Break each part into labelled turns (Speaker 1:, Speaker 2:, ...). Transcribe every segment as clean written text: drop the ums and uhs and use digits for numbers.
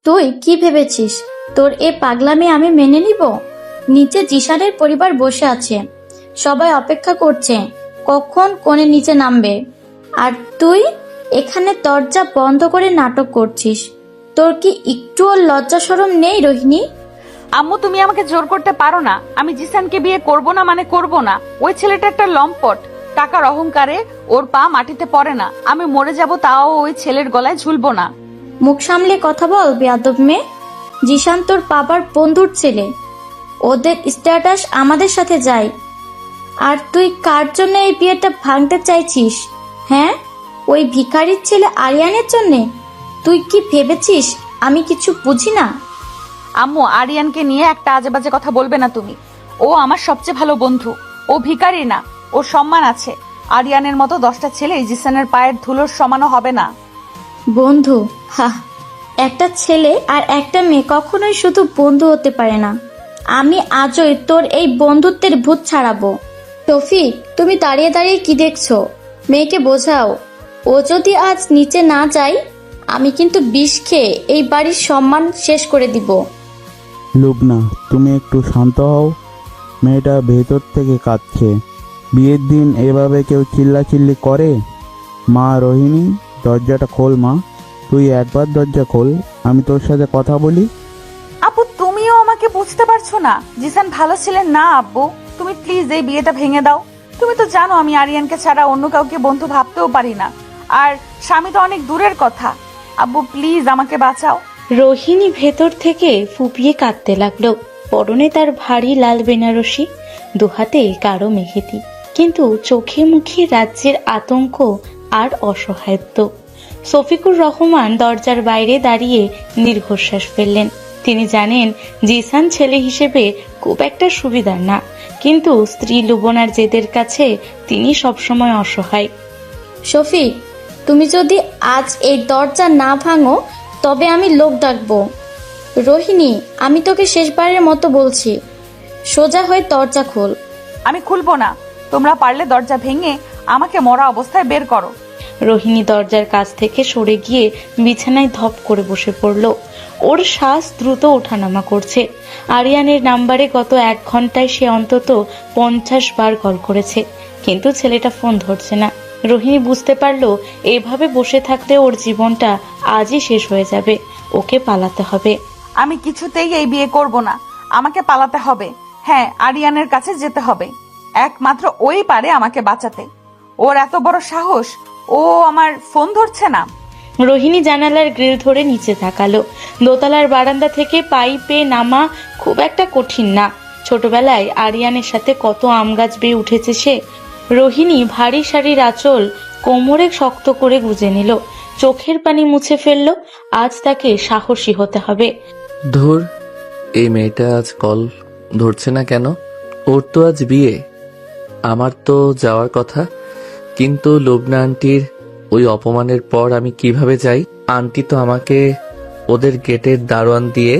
Speaker 1: তুই কি ভেবেছিস তোর এ পাগলামি আমি মেনে নিব? নিচে জিশানের পরিবার বসে আছে, সবাই অপেক্ষা করছে কখন কোণে নিচে নামবে। আর তুই এখানে দরজা বন্ধ করে নাটক করছিস। তোর কি একটুও লজ্জা শরম নেই রোহিণী?
Speaker 2: আম্মু, তুমি আমাকে জোর করতে পারো না। আমি জিসানকে বিয়ে করব না মানে করব না। ওই ছেলেটা একটা লম্পট, টাকার অহংকারে ওর পা মাটিতে পড়ে না। আমি মরে যাব তাও ওই ছেলের গলায় ঝুলবো না।
Speaker 1: মুখ সামলে কথা বল বেয়াদব মেয়ে। জিশান তোর বাবার বন্ধুর ছেলে, ওদের স্ট্যাটাস আমাদের সাথে যায়। আর তুই কার জন্য এই বিয়েটা ভাঙতে চাইছিস? হ্যাঁ, ওই ভিখারির ছেলে আরিয়ানের জন্যে? তুই কি ভেবেছিস আমি কিছু বুঝি না?
Speaker 2: আম্মু, আরিয়ানকে নিয়ে একটা আজে বাজে কথা বলবে না তুমি। ও আমার সবচেয়ে ভালো বন্ধু। ও ভিখারি না, ওর সম্মান আছে। আরিয়ানের মতো 10টা ছেলে জিসানের পায়ের ধুলোর সমানও হবে না।
Speaker 1: বন্ধু? হা, একটা ছেলে আর একটা মেয়ে কখনোই শুধু বন্ধু হতে পারে না। আমি আজই তোর এই বন্ধুত্বের ভূত ছাড়াবো। তৌফিক, তুমি দাঁড়িয়ে দাঁড়িয়ে কি দেখছো? মেয়েকে বোঝাও। ও যদি আজ নিচে না যায়, আমি কিন্তু বিষ খেয়ে এই বাড়ির সম্মান শেষ করে দিব।
Speaker 3: লুবনা, তুমি একটু শান্ত হও। মেয়েটা ভেতর থেকে কাঁদছে। বিয়ের দিন এভাবে কেউ চিল্লাচিল্লি করে? মা রোহিণী, দরজাটা খোল মা। তুই একবার দরজা খোল, আমি তোর সাথে কথা বলি।
Speaker 2: আপু, তুমিও আমাকে বুঝতে পারছো না? জিসান ভালো ছিলেন না আব্বু। তুমি প্লিজ এই বিয়েটা ভেঙে দাও। তুমি তো জানো আমি আরিয়ানকে ছাড়া অন্য কাউকে বন্ধু ভাবতেও পারি না। আর স্বামী তো অনেক দূরের কথা। আব্বু প্লিজ আমাকে বাঁচাও।
Speaker 4: রোহিণী ভেতর থেকে ফুপিয়ে কাঁদতে লাগলো। পরনে তার ভারী লাল বেনারসি, দুহাতে গাঢ় মেহেদি, কিন্তু চোখে মুখে রাজ্যের আতঙ্ক আর অসহায়ত্ব। শফিকুর রহমান দরজার বাইরে দাঁড়িয়ে দীর্ঘশ্বাস ফেললেন। তিনি জানেন জিসান ছেলে হিসেবে খুব একটা সুবিধার না, কিন্তু স্ত্রী লুবনার জেদের কাছে তিনি সবসময় অসহায়।
Speaker 1: শফিক, তুমি যদি আজ এই দরজা না ভাঙো তবে আমি লোক ডাকবো। রোহিণী, আমি তোকে শেষবারের মতো বলছি, সোজা হয়ে দরজা খোল।
Speaker 2: আমি খুলবো না। তোমরা পারলে দরজা ভেঙে আমাকে মরা অবস্থায় বের করো।
Speaker 4: রোহিণী দরজার কাছ থেকে সরে গিয়ে বিছানায় ধপ করে বসে পড়ল। ওর শ্বাস দ্রুত ওঠানামা করছে। আরিয়ানের নাম্বারে গত 1 ঘন্টায় সে অন্তত 50 বার কল করেছে, কিন্তু ছেলেটা ফোন ধরছে না। রোহিণী বুঝতে পারল এভাবে বসে থাকলে ওর জীবনটা আজই শেষ হয়ে যাবে। ওকে পালাতে হবে।
Speaker 2: আমি কিছুতেই এই বিয়ে করব না। আমাকে পালাতে হবে। হ্যাঁ, আরিয়ানের কাছে যেতে হবে। একমাত্র ওই পারে আমাকে বাঁচাতে। ওর এত বড় সাহস, ও আমার ফোন ধরছে না।
Speaker 4: রোহিণী জানালার গ্রিল ধরে নিচে তাকালো। দোতলার বারান্দা থেকে পাইপে নামা খুব একটা কঠিন না। ছোটবেলায় আরিয়ানের সাথে কত আম গাছ বেয়ে উঠেছে সে। রোহিণী ভারী শাড়ির আঁচল কোমরে শক্ত করে গুজে নিল, চোখের পানি মুছে ফেলল। আজ তাকে সাহসী হতে হবে।
Speaker 5: ধুর, এই মেয়েটা আজ কল ধরছে না কেন? ওর তো আজ বিয়ে, আমার তো যাওয়ার কথা। কিন্তু লুবনা আন্টির ওই অপমানের পর আমি কিভাবে যাই? আন্টি তো আমাকে ওদের গেটের দারোয়ান দিয়ে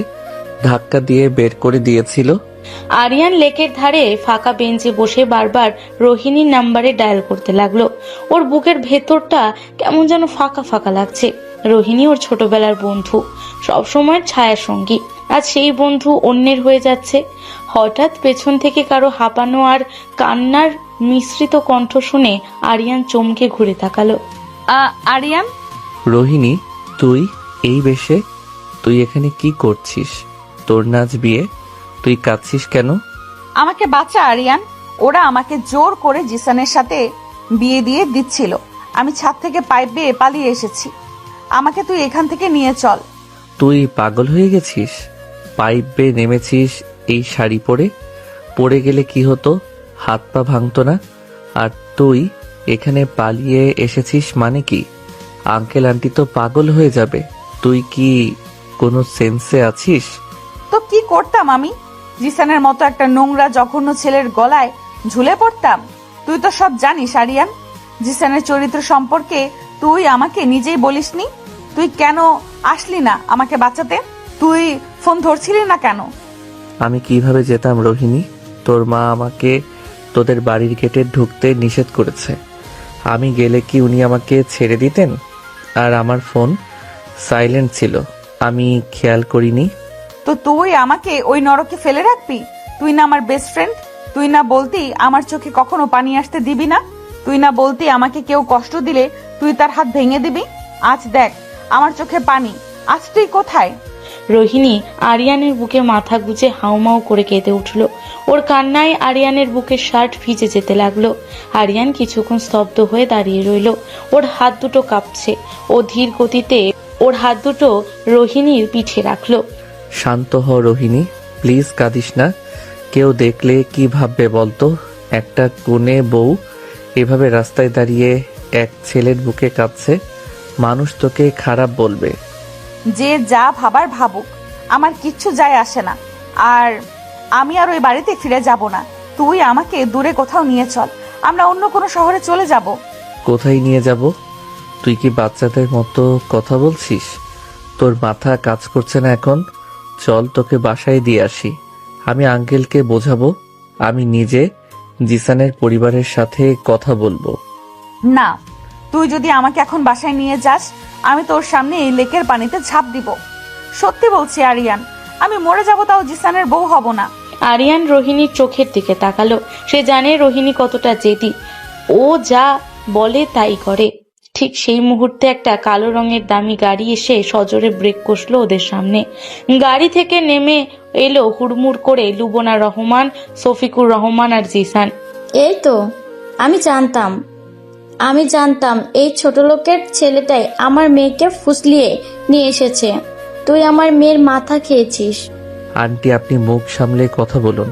Speaker 5: ধাক্কা দিয়ে বের করে দিয়েছিল।
Speaker 4: আরিয়ান লেকের ধারে ফাঁকা বেঞ্চে বসে বারবার রোহিণীর নাম্বারে ডায়াল করতে লাগলো। ওর বুকের ভেতরটা কেমন যেন ফাঁকা ফাঁকা লাগছে। রোহিণী ওর ছোটবেলার বন্ধু, সবসময়ের ছায়ার সঙ্গী। আজ সেই বন্ধু অন্যের হয়ে যাচ্ছে। হঠাৎ পেছন থেকে কারো হাঁপানো আর কান্নার মিশ্রিত কণ্ঠ শুনে আরিয়ান চমকে ঘুরে তাকালো।
Speaker 2: আরিয়ান?
Speaker 5: রোহিণী, তুই এই বেশে? তুই এখানে কি করছিস? তোর নাচ বিয়ে, তুই কাঁদছিস কেন?
Speaker 2: আমাকে বাঁচা আরিয়ান। ওরা আমাকে জোর করে জিসানের সাথে বিয়ে দিয়ে দিচ্ছিল। আমি ছাদ থেকে পাইপ বেয়ে পালিয়ে এসেছি। আমাকে তুই এখান থেকে নিয়ে চল।
Speaker 5: তুই পাগল হয়ে গেছিস? পাইপ বেয়ে নেমেছিস এই শাড়ি পরে? পড়ে গেলে কি হতো? হাত পা ভাঙতো না? আর তুই এখানে পালিয়ে এসেছিস মানে কি? আঙ্কেল আন্টি তো পাগল হয়ে যাবে। তুই কি কোনো সেন্সে আছিস?
Speaker 2: তো কি করতাম আমি? জিসানের মতো একটা নোংরা জঘন্য ছেলের গলায় ঝুলে পড়তাম? তুই তো সব জানিস আরিয়ান। জিসানের চরিত্র সম্পর্কে তুই আমাকে নিজেই বলিসনি। তুই কেন আসলি না আমাকে বাঁচাতে? তুই ফোন ধরছিলি না কেন?
Speaker 5: আমি কিভাবে যেতাম রোহিণী? তোর মা আমাকে তোদের বাড়ির গেটে ঢুকতে নিষেধ করেছে। আমি গেলে কি উনি আমাকে ছেড়ে দিতেন? আর আমার ফোন সাইলেন্ট ছিল। আমি খেয়াল করিনি।
Speaker 2: তো তুই আমাকে ওই নরকে ফেলে রাখবি? তুই না আমার বেস্ট ফ্রেন্ড? তুই না বলতি আমার চোখে কখনো পানি আসতে দিবি না? তুই না বলতি আমাকে কেউ কষ্ট দিলে তুই তার হাত ভেঙে দিবি? আজ দেখ আমার চোখে পানি, আজ তুই কোথায়?
Speaker 4: রোহিণী আরিয়ানের বুকে মাথা গুজে হাউমাউ করে কেঁদে উঠল। ওর কান্নায় আরিয়ানের বুকের শার্ট ভিজে যেতে লাগলো। আরিয়ান কিছুক্ষণ স্তব্ধ হয়ে দাঁড়িয়ে রইল। ওর হাত দুটো কাঁপছে। ও ধীর গতিতে ওর হাত দুটো রোহিণীর পিঠে রাখলো।
Speaker 5: শান্ত হ রোহিণী, প্লিজ কাঁদিস না। কেউ দেখলে কি ভাববে বলতো? একটা কোণে বউ এভাবে রাস্তায় দাঁড়িয়ে এক ছেলের বুকে কাঁদছে, মানুষ তোকে খারাপ বলবে।
Speaker 2: যে যা ভাবার ভাবুক, আমার কিচ্ছু যায় আসে না। আর আমি আর ওই বাড়িতে ফিরে যাব না। তুই আমাকে দূরে কোথাও নিয়ে চল, আমরা অন্য কোনো শহরে চলে যাব।
Speaker 5: কোথায় নিয়ে যাব? তুই কি বাচ্চাদের মতো কথা বলছিস? তোর মাথা কাজ করছে না এখন? চল তোকে বাসায় দিয়ে আসি। আমি আঙ্কেলকে বোঝাবো, আমি নিজে জিসানের পরিবারের সাথে কথা বলবো।
Speaker 2: না, তুই যদি আমাকে এখন বাসায় নিয়ে যাস, আমি তোর সামনে এই লেকের পানিতে ঝাঁপ দিব। সত্যি বলছি আরিয়ান, আমি মরে যাব তাও জিসানের বউ হব না।
Speaker 4: আরিয়ান রোহিণীর চোখের দিকে তাকালো। সে জানে রোহিণী কতটা জেদি। ও যা বলে তাই করে। ঠিক সেই মুহূর্তে একটা কালো রঙের দামি গাড়ি এসে সজোরে ব্রেক কষলো ওদের সামনে। গাড়ি থেকে নেমে এলো হুড়মুড় করে লুবনা রহমান, শফিকুর রহমান আর জিসান।
Speaker 1: এই তো, আমি জানতাম এই ছোট লোকের ছেলেটাই আমার মেয়েকে ফুসলিয়ে নিয়ে এসেছে। তুই আমার মেয়ের মাথা খেয়েছিস।
Speaker 5: আন্টি, আপনি মুখ সামলে কথা বলুন।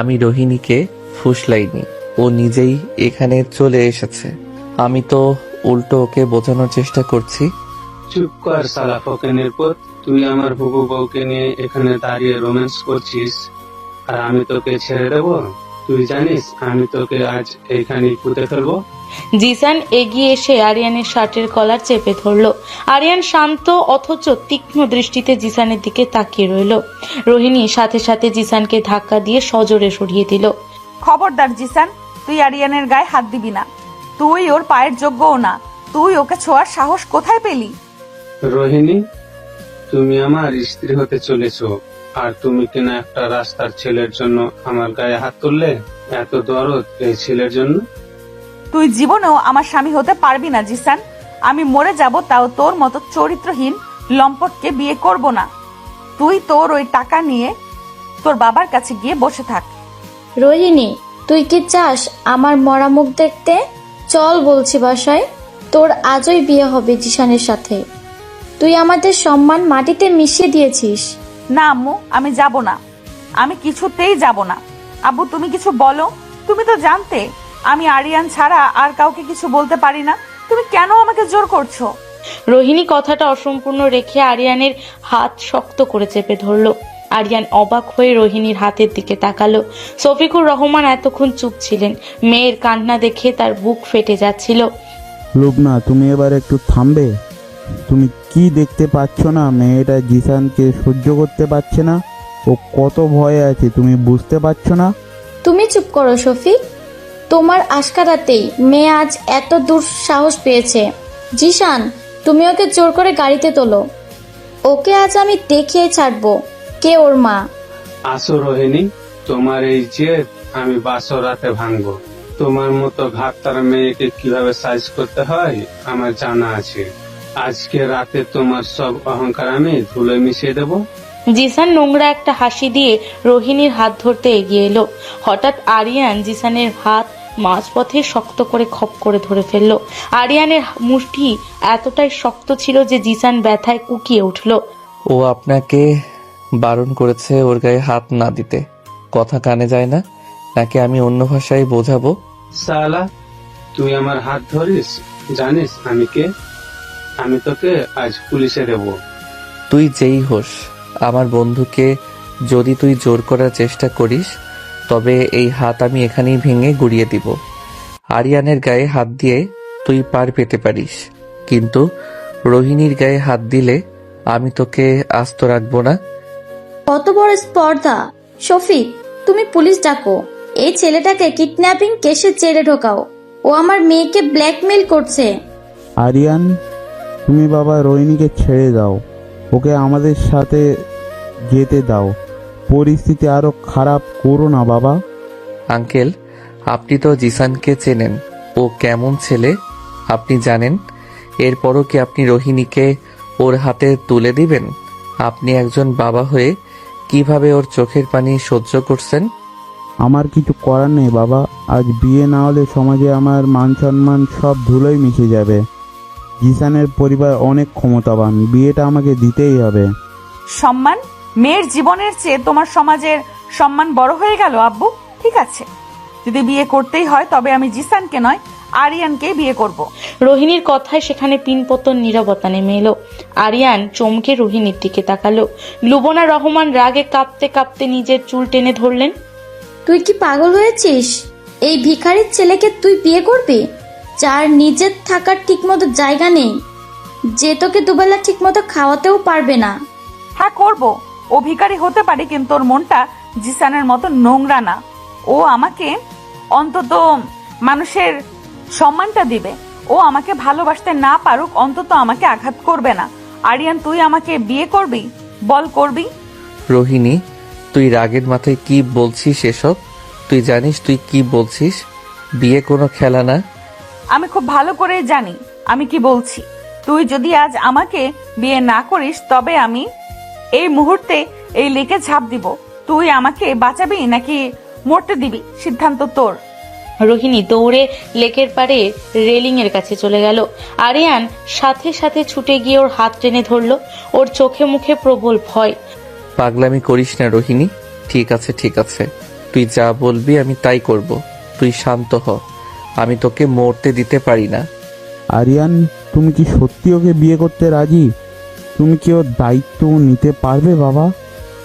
Speaker 5: আমি রোহিণীকে ফুসলাইনি, ও নিজেই এখানে চলে এসেছে। আমি তো উল্টো ওকে বোঝানোর চেষ্টা করছি।
Speaker 6: চুপ কর শালা ফকেনের পুত। তুই আমার হবু বউকে নিয়ে এখানে দাঁড়িয়ে রোম্যান্স করছিস, আর আমি তোকে ছেড়ে দেব? তুই জানিস আমি তোকে আজ এইখানেই পুঁতে ফেলবো।
Speaker 4: জিসান এগিয়ে এসে আরিয়ানের শার্টের কলার চেপে ধরলো। আরিয়ান শান্ত অথচ তীক্ষ্ণ দৃষ্টিতে জিসানের দিকে তাকিয়ে রইল। রোহিণী সাথে সাথে জিসানকে ধাক্কা দিয়ে সজোরে সরিয়ে দিল।
Speaker 2: খবরদার জিসান, তুই আরিয়ানের গায়ে হাত দিবি না। তুই ওর পায়ের যোগ্যও না। তুই ওকে ছোঁয়ার সাহস কোথায় পেলি?
Speaker 6: রোহিণী, তুমি আমার স্ত্রী হতে চলেছো, আর তুমি কিনা একটা রাস্তার ছেলের জন্য আমার গায়ে হাত তুললে? এত দরদ এই ছেলের জন্য?
Speaker 2: তুই জীবনেও আমার স্বামী হতে পারবি না জিসান। আমি মরে যাব তাও তোর মতো চরিত্রহীন লম্পটকে বিয়ে করব না। তুই তোর ওই টাকা নিয়ে তোর বাবার কাছে গিয়ে বসে থাক।
Speaker 1: রোহিণী, তুই কি চাস আমার মরা মুখ দেখতে? চল বলছি বাসায়। তোর আজই বিয়ে হবে জিসানের সাথে। তুই আমাদের সম্মান মাটিতে মিশিয়ে দিয়েছিস।
Speaker 2: না আম্মু, আমি যাব না। আমি কিছুতেই যাব না। আব্বু, তুমি কিছু বলো। তুমি তো জানতে আমি আরিয়ান ছাড়া আর কাউকে কিছু বলতে পারি না। তুমি কেন আমাকে জোর করছো?
Speaker 4: রোহিণী কথাটা অসম্পূর্ণ রেখে আরিয়ানের হাত শক্ত করে চেপে ধরলো। আরিয়ান অবাক হয়ে রোহিণীর হাতের দিকে তাকালো। শফিকুর রহমান এতক্ষণ চুপ ছিলেন। মেয়ের কান্না দেখে তার বুক ফেটে যাচ্ছিল।
Speaker 3: লুবনা, তুমি এবার একটু থামবে? তুমি কি দেখতে পাচ্ছ না মেয়েটা জিসানকে সহ্য করতে পারছে না? ও কত ভয়ে আছে তুমি বুঝতে পারছো না?
Speaker 1: তুমি চুপ করো শফিক। তোমার আশকারাতেই মেয়ে আজ এত দূর সাহস পেয়েছে। জিসান, তুমি ওকে জোর করে গাড়িতে তোলো। ওকে আজ আমি দেখিয়ে ছাড়বো কে ওর মা।
Speaker 6: আসো রোহিণী, তোমার এই জেদ আমি বাসর রাতে ভাঙবো। তোমার মতো ঘাটতার মেয়েকে কিভাবে সাইজ করতে হয় আমার জানা আছে। আজকে রাতে তোমার সব অহংকার আমি ধুলো মিশিয়ে দেবো।
Speaker 4: জিসান নোংরা একটা হাসি দিয়ে রোহিণীর হাত ধরতে এগিয়ে এলো। হঠাৎ আরিয়ান জিসানের হাত মাঝপথে শক্ত করে খপ করে ধরে ফেললো। আরিয়ানের মুষ্টি এতটাই শক্ত ছিল যে জিসান ব্যথায় কুকিয়ে উঠল।
Speaker 5: ও আপনাকে বারণ করেছে ওর গায়ে হাত না দিতে। কথা কানে যায় না নাকি আমি অন্য ভাষায় বোঝাবো?
Speaker 6: সালা, তুই আমার হাত ধরিস? জানিস আমি কে? আমি তোকে আজ পুলিশে দেবো।
Speaker 5: তুই যেই হোস, আমার বন্ধুকে যদি তুই জোর করার চেষ্টা করিস তবে এই হাত আমি এখানেই ভেঙে গুড়িয়ে দিব। আরিয়ানের গায়ে হাত দিয়ে তুই পার পেতে পারিস, কিন্তু রোহিণীর গায়ে হাত দিলে আমি তোকে আস্ত রাখবো না।
Speaker 1: কত বড় স্পর্ধা! শফিক, তুমি পুলিশ ডাকো। এই ছেলেটাকে কিডন্যাপিং কেসে জেলে ঢোকাও। ও আমার মেয়েকে ব্ল্যাকমেল করছে।
Speaker 3: আরিয়ান, তুমি বাবা রোহিণীকে ছেড়ে দাও। ওকে আমাদের সাথে যেতে দাও। পরিস্থিতি আরো খারাপ করো না বাবা।
Speaker 5: আঙ্কেল, আপনি তো জিসানকে চেনেন, ও কেমন ছেলে আপনি জানেন। এরপরও কি আপনি রোহিণীকে ওর হাতে তুলে দিবেন? আপনি একজন বাবা হয়ে কিভাবে ওর চোখের পানি সহ্য করছেন?
Speaker 3: আমার কিছু করার নেই বাবা। আজ বিয়ে না হলে সমাজে আমার মান সম্মান সব ধুলোয় মিশে যাবে। জিসানের পরিবার অনেক ক্ষমতাবান, বিয়েটা আমাকে দিতেই হবে।
Speaker 2: সম্মান? মেয়ের জীবনের চেয়ে তোমার সমাজের সম্মান বড় হয়ে গেল আব্বু? ঠিক আছে, যদি বিয়ে করতেই হয় তবে আমি জিসানকে নয় আরিয়ানকে বিয়ে করব।
Speaker 4: রোহিণীর কথায় সেখানে পিনপতন নীরবতা নেমে এলো। আরিয়ান চমকে রোহিণীর দিকে তাকালো। লুবনা রহমান রাগে কাঁপতে কাঁপতে নিজের চুল টেনে ধরলেন।
Speaker 1: তুই কি পাগল হয়েছিস? এই ভিখারির ছেলেকে তুই বিয়ে করবি, যার নিজের থাকার ঠিকমতো জায়গা নেই, যে তোকে দুবেলা ঠিকমতো খাওয়াতেও পারবে না।
Speaker 2: হ্যাঁ করব। ও ভিখারি হতে পারে, কিন্তু ওর মনটা জিসানের মতো নোংরা না। ও আমাকে অন্তত মানুষের সম্মানটা দিবে। ও আমাকে ভালোবাসতে না পারুক, অন্তত আমাকে আঘাত করবে না। আরিয়ান, তুই আমাকে বিয়ে করবি? বল, করবি?
Speaker 5: রোহিণী, তুই রাগের মাথায় কি বলছিস এসব? তুই জানিস তুই কি বলছিস? বিয়ে কোনো খেলা না।
Speaker 2: আমি খুব ভালো করে জানি আমি কি বলছি। তুই যদি আজ আমাকে বিয়ে না করিস তবে আমি এই মুহূর্তে এই লেকে ঝাঁপ দিব। তুই আমাকে বাঁচাবি নাকি মরতে দিবি, সিদ্ধান্ত তোর।
Speaker 4: রোহিণী দৌড়ে লেকের পাড়ে রেলিং এর কাছে চলে গেল। আরিয়ান সাথে সাথে ছুটে গিয়ে ওর হাত টেনে ধরলো। ওর চোখে মুখে প্রবল ভয়।
Speaker 5: পাগলামি করিস না রোহিণী। ঠিক আছে ঠিক আছে, তুই যা বলবি আমি তাই করব। তুই শান্ত হ, আমি তোকে মরতে দিতে পারি না।
Speaker 3: আরিয়ান, তুমি কি সত্যি ওকে বিয়ে করতে রাজি? তুমি কি ওর দায়িত্ব নিতে পারবে বাবা?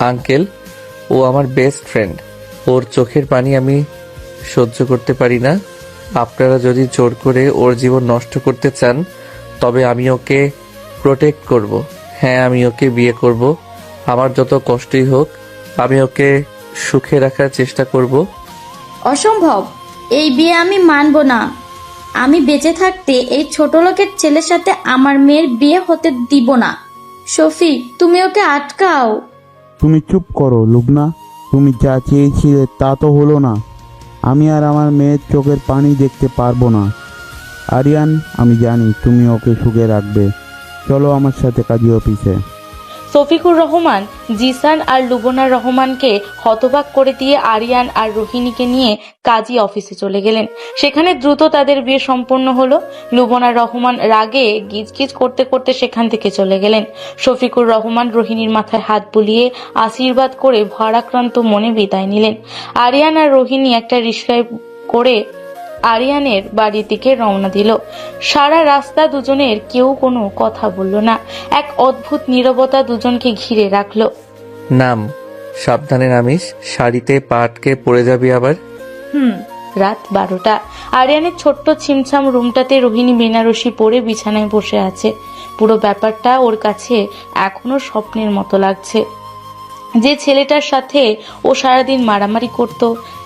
Speaker 5: আঙ্কেল, ও আমার বেস্ট ফ্রেন্ড, ওর চোখের পানি আমি সহ্য করতে পারি না। আপনারা যদি জোর করে ওর জীবন নষ্ট করতে চান তবে আমি ওকে প্রোটেক্ট করব। হ্যাঁ, আমি ওকে বিয়ে করব। আমার যত কষ্টই হোক আমি ওকে সুখে রাখার চেষ্টা করব।
Speaker 1: অসম্ভব, এই বিয়ে আমি মানব না। আমি বেঁচে থাকতে এই ছোট লোকের ছেলের সাথে আমার মেয়ের বিয়ে হতে দিব না। শফিক, তুমি ওকে আটকাও।
Speaker 3: তুমি চুপ করো লুবনা। তুমি যা চেয়েছিলে তা তো হলো না। আমি আর আমার মেয়ের চোখের পানি দেখতে পারবো না। আরিয়ান, আমি জানি তুমি ওকে সুখে রাখবে। চলো আমার সাথে কাজী অফিসে।
Speaker 4: শফিকুর রহমান জিসান আর লুবনা রহমানকে হতবাক করে দিয়ে আরিয়ান আর রোহিণীকে নিয়ে কাজী অফিসে চলে গেলেন। সেখানে দ্রুত তাদের বিয়ে সম্পন্ন হলো। লুবনা রহমান রাগে গিজগিজ করতে করতে সেখান থেকে চলে গেলেন। শফিকুর রহমান রোহিণীর মাথায় হাত বুলিয়ে আশীর্বাদ করে ভারাক্রান্ত মনে বিদায় নিলেন। আরিয়ান আর রোহিণী একটা রিকশায় করে আরিয়ানের বাড়ির দিকে রওনা দিল। সারা রাস্তা দুজনের কেউ কোনো কথা বলল না। এক অদ্ভুত নীরবতা দুজনকে ঘিরে রাখলো।
Speaker 5: নাম, সাবধানে নামিস, শাড়িতে পা আটকে পড়ে যাবি আবার।
Speaker 4: রাত 12টা। আরিয়ানের ছোট্ট ছিমছাম রুমটাতে রোহিণী বেনারসি পরে বিছানায় বসে আছে। পুরো ব্যাপারটা ওর কাছে এখনো স্বপ্নের মতো লাগছে। যে ছেলেটার সাথে ও সারাদিন মারামারি করত,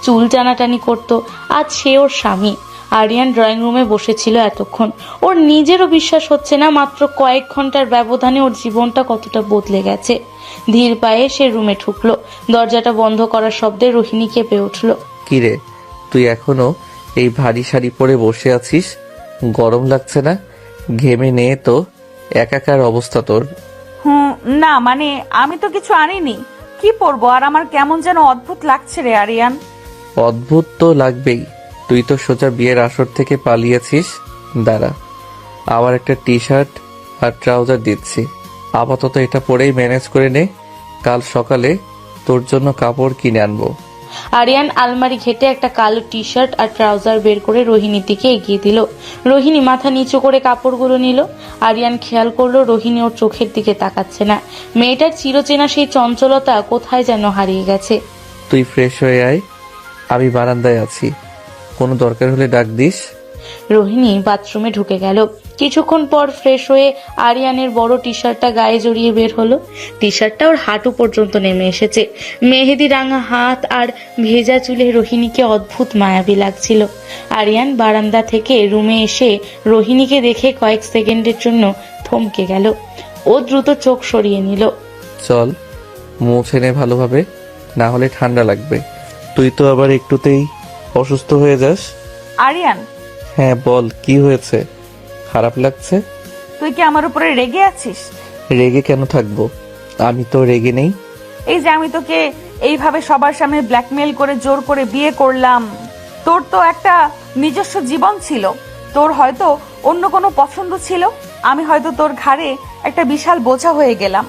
Speaker 4: চুল টানাটানি করত, আজ সে ওর স্বামী। আরিয়ান ড্রয়িং রুমে বসেছিল এতক্ষণ। ওর নিজেরও বিশ্বাস হচ্ছে না মাত্র কয়েক ঘন্টার ব্যবধানে ওর জীবনটা কতটা বদলে গেছে। ধীর পায়ে সে রুমে ঢুকলো। দরজাটা বন্ধ করার শব্দে রোহিণী কেঁপে উঠল।
Speaker 5: কিরে, তুই এখনো এই ভারী শাড়ি পরে বসে আছিস? গরম লাগছে না? ঘেমে নে তো, একাকার অবস্থা তোর।
Speaker 2: না মানে আমি তো কিছু আনিনি, কি পরবো? আর আমার কেমন যেন অদ্ভুত লাগছে রে আরিয়ান।
Speaker 5: অদ্ভুত তো লাগবেই, তুই তো সোজা বিয়ের আসর থেকে পালিয়েছিস। দাঁড়া, আবার একটা টি শার্ট আর ট্রাউজার দিচ্ছি, আপাতত এটা পরেই ম্যানেজ করে নে। কাল সকালে তোর জন্য কাপড় কিনে আনবো।
Speaker 4: আরিয়ান আলমারি ঘেটে একটা কালো টি শার্ট আর ট্রাউজার বের করে রোহিণীর দিকে এগিয়ে দিল। রোহিণী মাথা নিচু করে কাপড়গুলো নিল। আরিয়ান খেয়াল করলো রোহিণী ওর চোখের দিকে তাকাচ্ছে না। মেয়েটার চিরচেনা সেই চঞ্চলতা কোথায় যেন হারিয়ে গেছে।
Speaker 5: তুই ফ্রেশ হয়ে আয়, আমি বারান্দায় আছি, কোনো দরকার হলে ডাক দিস।
Speaker 4: রোহিণী বাথরুমে ঢুকে গেল। কিছুক্ষণ পর ফ্রেশ হয়ে আরিয়ানের বড় টি শার্টটা গায়ে জড়িয়ে বের হলো। টি শার্টটা ওর হাঁটু পর্যন্ত নেমে এসেছে। মেহেদি রাঙা হাত আর ভেজা চুলে রোহিণীকে অদ্ভুত মায়াবী লাগছিল। আরিয়ান বারান্দা থেকে রুমে এসে রোহিণীকে দেখে কয়েক সেকেন্ডের জন্য থমকে গেল। ও দ্রুত চোখ সরিয়ে নিল।
Speaker 5: চল মুছে নে ভালোভাবে, না হলে ঠান্ডা লাগবে। তুই তো আবার একটুতেই অসুস্থ হয়ে যাস।
Speaker 2: আরিয়ান,
Speaker 5: হ্যাঁ বল, কি হয়েছে? খারাপ লাগছে?
Speaker 2: তুই কি আমার উপরে রেগে আছিস?
Speaker 5: রেগে কেন থাকবো? আমি তো রেগে নেই।
Speaker 2: এই যে আমি তোকে এইভাবে সবার সামনে ব্ল্যাকমেল করে জোর করে বিয়ে করলাম, তোর তো একটা নিজস্ব জীবন ছিল, তোর হয়তো অন্য কোনো পছন্দ ছিল, আমি হয়তো তোর ঘাড়ে একটা বিশাল বোঝা হয়ে গেলাম।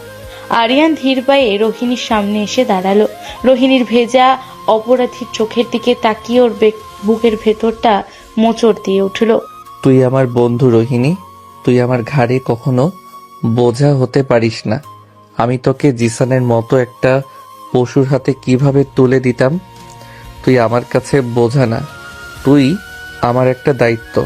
Speaker 4: আরিয়ান ধীর পায়ে রোহিণীর সামনে এসে দাঁড়ালো। রোহিণীর ভেজা অপরাধীর চোখের দিকে তাকিয়ে ওর বুকের ভেতরটা মোচড় দিয়ে উঠল।
Speaker 5: তুই আমার বন্ধু রোহিণী, তুই আমার ঘাড়ে কখনো বোঝা হতে পারিস না। আমি তোকে জিসানের মতো একটা পশুর হাতে কিভাবে তুলে দিতাম? তুই আমার কাছে বোঝা না, তুই আমার একটা দায়িত্ব।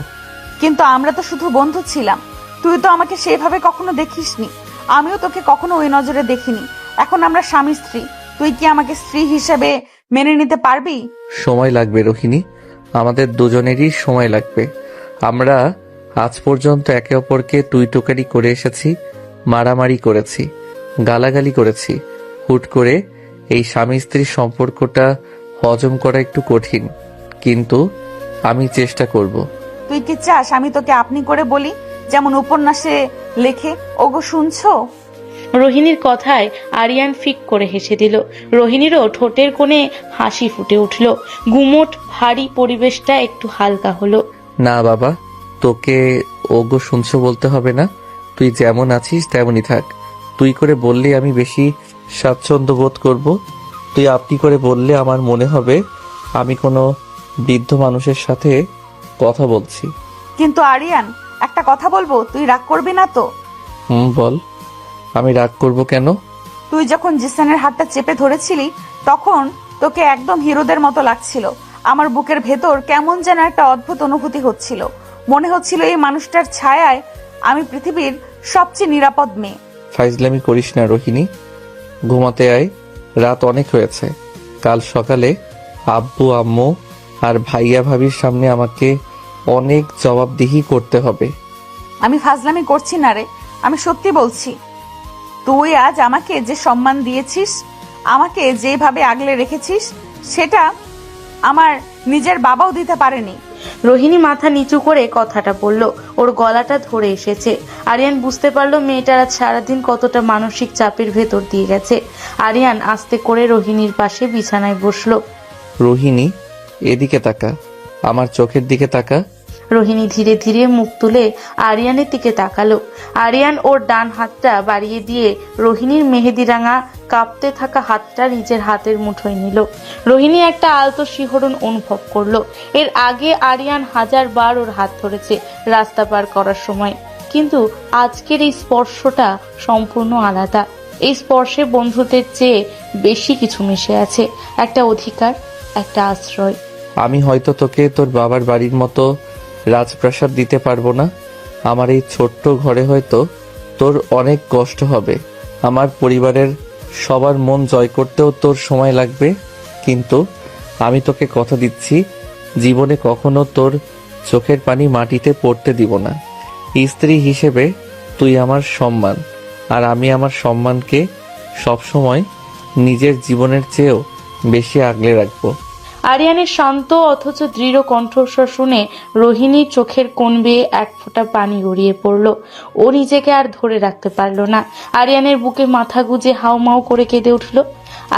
Speaker 2: কিন্তু আমরা তো শুধু বন্ধু ছিলাম, তুই তো আমাকে সেভাবে কখনো দেখিসনি, আমিও তোকে কখনো ওই নজরে দেখিনি। এখন আমরা স্বামী স্ত্রী, তুই কি আমাকে স্ত্রী হিসেবে মেনে নিতে পারবি?
Speaker 5: সময় লাগবে রোহিণী, আমাদের দুজনেরই সময় লাগবে। আমরা আজ পর্যন্ত একে অপরকে তুই টোকারি করে এসেছি, মারামারি করেছি, গালাগালি করেছি। হুট করে এই স্বামী স্ত্রীর সম্পর্কটা হজম করা একটু কঠিন, কিন্তু আমি চেষ্টা করব।
Speaker 2: তুই কি চাস আমি তোকে আপনি করে বলি, যেমন উপন্যাসে লেখে? ওগো শুনছো?
Speaker 4: রোহিণীর কথায় আরিয়ান ফিক করে হেসে দিল। রোহিণীরও ঠোঁটের কোণে হাসি ফুটে উঠল। গুমোট ভারী পরিবেশটা একটু হালকা হলো।
Speaker 5: না বাবা, তোকে ওগো শুনছো বলতে হবে না। তুই যেমন আছিস তেমনই থাক। তুই করে বললে আমি বেশি স্বাচ্ছন্দ্য বোধ করব। তুই আপনি করে বললে আমার মনে হবে আমি কোনো বৃদ্ধ মানুষের সাথে কথা বলছি।
Speaker 2: কিন্তু আরিয়ান, একটা কথা বলবো, তুই রাগ করবি না তো?
Speaker 5: বল। আমি রাগ করব কেন?
Speaker 2: তুই যখন জিসানের হাতটা চেপে ধরেছিলি তখন তোকে একদম হিরোদের মতো লাগছিল। আমার বুকের ভেতর কেমন যেন একটা অদ্ভুত অনুভূতি হচ্ছিল, মনে হচ্ছিল এই মানুষটার ছায়ায় আমি পৃথিবীর সবচেয়ে নিরাপদ মেয়ে।
Speaker 5: ফাইজলামি করিস না রোহিণী, ঘুমাতে আয়, রাত অনেক হয়েছে। কাল সকালে আব্বু আম্মু আর ভাইয়া ভাবির সামনে আমাকে অনেক জবাবদিহি করতে হবে।
Speaker 2: আমি ফাজলামি করছি না রে, আমি সত্যি বলছি। তুই আজ আমাকে যে সম্মান দিয়েছিস, আমাকে যেভাবে আগলে রেখেছিস, সেটা আমার নিজের বাবাও দিতে পারেনি।
Speaker 4: রোহিণী মাথা নিচু করে কথাটা বলল। ওর গলাটা ধরে এসেছে। আরিয়ান বুঝতে পারলো মেয়েটার আজ সারাদিন কতটা মানসিক চাপের ভেতর দিয়ে গেছে। আরিয়ান আস্তে করে রোহিণীর পাশে বিছানায় বসলো।
Speaker 5: রোহিণী, এদিকে তাকা, আমার চোখের দিকে তাকা।
Speaker 4: রোহিণী ধীরে ধীরে মুখ তুলে আরিয়ানের দিকে তাকালো। আরিয়ান ওর ডান হাতটা বাড়িয়ে দিয়ে রোহিণীর মেহেদি রাঙা কাঁপতে থাকা হাতটা নিজের হাতের মুঠোয় নিল। রোহিণী একটা আলতো শিহরণ অনুভব করলো। এর আগে আরিয়ান 1000 বার ওর হাত ধরেছে রাস্তা পার করার সময়, কিন্তু আজকের এই স্পর্শটা সম্পূর্ণ আলাদা। এই স্পর্শে বন্ধুত্বের চেয়ে বেশি কিছু মিশে আছে, একটা অধিকার, একটা আশ্রয়।
Speaker 5: আমি হয়তো তোকে তোর বাবার বাড়ির মতো রাজপ্রাসাদ দিতে পারবো না। আমার এই ছোট্ট ঘরে হয়তো তোর অনেক কষ্ট হবে। আমার পরিবারের সবার মন জয় করতেও তোর সময় লাগবে, কিন্তু আমি তোকে কথা দিচ্ছি, জীবনে কখনো তোর চোখের পানি মাটিতে পড়তে দিব না। স্ত্রী হিসেবে তুই আমার সম্মান, আর আমি আমার সম্মানকে সবসময় নিজের জীবনের চেয়েও বেশি আগলে রাখবো।
Speaker 4: আরিয়ানের শান্ত অথচ দৃঢ় কণ্ঠস্বর শুনে রোহিণীর চোখের কোণ বেয়ে এক ফোঁটা পানি গড়িয়ে পড়ল। ও নিজেকে আর ধরে রাখতে পারল না। আরিয়ানের বুকে মাথা গুজে হাউমাউ করে কেঁদে উঠল।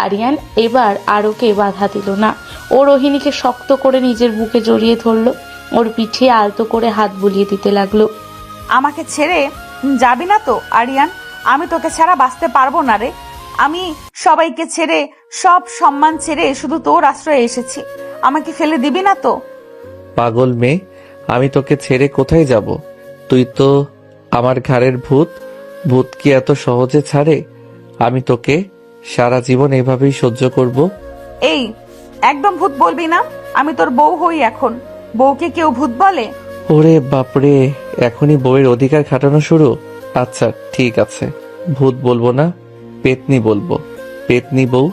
Speaker 4: আরিয়ান এবার আরোকে বাধা দিল না। ও রোহিণীকে শক্ত করে নিজের বুকে জড়িয়ে ধরল। ওর পিঠে আলতো করে হাত বুলিয়ে দিতে লাগলো।
Speaker 2: আমাকে ছেড়ে যাবি না তো আরিয়ান? আমি তোকে ছাড়া বাঁচতে পারবো না রে। আমি সবাইকে ছেড়ে, সব সম্মান ছেড়ে শুধু তোর আশ্রয়ে এসেছি, আমাকে ফেলে দিবি না তো?
Speaker 5: পাগল মেয়ে, আমি তোকে ছেড়ে কোথায় যাব? তুই তো আমার ঘাড়ের ভূত। ভূত কি এত সহজে ছাড়ে? আমি তোকে সারা জীবন এভাবেই সহ্য করব।
Speaker 2: এই, একদম ভূত বলবি না। আমি তোর বউ হই এখন, বউকে কেউ ভূত বলে?
Speaker 5: ওরে বাপরে, এখনই বউয়ের অধিকার খাটানো শুরু? আচ্ছা ঠিক আছে, ভূত বলবো না, পেতনি বলবো। পেতনি বউ।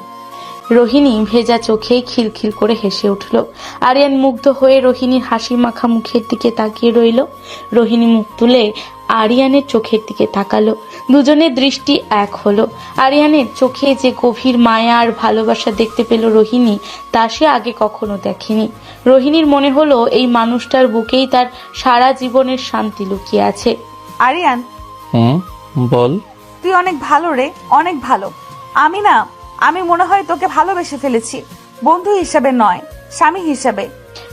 Speaker 4: রোহিণী ভেজা চোখে খিলখিল করে হেসে উঠল। আরিয়ান মুগ্ধ হয়ে রোহিণীর হাসি মাখা মুখের দিকে তাকিয়ে রইল। রোহিণী মুখ তুলে আরিয়ানের চোখের দিকে তাকালো। দুজনের দৃষ্টি এক হলো। আরিয়ানের চোখে যে গভীর মায়া আর ভালোবাসা দেখতে পেল রোহিণী, তা সে আগে কখনো দেখেনি। রোহিণীর মনে হলো এই মানুষটার বুকেই তার সারা জীবনের শান্তি লুকিয়ে আছে।
Speaker 2: আরিয়ান,
Speaker 5: হুম, বল।
Speaker 2: তুই অনেক ভালো রে, অনেক ভালো। আমি মনে হয় তোকে ভালোবেসে ফেলেছি, বন্ধু হিসেবে নয়, স্বামী হিসেবে।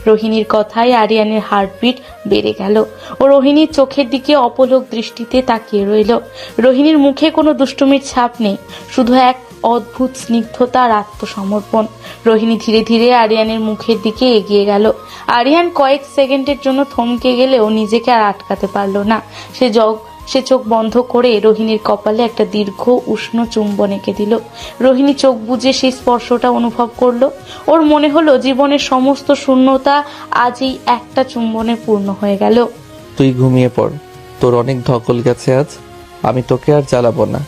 Speaker 4: রোহিণীর কথায় আরিয়ানের হার্টবিট বেড়ে গেল। ও রোহিণীর চোখের দিকে অপলক দৃষ্টিতে তাকিয়ে রইল। রোহিণীর মুখে কোনো দুষ্টুমির ছাপ নেই, শুধু এক অদ্ভুত স্নিগ্ধতা আর আত্মসমর্পণ। রোহিণী ধীরে ধীরে আরিয়ানের মুখের দিকে এগিয়ে গেল। আরিয়ান কয়েক সেকেন্ডের জন্য থমকে গেলেও নিজেকে আর আটকাতে পারল না। সে চোখ বন্ধ করে রোহিণীর কপালে একটা দীর্ঘ উষ্ণ চুম্বন এঁকে দিল। রোহিণী চোখ বুজে সেই স্পর্শটা অনুভব করলো। ওর মনে হলো জীবনের সমস্ত শূন্যতা আজ এই একটা চুম্বনে পূর্ণ হয়ে গেল।
Speaker 5: তুই ঘুমিয়ে পড়, তোর অনেক ধকল গেছে আজ, আমি তোকে আর জ্বালাবো না।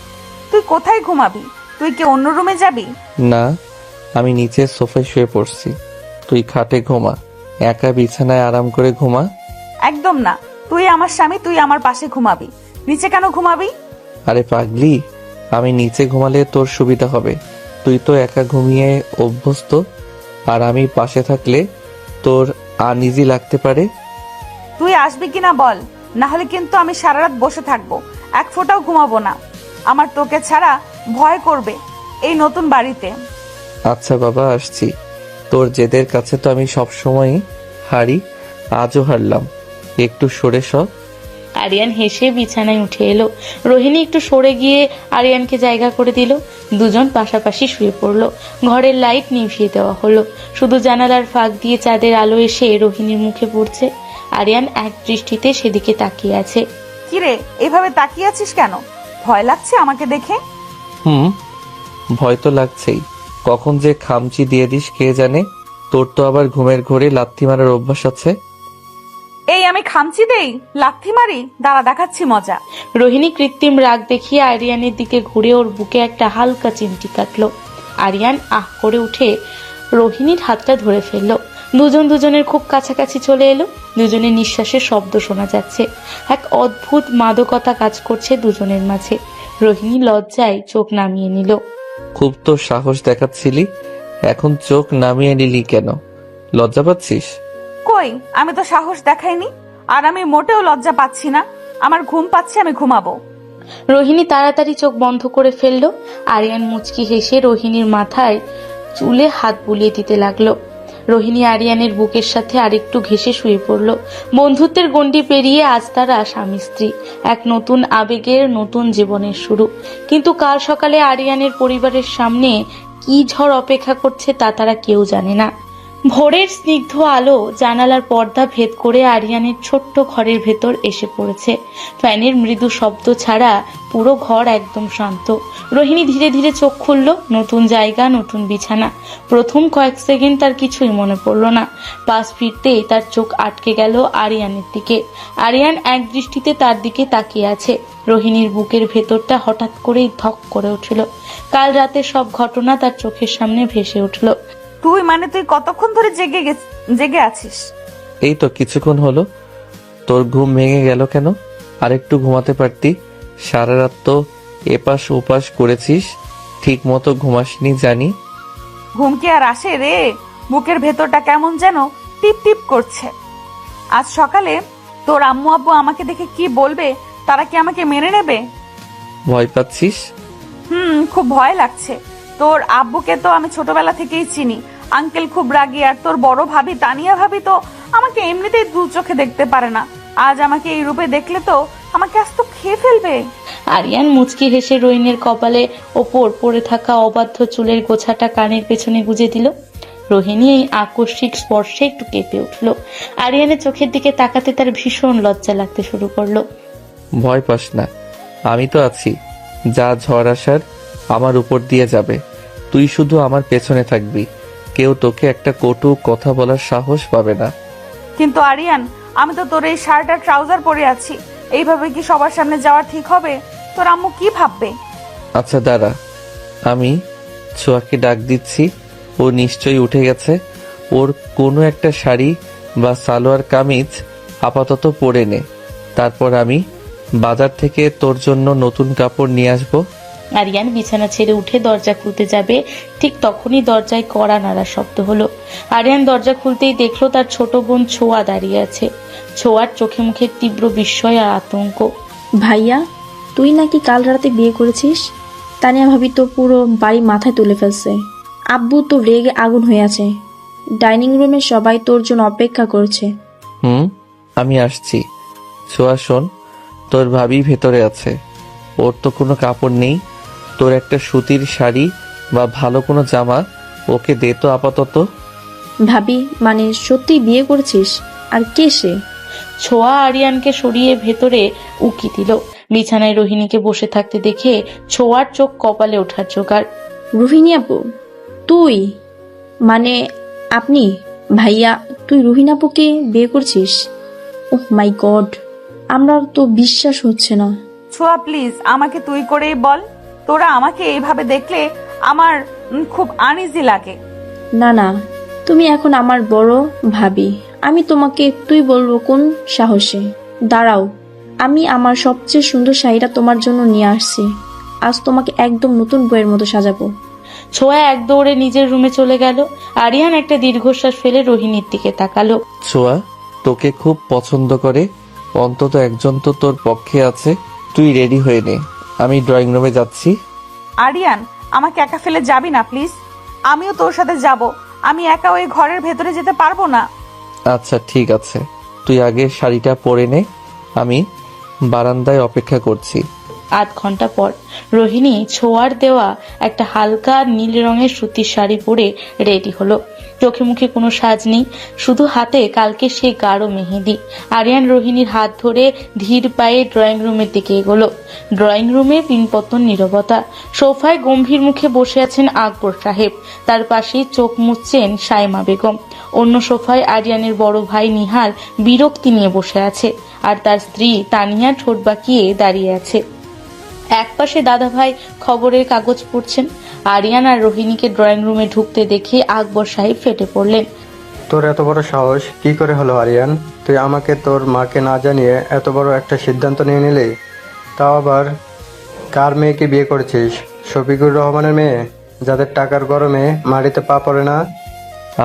Speaker 2: তুই কোথায় ঘুমাবি? তুই কি অন্য রুমে যাবি?
Speaker 5: না, আমি নিচে সোফায় শুয়ে পড়ছি, তুই খাটে ঘুমা, একা বিছানায় আরাম করে ঘুমা।
Speaker 2: একদম না, তুই আমার স্বামী, তুই আমার পাশে ঘুমাবি। নিচে কেন ঘুমাবি?
Speaker 5: আরে পাগলি, আমি নিচে ঘুমালে তোর সুবিধা হবে, তুই তো একা ঘুমিয়ে অভ্যস্ত, আর আমি পাশে থাকলে তোর আনইজি লাগতে পারে।
Speaker 2: তুই আসবি কিনা বল, না হলে কিন্তু আমি সারা রাত বসে থাকবো, এক ফোঁটাও ঘুমাবো না। আমার তোকে ছাড়া ভয় করবে এই নতুন বাড়িতে।
Speaker 5: আচ্ছা বাবা, আসছি। তোর জেদের কাছে তো আমি সবসময়ই হারি, আজও হারলাম, একটু সরে সব।
Speaker 4: আরিয়ান হেসে বিছানায় উঠে এলো। রোহিণী একটু সরে গিয়ে আরিয়ানকে জায়গা করে দিল। দুজন পাশাপাশি শুয়ে পড়লো। ঘরের লাইট নিভিয়ে দেওয়া হলো, শুধু জানালার ফাঁক দিয়ে চাঁদের আলো এসে রোহিণীর মুখে পড়ছে। আরিয়ান এক দৃষ্টিতে সেদিকে তাকিয়ে আছে।
Speaker 2: কিরে, এভাবে তাকিয়ে আছিস কেন? ভয় লাগছে আমাকে দেখে?
Speaker 5: হুম, ভয় তো লাগছেই, কখন যে খামচি দিয়ে দিস কে জানে। তোর তো আবার ঘুমের ঘোরে লাথি মারার অভ্যাস আছে।
Speaker 2: এই আমি খামচি দেই, লাথি মারি? দাঁড়া, দেখাচ্ছি মজা।
Speaker 4: রোহিণী কৃত্রিম রাগ দেখিয়ে আরিয়ানের দিকে ঘুরে ওর বুকে একটা হালকা চিমটি কাটলো। আরিয়ান আহ করে উঠে রোহিণীর হাতটা ধরে ফেললো। দুজনের খুব কাছাকাছি চলে এলো। দুজনের নিঃশ্বাসের শব্দ শোনা যাচ্ছে। এক অদ্ভুত মাদকতা কাজ করছে দুজনের মাঝে। রোহিণী লজ্জায় চোখ নামিয়ে নিল।
Speaker 5: খুব তো সাহস দেখাচ্ছিলি, এখন চোখ নামিয়ে নিলি কেন? লজ্জা পাচ্ছিস?
Speaker 2: কই, আমি তো সাহস দেখাইনি, আর আমি মোটেও লজ্জা পাচ্ছি না। আমার ঘুম পাচ্ছে, আমি ঘুমাবো।
Speaker 4: রোহিণী তাড়াতাড়ি চোখ বন্ধ করে ফেলল। আরিয়ান মুচকি হেসে রোহিণীর মাথায় চুলে হাত বুলিয়ে দিতে লাগলো। রোহিণী আরিয়ানের বুকের সাথে আরেকটু ঘেঁষে শুয়ে পড়ল। বন্ধুত্বের গণ্ডি পেরিয়ে আজ তারা স্বামী স্ত্রী, এক নতুন আবেগের নতুন জীবনের শুরু। কিন্তু কাল সকালে আরিয়ানের পরিবারের সামনে কি ঝড় অপেক্ষা করছে তা তারা কেউ জানে না। ভোরের স্নিগ্ধ আলো জানালার পর্দা ভেদ করে আরিয়ানের ছোট্ট ঘরের ভেতর এসে পড়েছে। ফ্যানের মৃদু শব্দ ছাড়া পুরো ঘর একদম শান্ত। রোহিণী ধীরে ধীরে চোখ খুলল। নতুন জায়গা, নতুন বিছানা। প্রথম কয়েক সেকেন্ড তার কিছুই মনে পড়ল না। পাশ ফিরতেই তার চোখ আটকে গেল আরিয়ানের দিকে। আরিয়ান এক দৃষ্টিতে তার দিকে তাকিয়ে আছে। রোহিণীর বুকের ভেতরটা হঠাৎ করেই ধক করে উঠল। কাল রাতের সব ঘটনা তার চোখের সামনে ভেসে উঠল।
Speaker 2: তুই কতক্ষণ ধরে জেগে আছিস?
Speaker 5: এই তো কিছুক্ষণ হলো। তোর ঘুম ভেঙে গেল কেন? আরেকটু ঘুমাতে পারতি, সারা রাত তো এপাশ ওপাশ করেছিস, ঠিক মতো ঘুমাসনি জানি।
Speaker 2: ঘুম কি আর আসে রে? বুকের ভেতরটা কেমন যেন টিপ টিপ করছে। আজ সকালে তোর আম্মু আব্বু আমাকে দেখে কি বলবে? তারা কি আমাকে মেনে নেবে?
Speaker 5: ভয় পাচ্ছিস?
Speaker 2: খুব ভয় লাগছে। তোর আব্বুকে তো আমি ছোটবেলা থেকেই চিনি। আঙ্কেল খুব রাগী, আর তোর বড় ভাবি তানিয়া ভাবি তো আমাকে এমনিতেই দু চোখে দেখতে পারে না। আজ আমাকে এই রূপে দেখলে তো আমাকে আজ তো খেয়ে ফেলবে।
Speaker 4: আরিয়ান মুচকি হেসে রোহিণীর কপালে ওপর পড়ে থাকা অবাধ্য চুলের গোছাটা কানের পেছনে গুজে দিল। রোহিণী এই আকস্মিক স্পর্শে একটু কেঁপে উঠল। আরিয়ানের চোখের দিকে তাকাতে তার ভীষণ লজ্জা লাগতে শুরু করলো।
Speaker 5: ভয় পাস না, আমি তো আছি। যা ঝড় আসার আমার উপর দিয়ে যাবে, তুই শুধু আমার পেছনে থাকবি, কেউ তোকে একটা কটু কথা বলার সাহস পাবে না।
Speaker 2: কিন্তু আরিয়ান, আমি তো তোর এই শার্ট আর ট্রাউজার পরে আছি, এইভাবে কি সবার সামনে যাওয়া ঠিক হবে? তোর আম্মু কি ভাববে?
Speaker 5: আচ্ছা দাঁড়া, আমি ছোঁয়াকে ডাক দিচ্ছি, ও নিশ্চয়ই উঠে গেছে। ওর কোনো একটা শাড়ি বা সালোয়ার কামিজ আপাতত পরে নে, তারপর আমি বাজার থেকে তোর জন্য নতুন কাপড় নিয়ে আসবো।
Speaker 4: আরিয়ান বিছানা ছেড়ে উঠে দরজা খুলতে যাবে, ঠিক তখনই দরজায় কড়া নাড়ার শব্দ হলো। আরিয়ান দরজা খুলতেই দেখলো তার ছোট বোন ছোঁয়া দাঁড়িয়ে আছে। ছোঁয়ার চোখে মুখে তীব্র বিস্ময় আর আতঙ্ক।
Speaker 7: ভাইয়া, তুই নাকি কাল রাতে বিয়ে করেছিস? তানিয়া ভাবি তো পুরো বাড়ি মাথায় তুলে ফেলছে। আব্বু তো রেগে আগুন হয়ে আছে। ডাইনিং রুমে সবাই তোর জন্য অপেক্ষা করছে।
Speaker 5: আমি আসছি। ছোঁয়া শোন, তোর ভাবি ভেতরে আছে। ওর তো কোনো কাপড় নেই। তোর একটা সুতির শাড়ি বা ভালো কোনো জামা ওকে দে তো আপাতত।
Speaker 7: ভাবি মানে সত্যি বিয়ে করেছিস? আর কে সে?
Speaker 4: ছোঁয়া আরিয়ানকে সরিয়ে ভেতরে উকি দিল। বিছানায় রোহিণীকে বসে থাকতে দেখে ছোঁয়ার চোখ কপালে ওঠার জোগাড়।
Speaker 7: রুহিনী আপু? তুই মানে আপনি? ভাইয়া, তুই রুহিন আপুকে বিয়ে করছিস? ওহ মাই গড, আমরা তো বিশ্বাস হচ্ছে না।
Speaker 2: ছোঁয়া প্লিজ আমাকে তুই করেই বল। তোরা আমাকে এইভাবে দেখলে আমার খুব আনইজি লাগে।
Speaker 7: না না, তুমি এখন আমার বড় ভাবি। আমি তোমাকে তুই বলবো কোন সাহসে? দাঁড়াও, আমি আমার সবচেয়ে সুন্দর শাড়িটা তোমার জন্য নিয়ে আসছি। আজ তোমাকে একদম নতুন বইয়ের মতো সাজাবো।
Speaker 4: ছোঁয়া এক দৌড়ে নিজের রুমে চলে গেল। আরিয়ান একটা দীর্ঘশ্বাস ফেলে রোহিণীর দিকে তাকালো।
Speaker 5: ছোঁয়া তোকে খুব পছন্দ করে, অন্তত একজন তো তোর পক্ষে আছে। তুই রেডি হয়ে নে, আমি ড্রয়িং রুমে যাচ্ছি।
Speaker 2: আরিয়ান, আমাকে একা ফেলে যাবি না প্লিজ। আমিও তোর সাথে যাব। আমি একা ওই ঘরের ভেতরে যেতে পারবো না।
Speaker 5: আচ্ছা ঠিক আছে, তুই আগে শাড়িটা পরে নে, আমি বারান্দায় অপেক্ষা করছি।
Speaker 4: আধ ঘন্টা পর রোহিণী ছোঁয়ার দেওয়া একটা হালকা নীল রঙের সুতির শাড়ি পরে রেডি হলো। চোখে মুখে কোনো সাজ নেই, শুধু হাতে কালকে সে গাঢ় মেহেদি। আরিয়ান রোহিণীর হাত ধরে ধীর পায়ে ড্রয়িং রুমের দিকে এগোলো। ড্রয়িং রুমে পিনপতন নীরবতা। সোফায় গম্ভীর মুখে বসে আছেন আকবর সাহেব, তার পাশেই চোখ মুছছেন সাইমা বেগম। অন্য সোফায় আরিয়ানের বড় ভাই নিহাল বিরক্তি নিয়ে বসে আছে, আর তার স্ত্রী তানিয়া ঠোঁট বাঁকিয়ে দাঁড়িয়ে আছে। একপাশে দাদা ভাই খবরের কাগজ পড়ছেন। আরিয়ান আর রোহিণীকে ড্রয়িং রুমে ঢুকতে দেখে আকবর সাহেব ফেটে পড়লেন।
Speaker 8: তোর এত বড় সাহস কি করে হলো আরিয়ান? তুই আমাকে তোর মাকে না জানিয়ে এত বড় একটা সিদ্ধান্ত নিয়ে নিলি? তাও আবার কার মেয়েকে বিয়ে করেছিস? শফিকুর রহমানের মেয়ে, যাদের টাকার গরমে মাটিতে পা পড়ে না?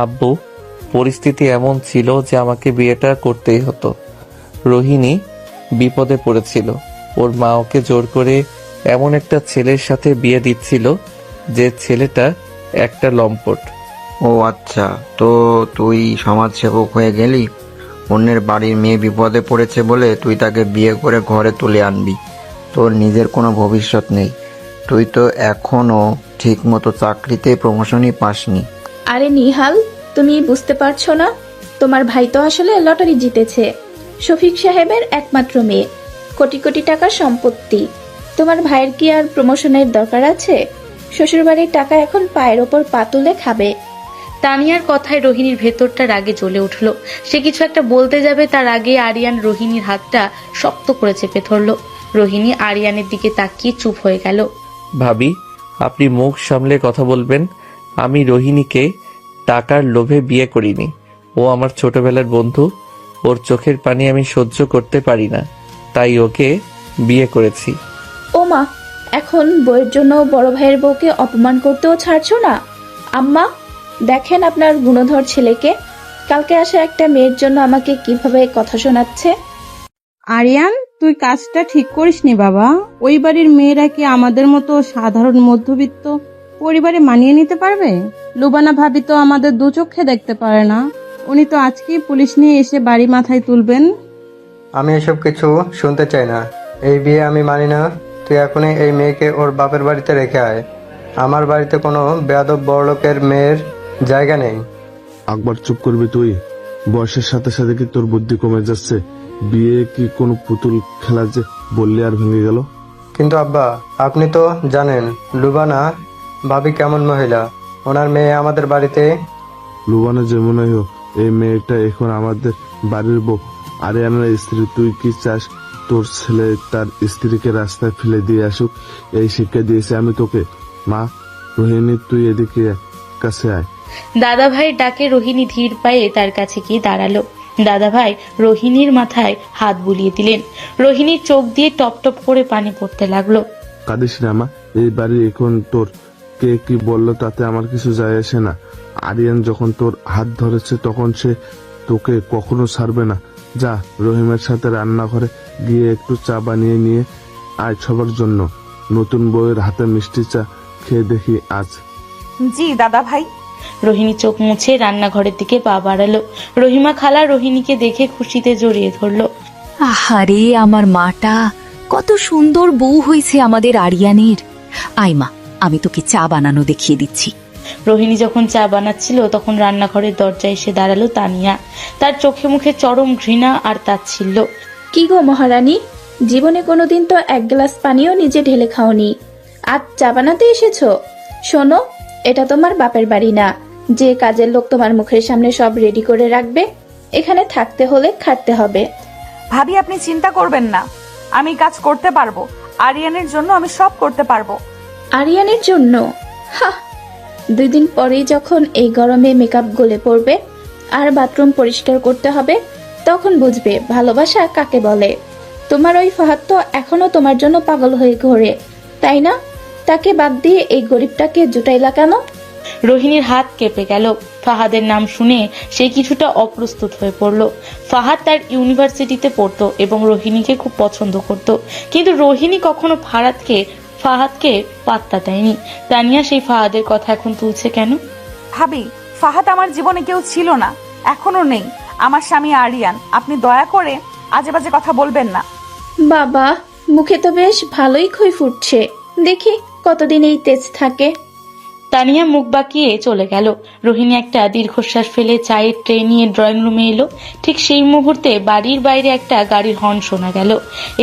Speaker 5: আব্বু, পরিস্থিতি এমন ছিল যে আমাকে বিয়েটা করতেই হতো। রোহিণী বিপদে পড়েছিল, ওর মা ওকে জোর করে এমন একটা ছেলের সাথে বিয়ে দিচ্ছিল যে ছেলেটা একটা লম্পট।
Speaker 9: ও আচ্ছা, তো তুই সমাজসেবক হয়ে গেলি? অন্যের বাড়ির মেয়ে বিপদে পড়েছে বলে তুই তাকে বিয়ে করে ঘরে তুলে আনবি? তোর নিজের কোনো ভবিষ্যৎ নেই। তুই তো এখনো ঠিক মতো চাকরিতে প্রমোশনই পাসনি।
Speaker 1: আরে নিহাল, তুমি বুঝতে পারছো না? তোমার ভাই তো আসলে লটারি জিতেছে। শফিক সাহেবের একমাত্র মেয়ে, কোটি কোটি টাকার সম্পত্তি। তোমার ভাইয়ের কি আর প্রমোশনের দরকার আছে? শ্বশুরবাড়ির টাকা এখন পায়ের ওপর পা তুলে খাবে।
Speaker 4: তানিয়ার কথায় রোহিণীর ভেতরটা রাগে জ্বলে উঠল। সে কিছু একটা বলতে যাবে, তার আগে আরিয়ান রোহিণীর হাতটা শক্ত করে চেপে ধরল। রোহিণী আরিয়ানের দিকে তাকিয়ে চুপ হয়ে গেল।
Speaker 5: ভাবি, আপনি মুখ সামলে কথা বলবেন। আমি রোহিণীকে টাকার লোভে বিয়ে করিনি। ও আমার ছোটবেলার বন্ধু। ওর চোখের পানি আমি সহ্য করতে পারি না, তাই ওকে বিয়ে করেছি।
Speaker 1: ও মা, এখন বইয়ের জন্য বড় ভাইয়ের বউকে অপমান করতেও ছাড়ছো না? আম্মা, দেখেন আপনার গুণধর ছেলেকে। কালকে আসা একটা মেয়ের জন্য আমাকে কিভাবে কথা শোনাচ্ছে।
Speaker 10: আরিয়ান, তুই কাজটা ঠিক করিসনি বাবা। ওই বাড়ির মেয়েরা কি আমাদের মতো সাধারণ মধ্যবিত্ত পরিবারে মানিয়ে নিতে পারবে? লুবানা ভাবি তো আমাদের দু চোখে দেখতে পারে না। উনি তো আজকেই পুলিশ নিয়ে এসে বাড়ি মাথায় তুলবেন।
Speaker 8: আমি এসব কিছু শুনতে চাই না। এই বিয়ে আমি মানি না। তুই এখনই এই মেয়েকে ওর বাপের বাড়িতে রেখে আয়। আমার বাড়িতে কোনো বেয়াদব বড়লোকের মেয়ের জায়গা নেই।
Speaker 11: আকবর, চুপ করবি তুই? বয়সের সাথে সাথে কি তোর বুদ্ধি কমে যাচ্ছে? বিয়ে কি কোনো পুতুল খেলা যে বললে আর ভেঙে গেল?
Speaker 8: কিন্তু আব্বা, আপনি তো জানেন লুবানা ভাবি কেমন মহিলা। ওনার মেয়ে আমাদের বাড়িতে।
Speaker 11: লুবানা যেমনই হোক, এই মেয়েটা এখন আমাদের বাড়ির বউ, আরিয়ানার স্ত্রী। তুই কি চাস তোর ছেলে তার স্ত্রীকে রাস্তায় ফেলে দিয়ে আসুক? এই শিক্ষা দিয়েছি আমি তোকে। মা, রোহিণী, তুই এদিকে কাছে আয়।
Speaker 4: দাদা ভাইয়ের ডাকে রোহিণী ধীর পায়ে তার কাছে গিয়ে দাঁড়ালো। দাদাভাই রোহিণীর মাথায় হাত বুলিয়ে দিলেন। রোহিণীর চোখ দিয়ে টপ টপ করে পানি পড়তে লাগলো।
Speaker 11: কাঁদিস না মা, এই বাড়ি এখন তোর। কে কি বললো তাতে আমার কিছু যায় আসে না। আরিয়ান যখন তোর হাত ধরেছে তখন সে তোকে কখনো ছাড়বে না। যা রহিমের সাথে রান্নাঘরে গিয়ে একটু চা বানিয়ে নিয়ে আয় সবার জন্য। নতুন বউয়ের হাতে মিষ্টি চা খেয়ে দেখি আজ।
Speaker 2: জি দাদা ভাই।
Speaker 4: রোহিণী চোখ মুছে রান্নাঘরের দিকে পা বাড়ালো। রহিমা খালা রোহিণীকে দেখে খুশিতে জড়িয়ে ধরলো।
Speaker 12: আহারে আমার মাটা, কত সুন্দর বউ হয়েছে আমাদের আরিয়ানের। আয় মা, আমি তোকে চা বানানো দেখিয়ে দিচ্ছি।
Speaker 4: রোহিণী যখন চা বানাচ্ছিল তখন রান্নাঘরের দরজায় এসে দাঁড়ালো তানিয়া। তার চোখে মুখে চরম ঘৃণা আর তাচ্ছিল্য।
Speaker 7: কি গো মহারানী, জীবনে কোনোদিন তো এক গ্লাস পানিও নিজে ঢেলে খাওনি, আজ চা বানাতে এসেছো? শোনো, এটা তোমার বাপের বাড়ি না যে কাজের লোক তোমার মুখের সামনে সব রেডি করে রাখবে। এখানে থাকতে হলে খাটতে হবে।
Speaker 2: ভাবি আপনি চিন্তা করবেন না, আমি কাজ করতে পারবো। আরিয়ানের জন্য আমি সব করতে পারবো।
Speaker 7: আরিয়ানের জন্য? হা, 2 দিন পরেই যখন এই গরমে মেকআপ গলে পড়বে আর বাথরুম পরিষ্কার করতে হবে, তখন বুঝবে ভালোবাসা কাকে বলে। তোমার ওই ফাহাদ তো এখনো তোমার জন্য পাগল হয়ে ঘোরে, তাই না? তাকে বাদ দিয়ে এই গরিবটাকে জুটাইলা কেন?
Speaker 4: রোহিণীর হাত কেঁপে গেল। ফাহাদের নাম শুনে সে কিছুটা অপ্রস্তুত হয়ে পড়ল। ফাহাদ তার ইউনিভার্সিটিতে পড়তো এবং রোহিণীকে খুব পছন্দ করত, কিন্তু রোহিণী কখনো ফাহাদকে পাত্তা দেয়নি। তানিয়া সেই ফাহাদের কথা এখন তুলছে কেন?
Speaker 2: ভাবি, ফাহাদ আমার জীবনে কেউ ছিল না, এখনো নেই। আমার স্বামী আরিয়ান। আপনি দয়া করে আজে বাজে কথা বলবেন না।
Speaker 7: বাবা, মুখে তো বেশ ভালোই খই ফুটছে, দেখি কতদিন এই তেজ থাকে।
Speaker 4: তানিয়া মুখ বাঁকিয়ে চলে গেল। রোহিণী একটা দীর্ঘশ্বাস ফেলে চায়ের ট্রে নিয়ে ড্রয়িং রুমে এলো। ঠিক সেই মুহূর্তে বাড়ির বাইরে একটা গাড়ির হর্ন শোনা গেল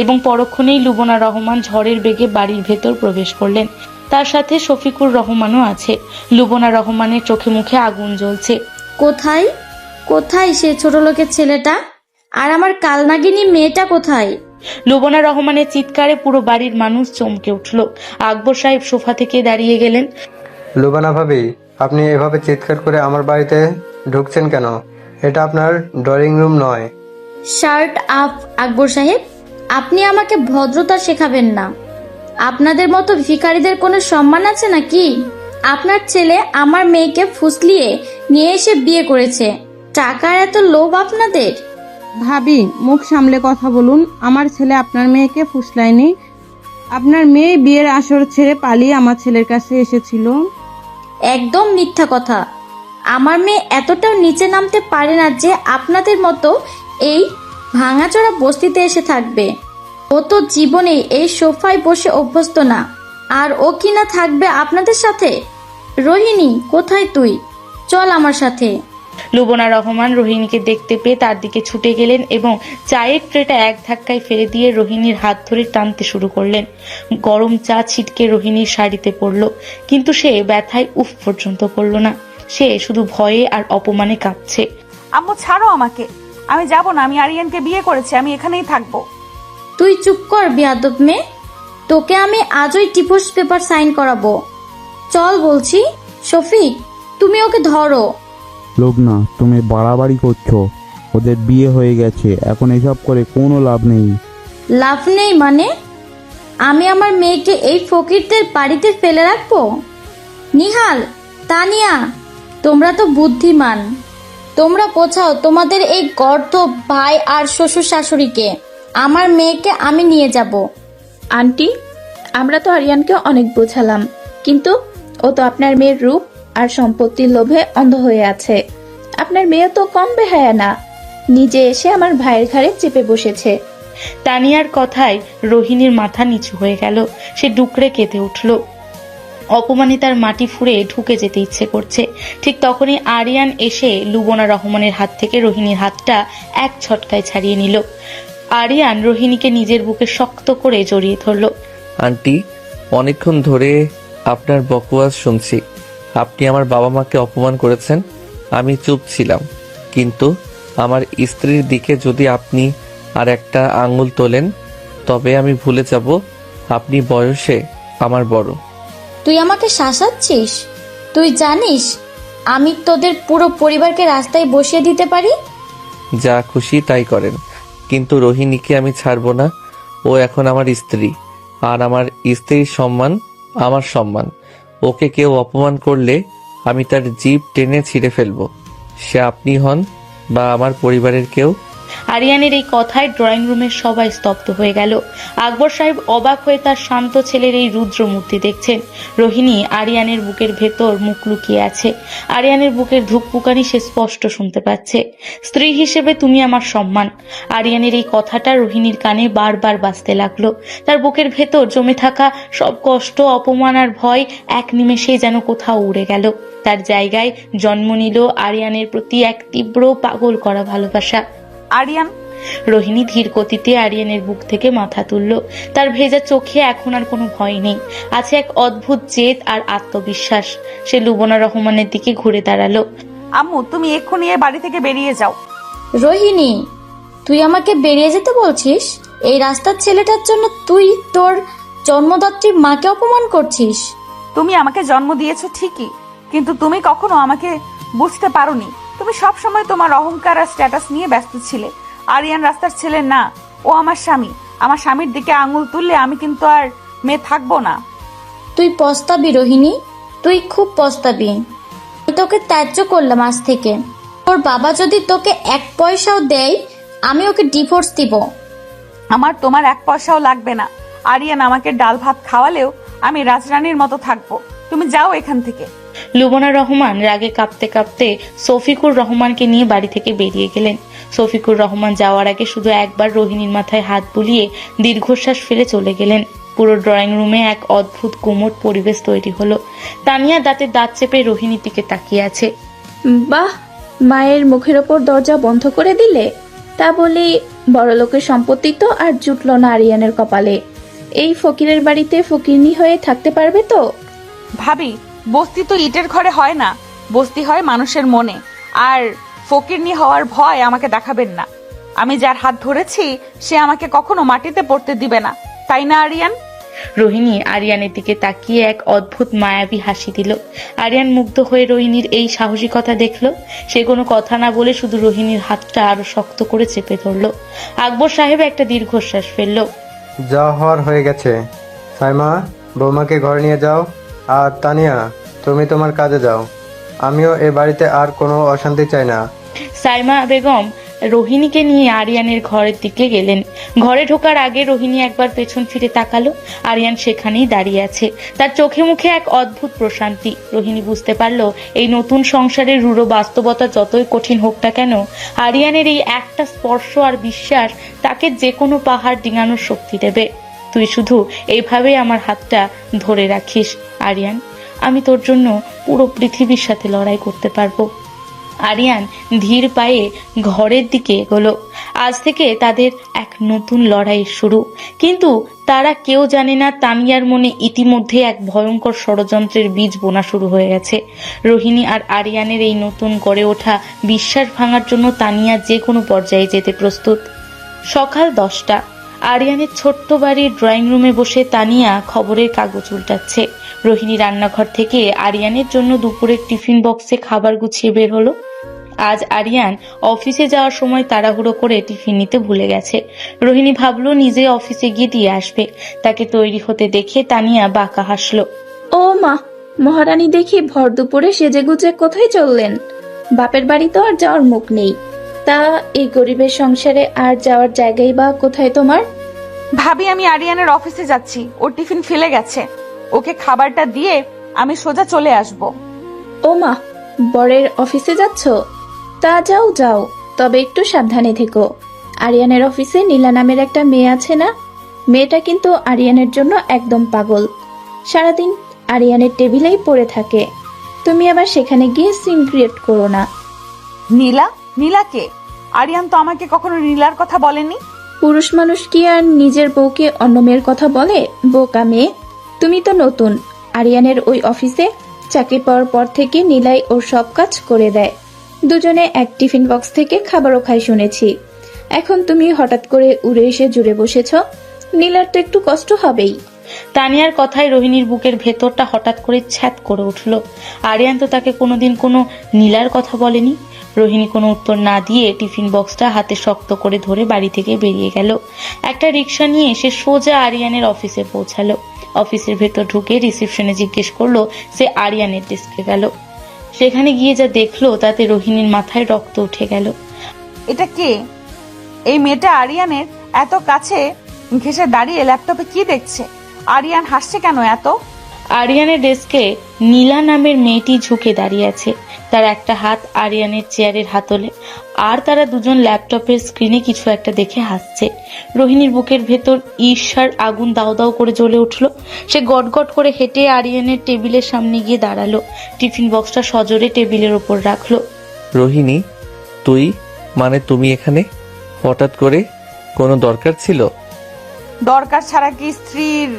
Speaker 4: এবং পরক্ষণেই লুবনা রহমান ঝড়ের বেগে বাড়ির ভেতর প্রবেশ করলেন। তার সাথে শফিকুর রহমানও আছে। লুবনা রহমানের চোখে মুখে আগুন জ্বলছে।
Speaker 1: কোথায় কোথায় সে ছোট লোকের ছেলেটা? আর আমার কালনাগিনী মেয়েটা কোথায়?
Speaker 4: লুবনা রহমানের চিৎকারে পুরো বাড়ির মানুষ চমকে উঠল। আকবর সাহেব সোফা থেকে দাঁড়িয়ে গেলেন।
Speaker 8: লুবানা ভাবি, আপনি এভাবে চিৎকার করে আমার বাড়িতে ঢুকছেন কেন? এটা আপনার ড্রয়িং রুম নয়।
Speaker 1: শার্ট আপ আকবর সাহেব, আপনি আমাকে ভদ্রতা শেখাবেন না। আপনাদের মতো ভিখারিদের কোনো সম্মান আছে নাকি? আপনার ছেলে আমার মেয়েকে ফুসলিয়ে নিয়ে এসে বিয়ে করেছে, টাকার এত লোভ আপনাদের?
Speaker 10: ভাবি, মুখ সামলে কথা বলুন। আমার ছেলে আপনার মেয়েকে ফুসলায়নি। আপনার মেয়ে বিয়ের আসর ছেড়ে পালিয়ে আমার ছেলের কাছে এসেছিল।
Speaker 1: একদম মিথ্যা কথা। আমার মেয়ে এতটাও নিচে নামতে পারে না যে আপনাদের মতো এই ভাঙাচোরা বস্তিতে এসে থাকবে। ও তো জীবনে এই সোফায় বসে অভ্যস্ত না, আর ও কিনা থাকবে আপনাদের সাথে? রোহিণী, কোথায় তুই? চল আমার সাথে।
Speaker 4: লুবনা রহমান রোহিণীকে দেখতে পেয়ে তার দিকে ছুটে গেলেন এবং চায়ের ট্রেটা এক ধাক্কায় ফেলে দিয়ে রোহিণীর হাত ধরে টানতে শুরু করলেন। গরম চা ছিটকে রোহিণীর শাড়িতে পড়ল, কিন্তু সে ব্যথায় উফ পর্যন্ত করল না। সে শুধু ভয়ে আর অপমানে কাঁপছে।
Speaker 2: আম্মু ছাড়ো আমাকে, আমি যাব না। আমি আরিয়ানকে বিয়ে করেছি, আমি এখানেই থাকবো।
Speaker 1: তুই চুপ কর বেয়াদব মেয়ে, তোকে আমি আজই ডিভোর্স পেপার সাইন করাবো। চল বলছি। শফিক, তুমি ওকে ধরো।
Speaker 3: লোবনা, তুমি বাড়াবাড়ি করছো। ওদের বিয়ে হয়ে গেছে, এখন এসব করে কোনো লাভ নেই।
Speaker 1: লাভ নেই মানে? আমি আমার মেয়েকে এই ফকিরদের বাড়িতে ফেলে রাখবো? নিহাল, তানিয়া, তোমরা তো বুদ্ধিমান। তোমরা বোঝাও তোমাদের এই গর্দ ভাই আর শ্বশুর শাশুড়িকে। আমার মেয়েকে আমি নিয়ে যাব।
Speaker 7: আন্টি, আমরা তো আরিয়ানকে অনেক বোঝালাম, কিন্তু ও তো আপনার মেয়ের রূপ আর সম্পত্তির লোভে অন্ধ হয়ে আছে। আপনার মেয়ে তো কম বেহায়া না, নিজে এসে আমার ভাইয়ের ঘাড়ে চেপে বসেছে।
Speaker 4: তানিয়ার কথায় রোহিণীর মাথা নিচু হয়ে গেল। সে ডুকরে কেঁদে উঠল। অপমানে তার মাটি ফুঁড়ে ঢুকে যেতে ইচ্ছে করছে। ঠিক তখনই আরিয়ান এসে লুবনা রহমানের হাত থেকে রোহিণীর হাতটা এক ছটকায় ছাড়িয়ে নিল। আরিয়ান রোহিণীকে নিজের বুকে শক্ত করে জড়িয়ে ধরল।
Speaker 5: আন্টি, অনেকক্ষণ ধরে আপনার বকওয়াজ শুনছি। আপনি আমার বাবা মাকে অপমান করেছেন, আমি চুপ ছিলাম, কিন্তু আমার স্ত্রীর দিকে যদি আপনি আর একটা আঙ্গুল তোলেন তবে আমি ভুলে যাব আপনি বয়সে আমার বড়।
Speaker 1: তুই আমাকে শাসাচ্ছিস? তুই জানিস আমি তোদের পুরো পরিবারকে রাস্তায় বসিয়ে দিতে পারি?
Speaker 5: যা খুশি তাই করেন, কিন্তু রোহিণীকে আমি ছাড়বো না। ও এখন আমার স্ত্রী, আর আমার স্ত্রীর সম্মান আমার সম্মান। ওকে কেউ অপমান করলে আমি তার জিভ টেনে ছিঁড়ে ফেলবো, সে আপনি হন বা আমার পরিবারের কেউ।
Speaker 4: আরিয়ানের এই কথায় ড্রয়িং রুমের সবাই স্তব্ধ হয়ে গেল। আকবর সাহেব অবাক হয়ে তার শান্ত ছেলের এই রুদ্র মূর্তি দেখছেন। রোহিণী আরিয়ানের বুকের ভেতর মুখ লুকিয়ে আছে। আরিয়ানের বুকের ধুকপুকানি সে স্পষ্ট শুনতে পাচ্ছে। স্ত্রী হিসেবে তুমি আমার সম্মান। আরিয়ানের এই কথাটা রোহিণীর কানে বারবার বাজতে লাগলো। তার বুকের ভেতর জমে থাকা সব কষ্ট, অপমান আর ভয় এক নিমেষে যেন কোথাও উড়ে গেল। তার জায়গায় জন্ম নিল আরিয়ানের প্রতি এক তীব্র পাগল করা ভালোবাসা।
Speaker 2: আরিয়ান।
Speaker 4: রোহিণী ধীর গতিতে আরিয়ানের বুক থেকে মাথা তুলল। তার ভেজা চোখে এখন আর কোনো ভয় নেই, আছে এক অদ্ভুত জেদ আর আত্মবিশ্বাস। সে লুবনা রহমানের দিকে ঘুরে দাঁড়ালো।
Speaker 2: আম্মু, তুমি এক্ষুনি এ বাড়ি থেকে বেরিয়ে যাও।
Speaker 1: রোহিণী, তুই আমাকে বেরিয়ে যেতে বলছিস? এই রাস্তার ছেলেটার জন্য তুই তোর জন্মদাত্রীর মাকে অপমান করছিস?
Speaker 2: তুমি আমাকে জন্ম দিয়েছো ঠিকই, কিন্তু তুমি কখনো আমাকে বুঝতে পারোনি। তুমি সব সময় তোমার অহংকার আর স্ট্যাটাস নিয়ে ব্যস্ত ছিলে। আরিয়ান রাস্তার ছেলে না, ও আমার স্বামী। আমার স্বামীর দিকে আঙুল তুললে আমি কিন্তু আর মেয়ে থাকবো না।
Speaker 1: তুই পস্তাবি রোহিণী, তুই খুব পস্তাবি। আমি তোকে ত্যায্য করলাম আজ থেকে। তোর বাবা যদি তোকে 1 পয়সাও দেয়, আমি ওকে ডিভোর্স দিব।
Speaker 2: আমার তোমার 1 পয়সাও লাগবে না। আরিয়ান আমাকে ডাল ভাত খাওয়ালেও আমি রাজরানীর মতো থাকবো। তুমি যাও এখান থেকে।
Speaker 4: লুবনা রহমান রাগে কাঁপতে কাঁপতে শফিকুর রহমানকে নিয়ে বাড়ি থেকে বেরিয়ে গেলেন। শফিকুর রহমান যাওয়ার আগে শুধু একবার রোহিণীর মাথায় হাত বুলিয়ে দীর্ঘশ্বাস ফেলে চলে গেলেন। পুরো ড্রয়িং রুমে এক অদ্ভুত গুমোট পরিবেশ তৈরি হলো। তানিয়া দাঁতে দাঁত চেপে রোহিণীর দিকে তাকিয়ে আছে।
Speaker 7: বাহ, মায়ের মুখের ওপর দরজা বন্ধ করে দিলে। তা বলি, বড়লোকের সম্পত্তি তো আর জুটল না আরিয়ানের কপালে। এই ফকিরের বাড়িতে ফকিরনি হয়ে থাকতে পারবে তো?
Speaker 2: ভাবি, বস্তি তো ইটের ঘরে হয় না, বস্তি হয় মানুষের মনে। আর ফকিরনি হওয়ার ভয় আমাকে দেখাবেন না। আমি যার হাত ধরেছি সে আমাকে কখনো মাটিতে পড়তে দিবে না, তাই না আরিয়ান?
Speaker 4: রোহিণী আরিয়ানের দিকে তাকিয়ে এক অদ্ভুত মায়াবী হাসি দিল। আরিয়ান মুগ্ধ হয়ে রোহিণীর এই সাহসিকতা দেখল। সে কোনো কথা না বলে শুধু রোহিণীর হাতটা আরো শক্ত করে চেপে ধরল। আকবর সাহেব একটা দীর্ঘশ্বাস ফেলল।
Speaker 8: যা হওয়ার হয়ে গেছে। সাইমা, বৌমাকে ঘরে নিয়ে যাও। আর তানিয়া, তুমি তোমার কাজে যাও। আমিও এ বাড়িতে আর কোনো অশান্তি চাই না।
Speaker 4: সাইমা বেগম রোহিণীকে নিয়ে আরিয়ানের ঘরের দিকে গেলেন। ঘরে ঢোকার আগে রোহিণী একবার পেছন ফিরে তাকালো। আরিয়ান সেখানেই দাঁড়িয়ে আছে, তার চোখে মুখে এক অদ্ভুত প্রশান্তি। রোহিণী বুঝতে পারলো এই নতুন সংসারের রূঢ় বাস্তবতা যতই কঠিন হোক না কেন, আরিয়ানের এই একটা স্পর্শ আর বিশ্বাস তাকে যে কোনো পাহাড় ডিঙানোর শক্তি দেবে। তুই শুধু এইভাবেই আমার হাতটা ধরে রাখিস আরিয়ান, আমি তোর জন্য পুরো পৃথিবীর সাথে লড়াই করতে পারবো। আরিয়ান ধীর পায়ে ঘরের দিকে এগোলো। আজ থেকে তাদের এক নতুন লড়াই শুরু। কিন্তু তারা কেউ জানে না তানিয়ার মনে ইতিমধ্যে এক ভয়ঙ্কর ষড়যন্ত্রের বীজ বোনা শুরু হয়ে গেছে। রোহিণী আর আরিয়ানের এই নতুন গড়ে ওঠা বিশ্বাস ভাঙার জন্য তানিয়া যে কোনো পর্যায়ে যেতে প্রস্তুত। সকাল 10টা। আরিয়ানের ছোট্ট বাড়ির ড্রয়িং রুমে বসে তানিয়া খবরের কাগজ উল্টাচ্ছে। রোহিণী রান্নাঘর থেকে আরিয়ানের জন্য দুপুরের টিফিন বক্সে খাবার গুছিয়ে বের হলো। আজ আরিয়ান অফিসে যাওয়ার সময় তাড়াহুড়ো করে টিফিন নিতে ভুলে গেছে। রোহিণী ভাবলো নিজে অফিসে গিয়ে দিয়ে আসবে। তাকে তৈরি হতে দেখে তানিয়া বাঁকা হাসলো।
Speaker 7: ও মা, মহারানী দেখি ভর দুপুরে সেজে গুজে কোথায় চললেন? বাপের বাড়ি তো আর যাওয়ার মুখ নেই। তা এই গরিবের সংসারে আর যাওয়ার জায়গাই বা কোথায় তোমার?
Speaker 2: ভাবি, আমি আরিয়ানের অফিসে যাচ্ছি। ওর টিফিন ফেলে গেছে, ওকে খাবারটা দিয়ে আমি সোজা চলে আসব।
Speaker 7: ও মা, বরের অফিসে যাচ্ছ? তা যাও যাও, তবে একটু সাবধানে থেকো। আরিয়ানের অফিসে নীলা নামের একটা মেয়ে আছে না? মেয়েটা কিন্তু আরিয়ানের জন্য একদম পাগল। সারাদিন আরিয়ানের টেবিলেই পড়ে থাকে। তুমি আবার সেখানে গিয়ে সিন ক্রিয়েট করো না।
Speaker 2: নীলা? নীলাকে? আরিয়ান তো আমাকে কখনো নীলার কথা বলেনি।
Speaker 7: পুরুষ মানুষ কি আর নিজের বউকে অন্য মেয়ের কথা বলে? বোকা মেয়ে, তুমি তো নতুন। আরিয়ানের ওই অফিসে চাকরি পাওয়ার পর থেকে নীলাই ওর সব কাজ করে দেয়। দুজনে এক টিফিন বক্স থেকে খাবারও খাই শুনেছি। এখন তুমি হঠাৎ করে উড়ে এসে জুড়ে বসেছ, নীলার তো একটু কষ্ট হবেই।
Speaker 4: তানিয়ার কথায় রোহিণীর বুকের ভেতরটা হঠাৎ করে ছ্যাত করে উঠল। আরিয়ান তো তাকে কোনোদিন কোনো নীলার কথা বলেনি। রোহিণী কোনো উত্তর না দিয়ে টিফিন বক্সটা হাতে শক্ত করে ধরে বাড়ি থেকে বেরিয়ে গেল। একটা রিক্সা নিয়ে সে সোজা আরিয়ানের অফিসে পৌঁছালো। অফিসের ভেতর ঢুকে রিসেপশনে জিজ্ঞেস করলো সে আরিয়ানের ডেস্কে গেল। সেখানে গিয়ে যা দেখলো তাতে রোহিণীর মাথায় রক্ত উঠে গেল।
Speaker 2: এটা কে? এই মেয়েটা আরিয়ানের এত কাছে ঘেসে দাঁড়িয়ে ল্যাপটপে কি দেখছে? আরিয়ান হাসছে কেন এত?
Speaker 4: আরিয়ানের ডেস্কে নীলা নামের মেয়েটি ঝুঁকে দাঁড়িয়ে আছে। তার একটা হাত আরিয়ানের চেয়ারের হাতলে, আর তারা দুজন ল্যাপটপের স্ক্রিনে কিছু একটা দেখে হাসছে। রোহিণীর বুকের ভেতর ঈর্ষার আগুন দাও দাও করে জ্বলে উঠল। সে গটগট করে হেঁটে আরিয়ানের টেবিলের সামনে গিয়ে দাঁড়ালো। টিফিন বক্সটা সজোরে টেবিলের ওপর রাখলো।
Speaker 5: রোহিণী, তুই মানে তুমি এখানে হঠাৎ করে? কোনো দরকার ছিল?
Speaker 2: দরকার ছাড়া কি স্ত্রীর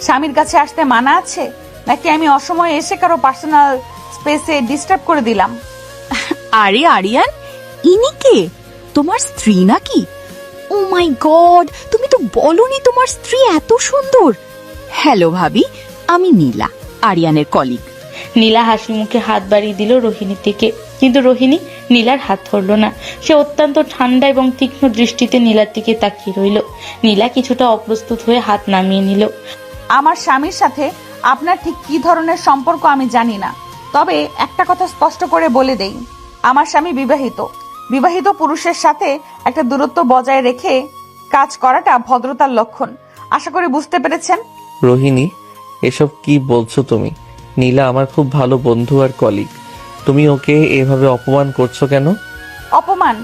Speaker 2: স্বামীর কাছে আসতে মানা আছে? নাকি আমি অসময়ে এসে কারো পার্সোনাল স্পেসে ডিস্টার্ব করে দিলাম?
Speaker 12: আরে আরিয়ান, ইনি কে? তোমার স্ত্রী নাকি? ও মাই গড, তুমি তো বলনি তোমার স্ত্রী এত সুন্দর। হ্যালো ভাবি, আমি নীলা, আরিয়ানের কলিগ।
Speaker 4: নীলা হাসি মুখে হাত বাড়িয়ে দিল রোহিণীর দিকে, কিন্তু রোহিণী নীলার হাত ধরল না। সে অত্যন্ত ঠান্ডা এবং তীক্ষ্ণ দৃষ্টিতে নীলার দিকে তাকিয়ে রইল। নীলা কিছুটা অপ্রস্তুত হয়ে হাত নামিয়ে নিল।
Speaker 2: আমার স্বামীর সাথে আপনার ঠিক কি ধরনের সম্পর্ক আমি জানি না, তবে একটা কথা স্পষ্ট করে বলে দেই, আমার স্বামী বিবাহিত। বিবাহিত পুরুষের সাথে একটা দূরত্ব বজায় রেখে কাজ করাটা ভদ্রতার লক্ষণ। আশা করি বুঝতে পেরেছেন।
Speaker 5: রোহিণী, এসব কি বলছো তুমি? নীলা আমার খুব ভালো বন্ধু আর কলিগ। তুমি ওকে এভাবে অপমান করছো কেন?
Speaker 2: অপমান?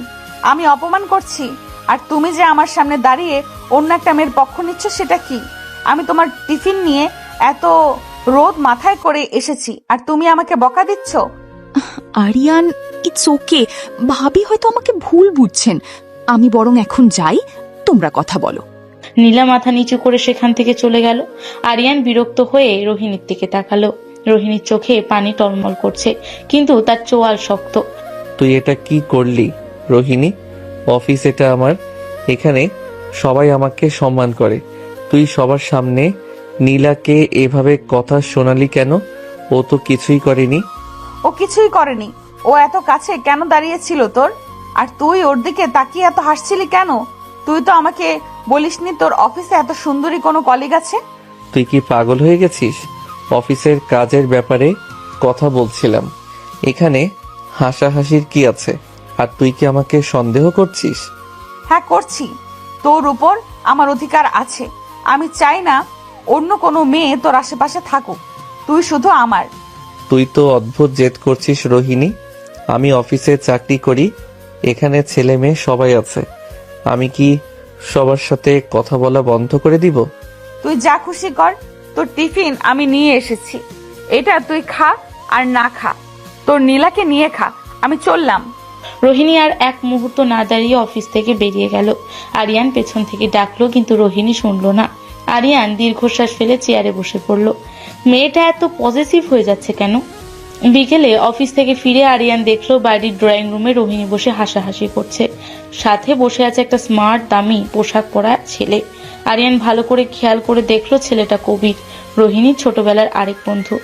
Speaker 2: আমি অপমান করছি? আর তুমি যে আমার সামনে দাঁড়িয়ে অন্য একটা মেয়ের পক্ষ নিচ্ছ সেটা কি? আমি তোমার টিফিন নিয়ে এত রোদ মাথায় করে এসেছি আর তুমি আমাকে বকা দিচ্ছ?
Speaker 12: Aryan, it's okay. ভাবি হয়তো আমাকে ভুল বুঝছেন। আমি বরং এখন যাই, তোমরা কথা বলো।
Speaker 4: নীলা মাথা নিচু করে সেখান থেকে চলে গেল। আরিয়ান বিরক্ত হয়ে রোহিণীর দিকে তাকালো। রোহিণীর চোখে পানি টলমল করছে, কিন্তু তার চোয়াল শক্ত।
Speaker 5: তুই এটা কি করলি রোহিণী? অফিস এটা আমার, এখানে সবাই আমাকে সম্মান করে। তুই সবার সামনে নীলাকে এভাবে কথা শোনালি কেন? ও তো কিছুই করেনি।
Speaker 2: ও কিছুই করেনি। ও এত কাছে কেন দাঁড়িয়েছিল তোর? আর তুই ওর দিকে তাকিয়ে এত হাসছিলি কেন? তুই তো আমাকে বলিসনি তোর অফিসে এত সুন্দরী কোনো কলিগ আছে।
Speaker 5: তুই কি পাগল হয়ে গেছিস? অফিসের কাজের ব্যাপারে কথা বলছিলাম। এখানে হাসাহাসির কি আছে? আর তুই কি আমাকে সন্দেহ করছিস?
Speaker 2: হ্যাঁ করছি। তোর উপর আমার অধিকার আছে। আমি চাই না অন্য কোনো মেয়ে তোর আশেপাশে থাকুক। তুই শুধু আমার।
Speaker 5: তুই তো অদ্ভুত জেদ করছিস রোহিণী। আমি অফিসে চাকরি করি, এখানে ছেলে মেয়ে সবাই আছে। আমি কি সবার সাথে কথা বলা বন্ধ করে দিব?
Speaker 2: তুই যা খুশি কর। তোর টিফিন আমি নিয়ে এসেছি, এটা তুই খা আর না খা তোর নীলাকে নিয়ে খা। আমি চললাম।
Speaker 4: রোহিণী আর এক মুহূর্ত না দাঁড়িয়ে অফিস থেকে বেরিয়ে গেল। আরিয়ান পেছন থেকে ডাকলো, কিন্তু রোহিণী শুনলো না। আরিয়ান দীর্ঘশ্বাস ফেলে চেয়ারে বসে পড়ল। মেয়েটা এত পজিটিভ হয়ে যাচ্ছে কেন? বিকেলে অফিস থেকে ফিরে আরিয়ান দেখলো বাড়ির ড্রয়িং রুমে রোহিণী বসে হাসাহাসি করছে। সাথে বসে আছে একটা স্মার্ট দামি পোশাক পরা ছেলে। আরিয়ান ভালো করে খেয়াল করে দেখলো ছেলেটা কবির, রোহিণীর ছোটবেলার আরেক বন্ধু।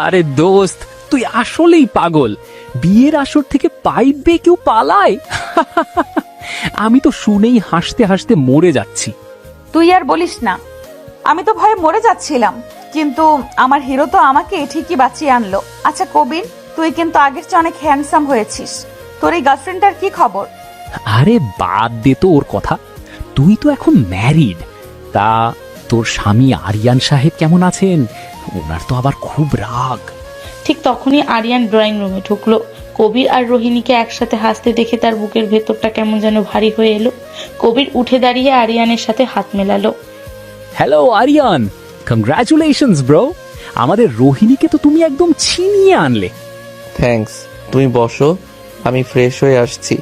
Speaker 13: আরে দোস্ত, তুই আসলেই পাগল। বিয়ের আসর থেকে পাইপ বেয়ে কেউ পালায়? আমি তো শুনেই হাসতে হাসতে মরে যাচ্ছি।
Speaker 2: তুই আর বলিস না, আমি তো ভয়ে মরে যাচ্ছিলাম, কিন্তু আমার হিরো তো আমাকে ঠিকই বাঁচিয়ে আনলো। আচ্ছা কবির, তুই কিন্তু আগের চেয়ে অনেক হ্যান্ডসাম হয়েছিস। তোর এই গার্লফ্রেন্ডটার কি খবর?
Speaker 13: আরে বাদ দে তো ওর কথা। তুই তো এখন ম্যারিড। তা তোর স্বামী আরিয়ান সাহেব কেমন আছেন? ওনার তো আবার খুব রাগ।
Speaker 4: ঠিক তখনই আরিয়ান ড্রয়িং রুমে ঢুকলো। কবির আর রোহিণীকে একসাথে হাসতে দেখে তার বুকের ভেতরটা কেমন যেন ভারী হয়ে এলো। কবির উঠে দাঁড়িয়ে আরিয়ানের সাথে হাত মেলালো।
Speaker 13: Hello Aryan, congratulations bro. আমাদের রোহিণীকে তো তুমি একদম ছিনিয়ে আনলে।
Speaker 5: থ্যাঙ্কস। তুমি বসো, আমি ফ্রেশ হয়ে আসছি।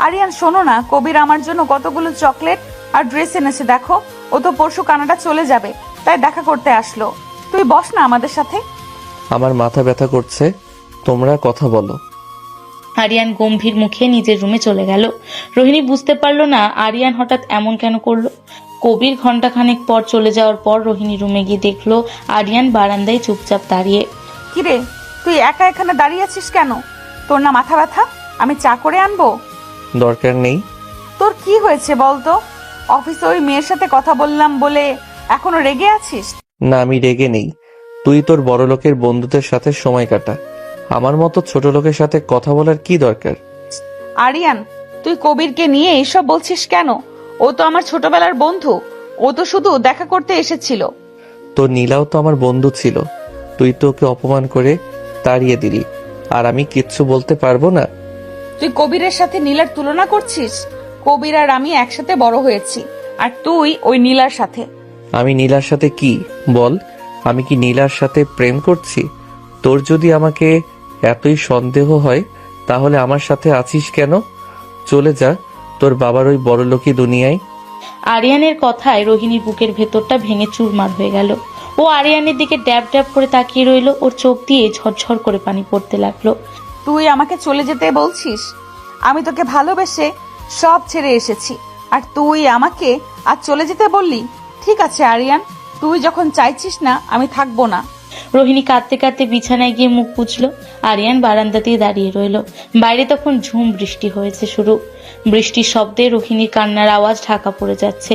Speaker 2: আরিয়ান শোনো না, কবির আমার জন্য কতগুলো চকলেট আর ড্রেস এনেছে দেখো। ও তো পরশু কানাডা চলে যাবে, তাই দেখা করতে আসলো। তুই বস না আমাদের সাথে।
Speaker 5: আমার মাথা ব্যথা করছে, তোমরা কথা বলো।
Speaker 4: আরিয়ান গম্ভীর মুখে নিজের রুমে চলে গেল। রোহিণী বুঝতে পারলো না আরিয়ান হঠাৎ এমন কেন করলো। কবির ঘন্টাখানেক পর চলে যাওয়ার পর রোহিণী রুমে গিয়ে দেখলো আরিয়ান বারান্দায় চুপচাপ দাঁড়িয়ে।
Speaker 2: কিরে, তুই একা এখানে দাঁড়িয়ে আছিস কেন? তোর না মাথা ব্যথা? আমি চা করে আনবো?
Speaker 5: দরকার নেই।
Speaker 2: তোর কি হয়েছে বলতো? অফিসে ওই মেয়ের সাথে কথা বললাম বলে এখনো রেগে আছিস?
Speaker 5: না, আমি রেগে নেই। তুই তোর বড় লোকের বন্ধুদের সাথে সময় কাটা, আমার মতো ছোট লোকের সাথে কথা বলার কি দরকার?
Speaker 2: আরিয়ান, তুই কবিরকে নিয়ে এইসব বলছিস কেন? ও তো আমার ছোটবেলার বন্ধু। ও তো শুধু দেখা করতে এসেছিল।
Speaker 5: তোর নীলাও তো আমার বন্ধু ছিল, তুই তো ওকে অপমান করে তাড়িয়ে দিলি, আর আমি কিচ্ছু বলতে পারবো না?
Speaker 2: তুই কবিরের সাথে নীলার তুলনা করছিস? কবির আর আমি একসাথে বড় হয়েছি, আর তুই ওই নীলার সাথে।
Speaker 5: আমি নীলার সাথে কি বল? আমি কি নীলার সাথে প্রেম করছি? তোর যদি আমাকে এতই সন্দেহ হয় তাহলে আমার সাথে আছিস কেন? চলে যা তোর বাবার ওই বড়লোকি দুনিয়ায়।
Speaker 4: আরিয়ানের কথায় রোহিণীর বুকের ভেতরটা ভেঙে চুরমার হয়ে গেল। ও আরিয়ানের দিকে ড্যাব ড্যাব করে তাকিয়ে রইল। ওর চোখ দিয়ে ঝরঝর করে পানি পড়তে লাগলো।
Speaker 2: তুই আমাকে চলে যেতে বলছিস? আমি তোকে ভালোবেসে সব ছেড়ে এসেছি, আর তুই আমাকে আজ চলে যেতে বললি? ঠিক আছে আরিয়ান, তুই যখন চাইছিস না আমি থাকবো না।
Speaker 4: রোহিণী কাঁদতে কাঁদতে বিছানায় গিয়ে মুখ বুঝলো। আরিয়ান বারান্দাতেই দাঁড়িয়ে রইল। বাইরে তখন ঝুম বৃষ্টি হয়েছে শুরু। বৃষ্টির শব্দে রোহিণীর কান্নার আওয়াজ ঢাকা পড়ে যাচ্ছে।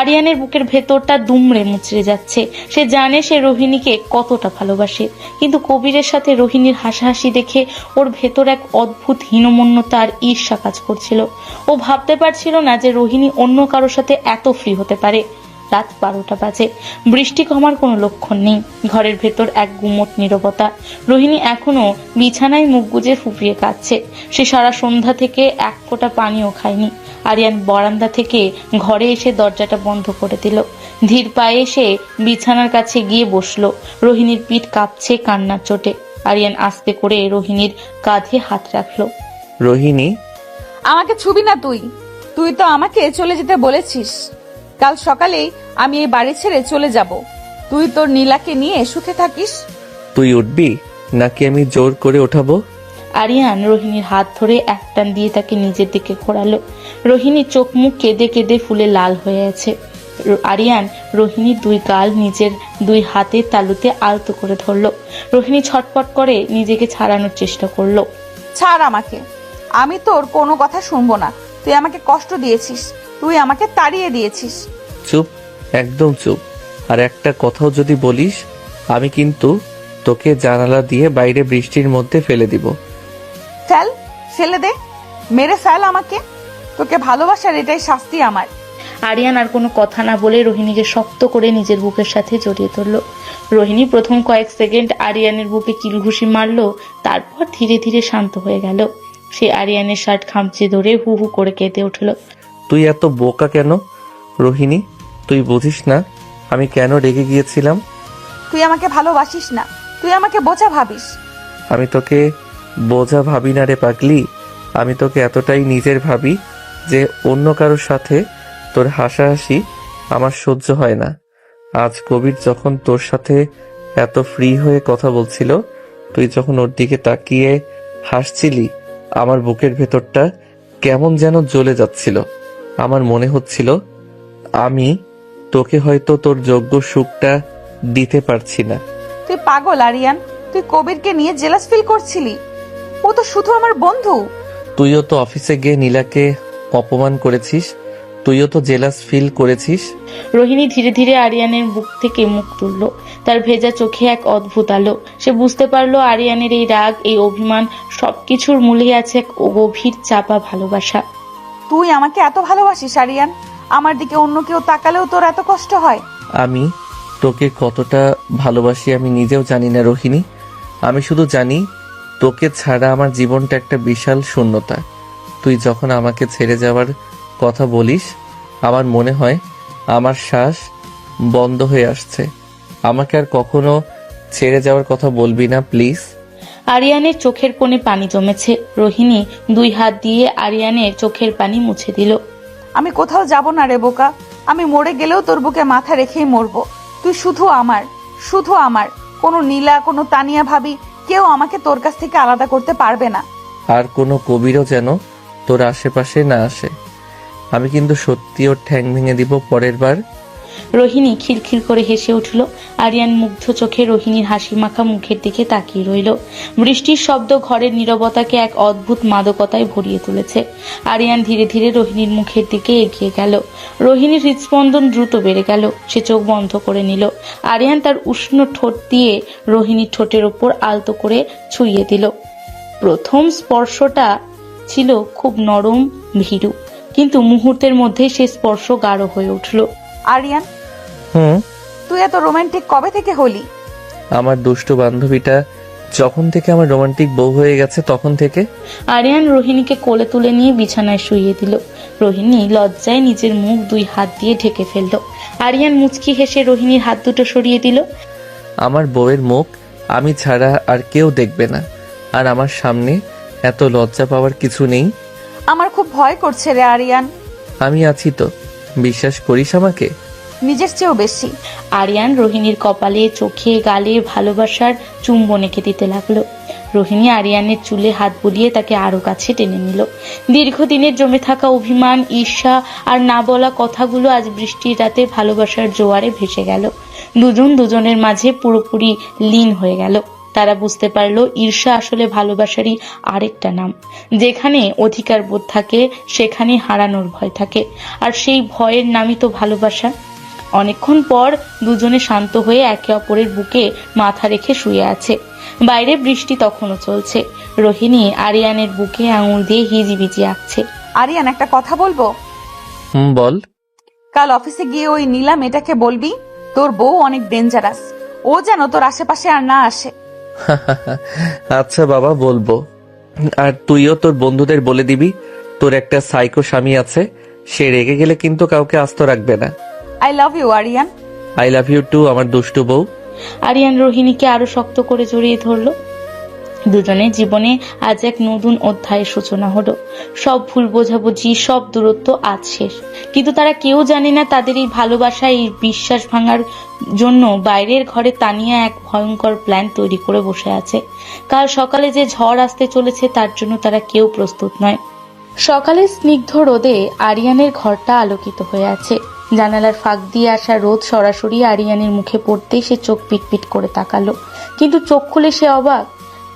Speaker 4: আরিয়ানের বুকের ভেতরটা দুমড়ে মুচড়ে যাচ্ছে। সে জানে সে রোহিণীকে কতটা ভালোবাসে, কিন্তু কবিরের সাথে রোহিণীর হাসাহাসি দেখে ওর ভেতর এক অদ্ভুত হীনমন্যতা আর ঈর্ষা কাজ করছিল। ও ভাবতে পারছিল না যে রোহিণী অন্য কারোর সাথে এত ফ্রি হতে পারে। রাত 12টা বাজে। বৃষ্টি কমার কোনো লক্ষণ নেই। ঘরের ভেতর এক গুমোট নীরবতা। রোহিণী এখনো বিছানায় মুখ গুজে ফুপিয়ে কাঁদছে। সে সারা সন্ধ্যা থেকে এক ফোঁটা পানিও খায়নি। আরিয়ান বারান্দা থেকে ঘরে এসে দরজাটা বন্ধ করে দিল। ধীর পায়ে এসে বিছানার কাছে গিয়ে বসলো। রোহিণীর পিঠ কাঁপছে কান্নার চোটে। আরিয়ান আস্তে করে রোহিণীর কাঁধে হাত রাখলো।
Speaker 5: রোহিণী,
Speaker 2: আমাকে ছুবি না তুই। তুই তো আমাকে চলে যেতে বলেছিস। কাল সকালেই আমি এই বাড়ি ছেড়ে চলে যাব। তুই তোর নীলাকে নিয়ে সুখে থাকিস।
Speaker 5: তুই উঠবি নাকি আমি জোর করে ওঠাবো?
Speaker 4: আরিয়ান রোহিণীর হাত ধরে এক টান দিয়ে তাকে নিজের দিকে ঘোরালো। রোহিণীর চোখ মুখ কেঁদে কেঁদে ফুলে লাল হয়ে আছে। আরিয়ান রোহিণীর দুই গাল নিজের দুই হাতের তালুতে আলতো করে ধরলো। রোহিণী ছটপট করে নিজেকে ছাড়ানোর চেষ্টা করলো।
Speaker 2: ছাড় আমাকে, আমি তোর কোনো কথা শুনবো না। তুই আমাকে কষ্ট দিয়েছিস, তুই আমাকে তাড়িয়ে দিয়েছিস।
Speaker 5: চুপ, একদম চুপ। আর একটা কথাও যদি বলিস আমি কিন্তু তোকে জানালা দিয়ে বাইরে বৃষ্টির মধ্যে ফেলে দিব।
Speaker 2: ফেলে দে, মেরে ফেল আমাকে। তোকে ভালোবাসার এটাই শাস্তি আমার।
Speaker 4: আরিয়ান আর কোনো কথা না বলে রোহিণীকে শক্ত করে নিজের বুকের সাথে জড়িয়ে ধরল। রোহিণী প্রথম কয়েক সেকেন্ড আরিয়ানের বুকে কিলঘুষি মারলো, তারপর ধীরে ধীরে শান্ত হয়ে গেল। সে আরিয়ানের শার্ট খামচে ধরে হু হু করে কেঁদে উঠল।
Speaker 5: তুই এত বোকা কেন রোহিণী? তুই বুঝিস না আমি কেন রেগে গিয়েছিলাম?
Speaker 2: তুই আমাকে ভালোবাসিস না, তুই আমাকে বোঝা ভাবিস।
Speaker 5: আমি তোকে বোঝা ভাবি না রে পাগলি। আমি তোকে এতটাই নিজের ভাবি যে অন্য কারোর সাথে তোর হাসাহাসি আমার সহ্য হয় না। আজ কবির যখন তোর সাথে এত ফ্রি হয়ে কথা বলছিল, তুই যখন ওর দিকে তাকিয়ে হাসছিলি, আমার বুকের ভেতরটা কেমন যেন জ্বলে যাচ্ছিল। আমার মনে হচ্ছিল আমি তোকে হয়তো তোর যোগ্য সুখটা দিতে পারছি না।
Speaker 2: তুই পাগল আরিয়ান, তুই কবিরকে নিয়ে জেলাস ফিল করছিলি। ও তো শুধু আমার বন্ধু।
Speaker 5: তুইও তো অফিসে গিয়ে নীলাকে অপমান করেছিস, তুইও তো জেলাস ফিল করেছিস।
Speaker 4: রোহিণী ধীরে ধীরে আরিয়ানের বুক থেকে মুখ তুলল। তার ভেজা চোখে এক অদ্ভুত আলো। সে বুঝতে পারলো আরিয়ানের এই রাগ, এই অভিমান সবকিছুর মূলে আছে এক গভীর চাপা ভালোবাসা।
Speaker 2: তুই আমাকে এত ভালোবাসিস আরিয়ান? আমার দিকে অন্য কেউ তাকালেও তোর এত কষ্ট হয়?
Speaker 5: আমি তোকে কতটা ভালোবাসি আমি নিজেও জানি না রোহিণী। আমি শুধু জানি তোকে ছাড়া আমার জীবনটা একটা বিশাল শূন্যতা। তুই যখন আমাকে ছেড়ে যাওয়ার কথা বলিস, আমার মনে হয় আমার শ্বাস বন্ধ হয়ে আসছে। আমাকে আর কখনো ছেড়ে যাওয়ার কথা বলবি না প্লিজ।
Speaker 4: আরিয়ানের চোখের কোণে পানি জমেছে। রোহিণী দুই হাত দিয়ে আরিয়ানের চোখের পানি মুছে দিল।
Speaker 2: আমি কোথাও যাব না রে বোকা। আমি মরে গেলেও তোর বুকে মাথা রেখেই মরবো। তুই শুধু আমার, শুধু আমার। কোনো নীলা, কোনো তানিয়া ভাবি কেউ আমাকে তোর কাছ থেকে আলাদা করতে পারবে না।
Speaker 5: আর কোনো কবিরও যেন তোর আশেপাশে না আসে। আমি কিন্তু সত্যি ওর ঠ্যাং ভেঙে দিব পরের বার।
Speaker 4: রোহিণী খিলখিল করে হেসে উঠল। আরিয়ান মুগ্ধ চোখে রোহিণীর হাসি মাখা মুখের দিকে তাকিয়ে রইল। বৃষ্টির শব্দ ঘরের নীরবতাকে এক অদ্ভুত মাদকতায় ভরিয়ে তুলেছে। আরিয়ান ধীরে ধীরে রোহিণীর মুখের দিকে এগিয়ে গেল। রোহিণীর হৃদস্পন্দন দ্রুত বেড়ে গেল। সে চোখ বন্ধ করে নিল। আরিয়ান তার উষ্ণ ঠোঁট দিয়ে রোহিণীর ঠোঁটের ওপর আলতো করে ছুঁয়ে দিল। প্রথম স্পর্শটা ছিল খুব নরম, ভীরু, কিন্তু মুহূর্তের মধ্যে সে স্পর্শ গাঢ় হয়ে উঠল।
Speaker 2: আরিয়ান,
Speaker 5: হুম।
Speaker 2: তুই এত রোমান্টিক কবে থেকে হলি?
Speaker 5: আমার দুষ্টু বান্ধবীটা যখন থেকে আমার রোমান্টিক বউ হয়ে গেছে তখন থেকে।
Speaker 4: আরিয়ান রোহিণীকে কোলে তুলে নিয়ে বিছানায় শুইয়ে দিল। রোহিণী লজ্জায় নিজের মুখ দুই হাত দিয়ে ঢেকে ফেলল। আরিয়ান মুচকি হেসে রোহিণীর হাত দুটো সরিয়ে দিল।
Speaker 5: আমার বউয়ের মুখ আমি ছাড়া আর কেউ দেখবে না, আর আমার সামনে এত লজ্জা পাওয়ার কিছু নেই।
Speaker 2: আমার খুব ভয় করছে রে আরিয়ান।
Speaker 5: আমি আছি তো, বিশ্বাস করিস আমাকে?
Speaker 2: নিজের চেয়েও বেশি।
Speaker 4: আরিয়ান রোহিণীর কপালে, চোখে, গালে ভালোবাসার চুম্বন এঁকে দিতে লাগলো। রোহিণী আরিয়ানের চুলে হাত বুলিয়ে তাকে আরো কাছে টেনে নিল। দীর্ঘদিনের জমে থাকা অভিমান, ঈর্ষা আর না বলা কথাগুলো আজ বৃষ্টির রাতে ভালোবাসার জোয়ারে ভেসে গেল। দুজন দুজনের মাঝে পুরোপুরি লীন হয়ে গেল। তারা বুঝতে পারলো ঈর্ষা আসলে ভালোবাসারই আরেকটা নাম। যেখানে অধিকার বোধ থাকে সেখানে হারানোর ভয় থাকে, আর সেই ভয়ের নামই তো ভালোবাসা। অনেকক্ষণ পর দুজনে শান্ত হয়ে একে অপরের বুকে মাথা রেখে শুয়ে আছে। বাইরে বৃষ্টি তখনও চলছে। রোহিণী আরিয়ানের বুকে আঙুল দিয়ে হিজিবিজি আঁকছে।
Speaker 2: আরিয়ান, একটা কথা বলবো?
Speaker 5: বল।
Speaker 2: কাল অফিসে গিয়ে ওই নীলা মেয়েটাকে বলবি তোর বউ অনেক ডেঞ্জারাস, ও যেন তোর আশেপাশে আর না আসে।
Speaker 5: আচ্ছা বাবা, বলবো। আর তুইও তোর বন্ধুদের বলে দিবি তোর একটা সাইকো স্বামী আছে, সে রেগে গেলে কিন্তু কাউকে আস্ত রাখবে না।
Speaker 2: I love you Aryan.
Speaker 5: I love you too আমার দুষ্টু বউ।
Speaker 4: আরিয়ান রোহিণীকে আরো শক্ত করে জড়িয়ে ধরলো। দুজনের জীবনে আজ এক নতুন অধ্যায়ের সূচনা হলো। সব ভুল বোঝাবুঝি, সব দূরত্ব আজ শেষ। কিন্তু তারা কেউ জানে না তাদের এই ভালোবাসা, এই বিশ্বাস ভাঙার জন্য বাইরের ঘরে তানিয়া এক ভয়ঙ্কর প্ল্যান তৈরি করে বসে আছে। কাল সকালে যে ঝড় আসতে চলেছে তার জন্য তারা কেউ প্রস্তুত নয়। সকালে স্নিগ্ধ রোদে আরিয়ানের ঘরটা আলোকিত হয়ে আছে। জানালার ফাঁক দিয়ে আসা রোদ সরাসরি আরিয়ানের মুখে পড়তেই সে চোখ পিটপিট করে তাকালো। কিন্তু চোখ খুলে সে অবাক।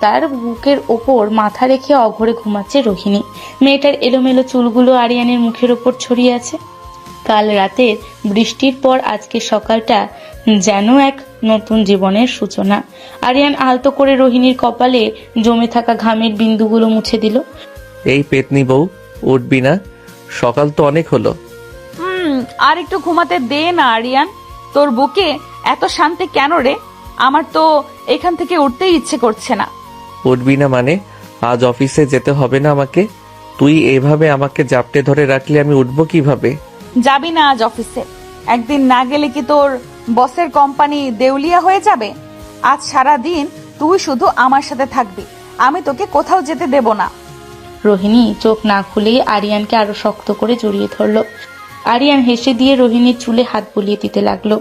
Speaker 4: তার বুকের ওপর মাথা রেখে অঘরে ঘুমাচ্ছে রোহিণী। মেয়েটার এলোমেলো চুলগুলো আরিয়ানের মুখের ওপর ছড়িয়ে আছে। কাল রাতের বৃষ্টির পর আজকে সকালটা যেন এক নতুন জীবনের সূচনা। আরিয়ান আলতো করে রোহিণীর কপালে জমে থাকা ঘামের বিন্দুগুলো মুছে দিল।
Speaker 5: এই পেতনি বউ, উঠবি না? সকাল তো অনেক হলো।
Speaker 2: আর একটু ঘুমাতে দে না আরিয়ান। তোর বুকে এত শান্তি কেন রে? আমার তো এখান থেকে উঠতেই ইচ্ছে করছে না।
Speaker 5: উঠবি না মানে? আজ অফিসে যেতে হবে না আমাকে? তুই এভাবে আমাকে জাপটে ধরে রাখলে আমি উঠবো কিভাবে?
Speaker 2: যাবি না আজ অফিসে? একদিন না গেলে কি তোর বসের কোম্পানি দেউলিয়া হয়ে যাবে? আজ সারা দিন তুই শুধু আমার সাথে থাকবি, আমি তোকে কোথাও যেতে দেব না।
Speaker 4: রোহিণী চোখ না খুলেই আরিয়ানকে আরো শক্ত করে জড়িয়ে ধরলো। আরিয়ান হেসে দিয়ে রোহিণীর চুলে হাত বুলিয়ে দিতে লাগলো।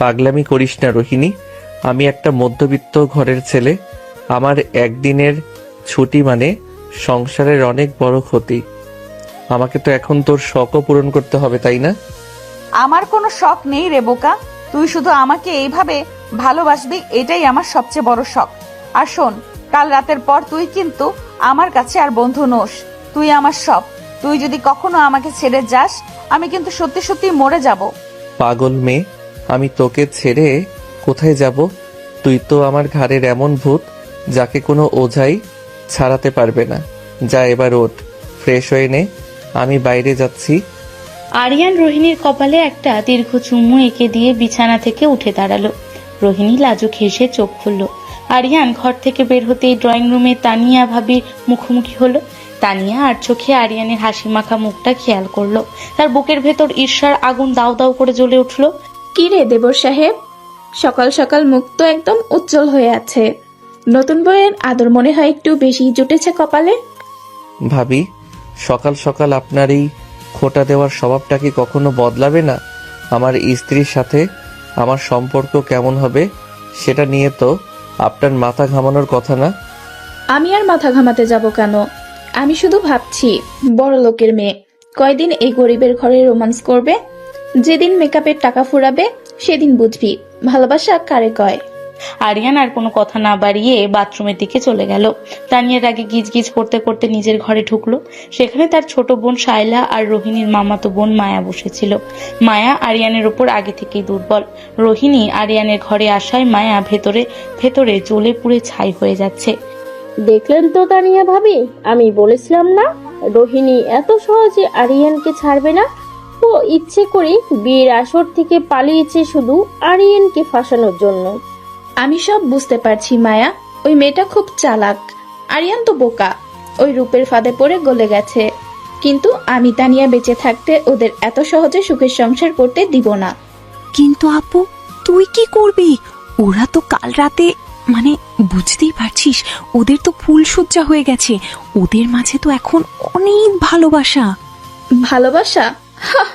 Speaker 5: পাগলামি করিস না রোহিণী, আমি একটা মধ্যবিত্ত ঘরের ছেলে। আমার একদিনের ছুটি মানে সংসারের অনেক বড় ক্ষতি। আমাকে তো এখন তোর শখও পূরণ করতে হবে, তাই না?
Speaker 2: আমার কোনো শখ নেই রে বোকা, তুই শুধু আমাকে এইভাবে ভালোবাসবি, এটাই আমার সবচেয়ে বড় শখ। আর শোন, কাল রাতের পর তুই কিন্তু আমার কাছে আর বন্ধু নোস, তুই আমার সব। তুই যদি কখনো আমাকে ছেড়ে যাস, আমি কিন্তু সত্যি সত্যি মরে যাব।
Speaker 5: পাগল মেয়ে, আমি তোকে ছেড়ে কোথায় যাব? তুই তো আমার ঘাড়ের এমন ভূত যাকে কোনো ওঝাই ছাড়াতে পারবে না। যা এবার ওঠ, ফ্রেশ হয়ে নে, আমি বাইরে যাচ্ছি।
Speaker 4: আরিয়ান রোহিণীর কপালে একটা দীর্ঘ চুমু এঁকে দিয়ে বিছানা থেকে উঠে দাঁড়ালো। রোহিণী লাজুক হেসে চোখ খুলল। আরিয়ান ঘর থেকে বের হতেই ড্রয়িং রুমে তানিয়া ভাবির মুখোমুখি হলো। তানিয়া আর চোখে আরিয়ানের হাসি মাখা মুখটা খেয়াল করলো। তার বুকের ভেতর ঈর্ষার আগুন দাউ দাউ করে জ্বলে উঠলো।
Speaker 7: কি রে দেবর সাহেব, সকাল সকাল মুখ তো একদম উজ্জ্বল হয়ে আছে। নতুন বইয়ের আদর মনে হয় একটু বেশি জুটেছে কপালে।
Speaker 5: ভাবি, সকাল সকাল আপনার এই খোঁটা দেওয়ার স্বভাবটা কি কখনো বদলাবে না? আমার স্ত্রীর সাথে আমার সম্পর্ক কেমন হবে সেটা নিয়ে তো আপনার মাথা ঘামানোর কথা না।
Speaker 7: আমি আর মাথা ঘামাতে যাব কেন? আমি শুধু ভাবছি, বড় লোকের মেয়ে, কয়দিন এই গরিবের ঘরে রোমান্স করবে? যেদিন মেকআপের টাকা ফুরাবে সেদিন বুঝবি ভালোবাসা কারে কয়।
Speaker 4: আরিয়ান আর কোনো কথা না বাড়িয়ে বাথরুমের দিকে চলে গেল। তানিয়ার আগে গিজ গিজ করতে করতে নিজের ঘরে ঢুকলো। সেখানে তার ছোট বোন শায়লা আর রোহিণীর মামাতো বোন মায়া বসেছিল। মায়া আরিয়ানের উপর আগে থেকেই দুর্বল। রোহিণী আরিয়ানের ঘরে আসায় মায়া ভেতরে ভেতরে জ্বলে পুড়ে ছাই হয়ে যাচ্ছে।
Speaker 7: দেখলেন তো তানিয়া ভাবি, আমি বলেছিলাম না রোহিণী এত সহজে আরিয়ানকে ছাড়বে না। ও ইচ্ছে করে বিয়ের আসর থেকে পালিয়েছে শুধু আরিয়ানকে ফাঁসানোর জন্য। আমি সব বুঝতে পারছি মায়া, ওই মেয়েটা খুব চালাক। আরিয়ান তো বোকা, ওই রূপের ফাঁদে পড়ে গলে গেছে। কিন্তু আমি তানিয়া বেঁচে থাকতে ওদের এত সহজে সুখের সংসার করতে দিব না।
Speaker 12: কিন্তু আপু, তুই কি করবি? ওরা তো কাল রাতে, মানে বুঝতেই পারছিস, ওদের তো ফুলসজ্জা হয়ে গেছে। ওদের মাঝে তো এখন অনেক ভালোবাসা।
Speaker 7: ভালোবাসা? হাহ!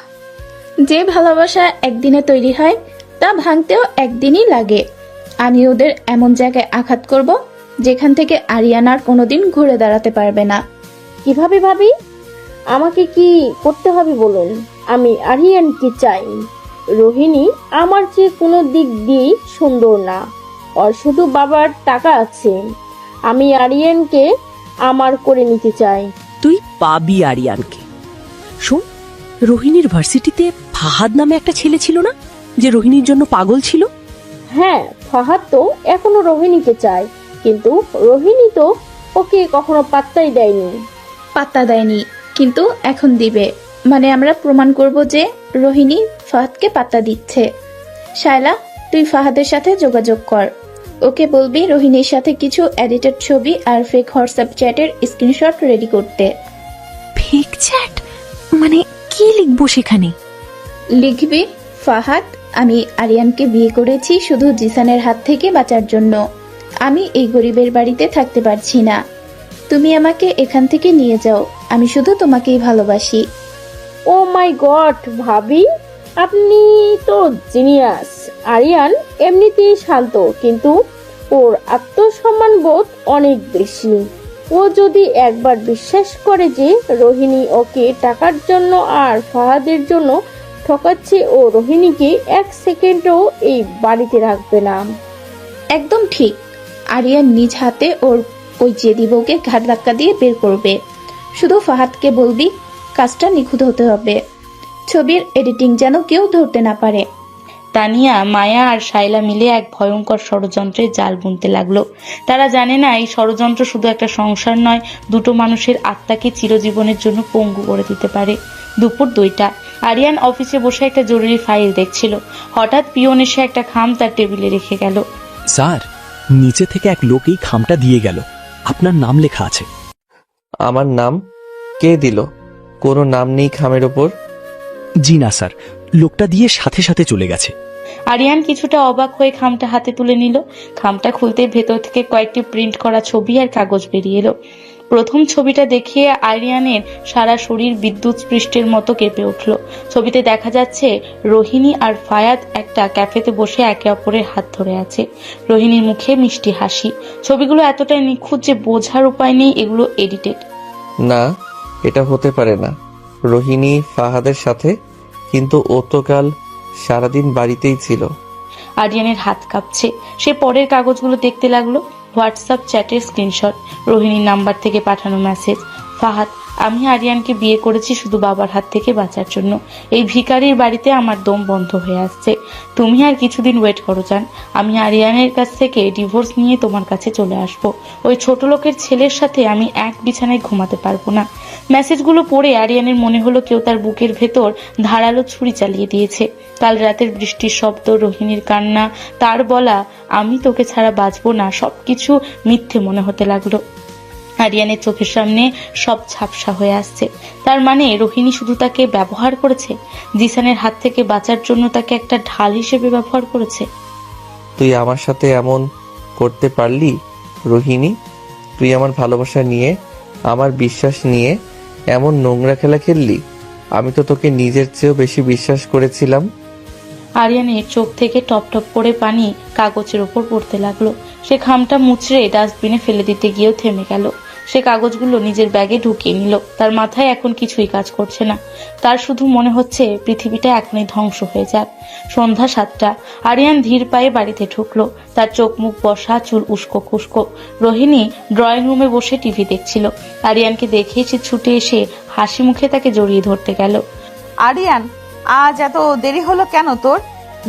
Speaker 7: যে ভালোবাসা একদিনে তৈরি হয় তা ভাঙতেও একদিনই লাগে। আমি ওদের এমন জায়গায় আঘাত করব যেখান থেকে আরিয়ান আর কোনোদিন ঘুরে দাঁড়াতে পারবে না। কিভাবে ভাবি? আমাকে কি করতে হবে বলুন? আমি আরিয়ানকে চাই। রোহিণী আমার চেয়ে কোনো দিক দিয়েই সুন্দর না। ওর শুধু বাবার টাকা আছে। আমি আরিয়ানকে আমার করে নিতে চাই।
Speaker 12: তুই পাবি আরিয়ানকে। শোন, রোহিণীর ভার্সিটিতে ফাহাদ নামে একটা ছেলে ছিল না, যে রোহিণীর জন্য পাগল ছিল?
Speaker 7: হ্যাঁ, ফাহাদ তো এখনো রোহিণীকে চায়, কিন্তু রোহিণী তো ওকে কখনো পাত্তাই দেয়নি। পাত্তা দেয়নি, কিন্তু এখন দিবে। মানে আমরা প্রমাণ করব যে রোহিণী ফাহাদকে পাত্তা দিচ্ছে। শায়লা, তুই ফাহাদের সাথে যোগাযোগ কর। ওকে বলবি রোহিণীর সাথে কিছু এডিটেড ছবি আর ফেক হোয়াটসঅ্যাপ চ্যাটের স্ক্রিনশট রেডি করতে।
Speaker 12: Fake chat? মানে কি লিখবো সেখানে?
Speaker 7: লিখবি, ফাহাদ, আমি আরিয়ানকে বিয়ে করেছি শুধু জিসানের হাত থেকে বাঁচার জন্য। আমি এই গরিবের বাড়িতে থাকতে পারছি না। তুমি আমাকে এখান থেকে নিয়ে যাও। আমি শুধু তোমাকেই ভালোবাসি। ও মাই গড ভাবি, আপনি তো জিনিয়াস। আরিয়ান এমনিতেই শান্ত, কিন্তু ওর আত্মসম্মান বোধ অনেক বেশি। ও যদি একবার বিশ্বাস করে যে রোহিণী ওকে টাকার জন্য আর ফাহাদের জন্য ঠকাচ্ছে, ও রোহিণীকে এক সেকেন্ডও এই বাড়িতে রাখবে না। একদম ঠিক। আরিয়ান নিজ হাতে ওর ওই জেদি বউকে ঘাট ধাক্কা দিয়ে বের করবে। শুধু ফাহাদকে বলবি কাজটা নিখুঁত হতে হবে। ছবির এডিটিং যেন কেউ ধরতে না পারে।
Speaker 4: তানিয়া, মায়া আর শায়লা মিলে এক ভয়ঙ্কর ষড়যন্ত্রের জাল বুনতে লাগলো। তারা জানে না এই ষড়যন্ত্র শুধু একটা সংসার নয়, দুটো মানুষের আত্মাকে চিরজীবনের জন্য পঙ্গু করে দিতে পারে। দুপুর 2টা। আরিয়ান অফিসে বসে একটা জরুরি ফাইল দেখছিল। হঠাৎ পিয়ন এসে একটা খাম তার টেবিলে রেখে গেল।
Speaker 13: স্যার, নিচে থেকে এক লোক এই খামটা দিয়ে গেল। আপনার নাম লেখা আছে।
Speaker 5: আমার নাম? কে দিল? কোনো নাম নেই খামের ওপর।
Speaker 13: জি না স্যার, লোকটা দিয়ে সাথে সাথে চলে গেছে।
Speaker 4: আরিয়ান কিছুটা অবাক হয়ে খামটা হাতে তুলে নিল। খামটা খুলতে ভেতর থেকে কয়েকটি প্রিন্ট করা ছবি আর কাগজ বেরিয়ে এলো। প্রথম ছবিটা দেখিয়ে আরিয়ানের সারা শরীর বিদ্যুৎ স্পৃষ্টের মতো কেঁপে উঠল। ছবিতে দেখা যাচ্ছে রোহিণী আর ফায়াদ একটা ক্যাফেতে বসে একে অপরের হাত ধরে আছে। রোহিণীর মুখে মিষ্টি হাসি। ছবিগুলো এতটাই নিখুঁত যে বোঝার উপায় নেই এগুলো এডিটেড।
Speaker 5: না, এটা হতে পারে না। রোহিণী ফাহাদের সাথে? কিন্তু ও তো কাল সারাদিন বাড়িতেই ছিল।
Speaker 4: আরিয়ানের হাত কাঁপছে। সে পরের কাগজগুলো দেখতে লাগলো। হোয়াটসঅ্যাপ চ্যাটের স্ক্রিনশট, রোহিণীর নাম্বার থেকে পাঠানো মেসেজ। ফাহাদ, আমি আরিয়ানকে বিয়ে করেছি শুধু বাবার হাত থেকে বাঁচার জন্য। এই ভিখারির বাড়িতে আমার দম বন্ধ হয়ে আসছে। তুমি আর কিছুদিন ওয়েট করো জান। আমি আরিয়ানের কাছ থেকে ডিভোর্স নিয়ে তোমার কাছে চলে আসব। ওই ছোট লোকের ছেলের সাথে আমি এক বিছানায় ঘুমাতে পারবো না। মেসেজগুলো পড়ে আরিয়ানের মনে হলো কেউ তার বুকের ভেতর ধারালো ছুরি চালিয়ে দিয়েছে। কাল রাতের বৃষ্টির শব্দ, রোহিণীর কান্না, তার বলা আমি তোকে ছাড়া বাঁচবো না, সবকিছু মিথ্যে মনে হতে লাগলো। আরিয়ানের চোখের সামনে সব ঝাপসা হয়ে আসছে। তার মানে রোহিণী শুধু তাকে ব্যবহার করেছে, জিসানের হাত থেকে বাঁচার জন্য তাকে একটা ঢাল হিসেবে ব্যবহার করেছে।
Speaker 5: তুই আমার সাথে এমন করতে পারলি রোহিণী? তুই আমার ভালোবাসা নিয়ে, আমার বিশ্বাস নিয়ে এমন নোংরা খেলা খেললি? আমি তো তোকে নিজের চেয়েও বেশি বিশ্বাস করেছিলাম।
Speaker 4: আরিয়ানের চোখ থেকে টপ টপ করে পানি কাগজের ওপর পড়তে লাগলো। সে খামটা মুচড়ে ডাস্টবিনে ফেলে দিতে গিয়েও থেমে গেল। সে কাগজগুলো নিজের ব্যাগে ঢুকিয়ে নিল। তার মাথায় এখন কিছুই কাজ করছে না। তার শুধু মনে হচ্ছে পৃথিবীটা এখনই ধ্বংস হয়ে যাক। সন্ধ্যা 7টা। আরিয়ান ধীর পায়ে বাড়িতে ঢুকলো। তার চোখ মুখ বসা, চুল উস্কো খুস্কো। রোহিণী ড্রয়িং রুমে বসে টিভি দেখছিল। আরিয়ানকে দেখে সে ছুটে এসে হাসি মুখে তাকে জড়িয়ে ধরতে গেল।
Speaker 2: আরিয়ান, আজ এত দেরি হলো কেন তোর?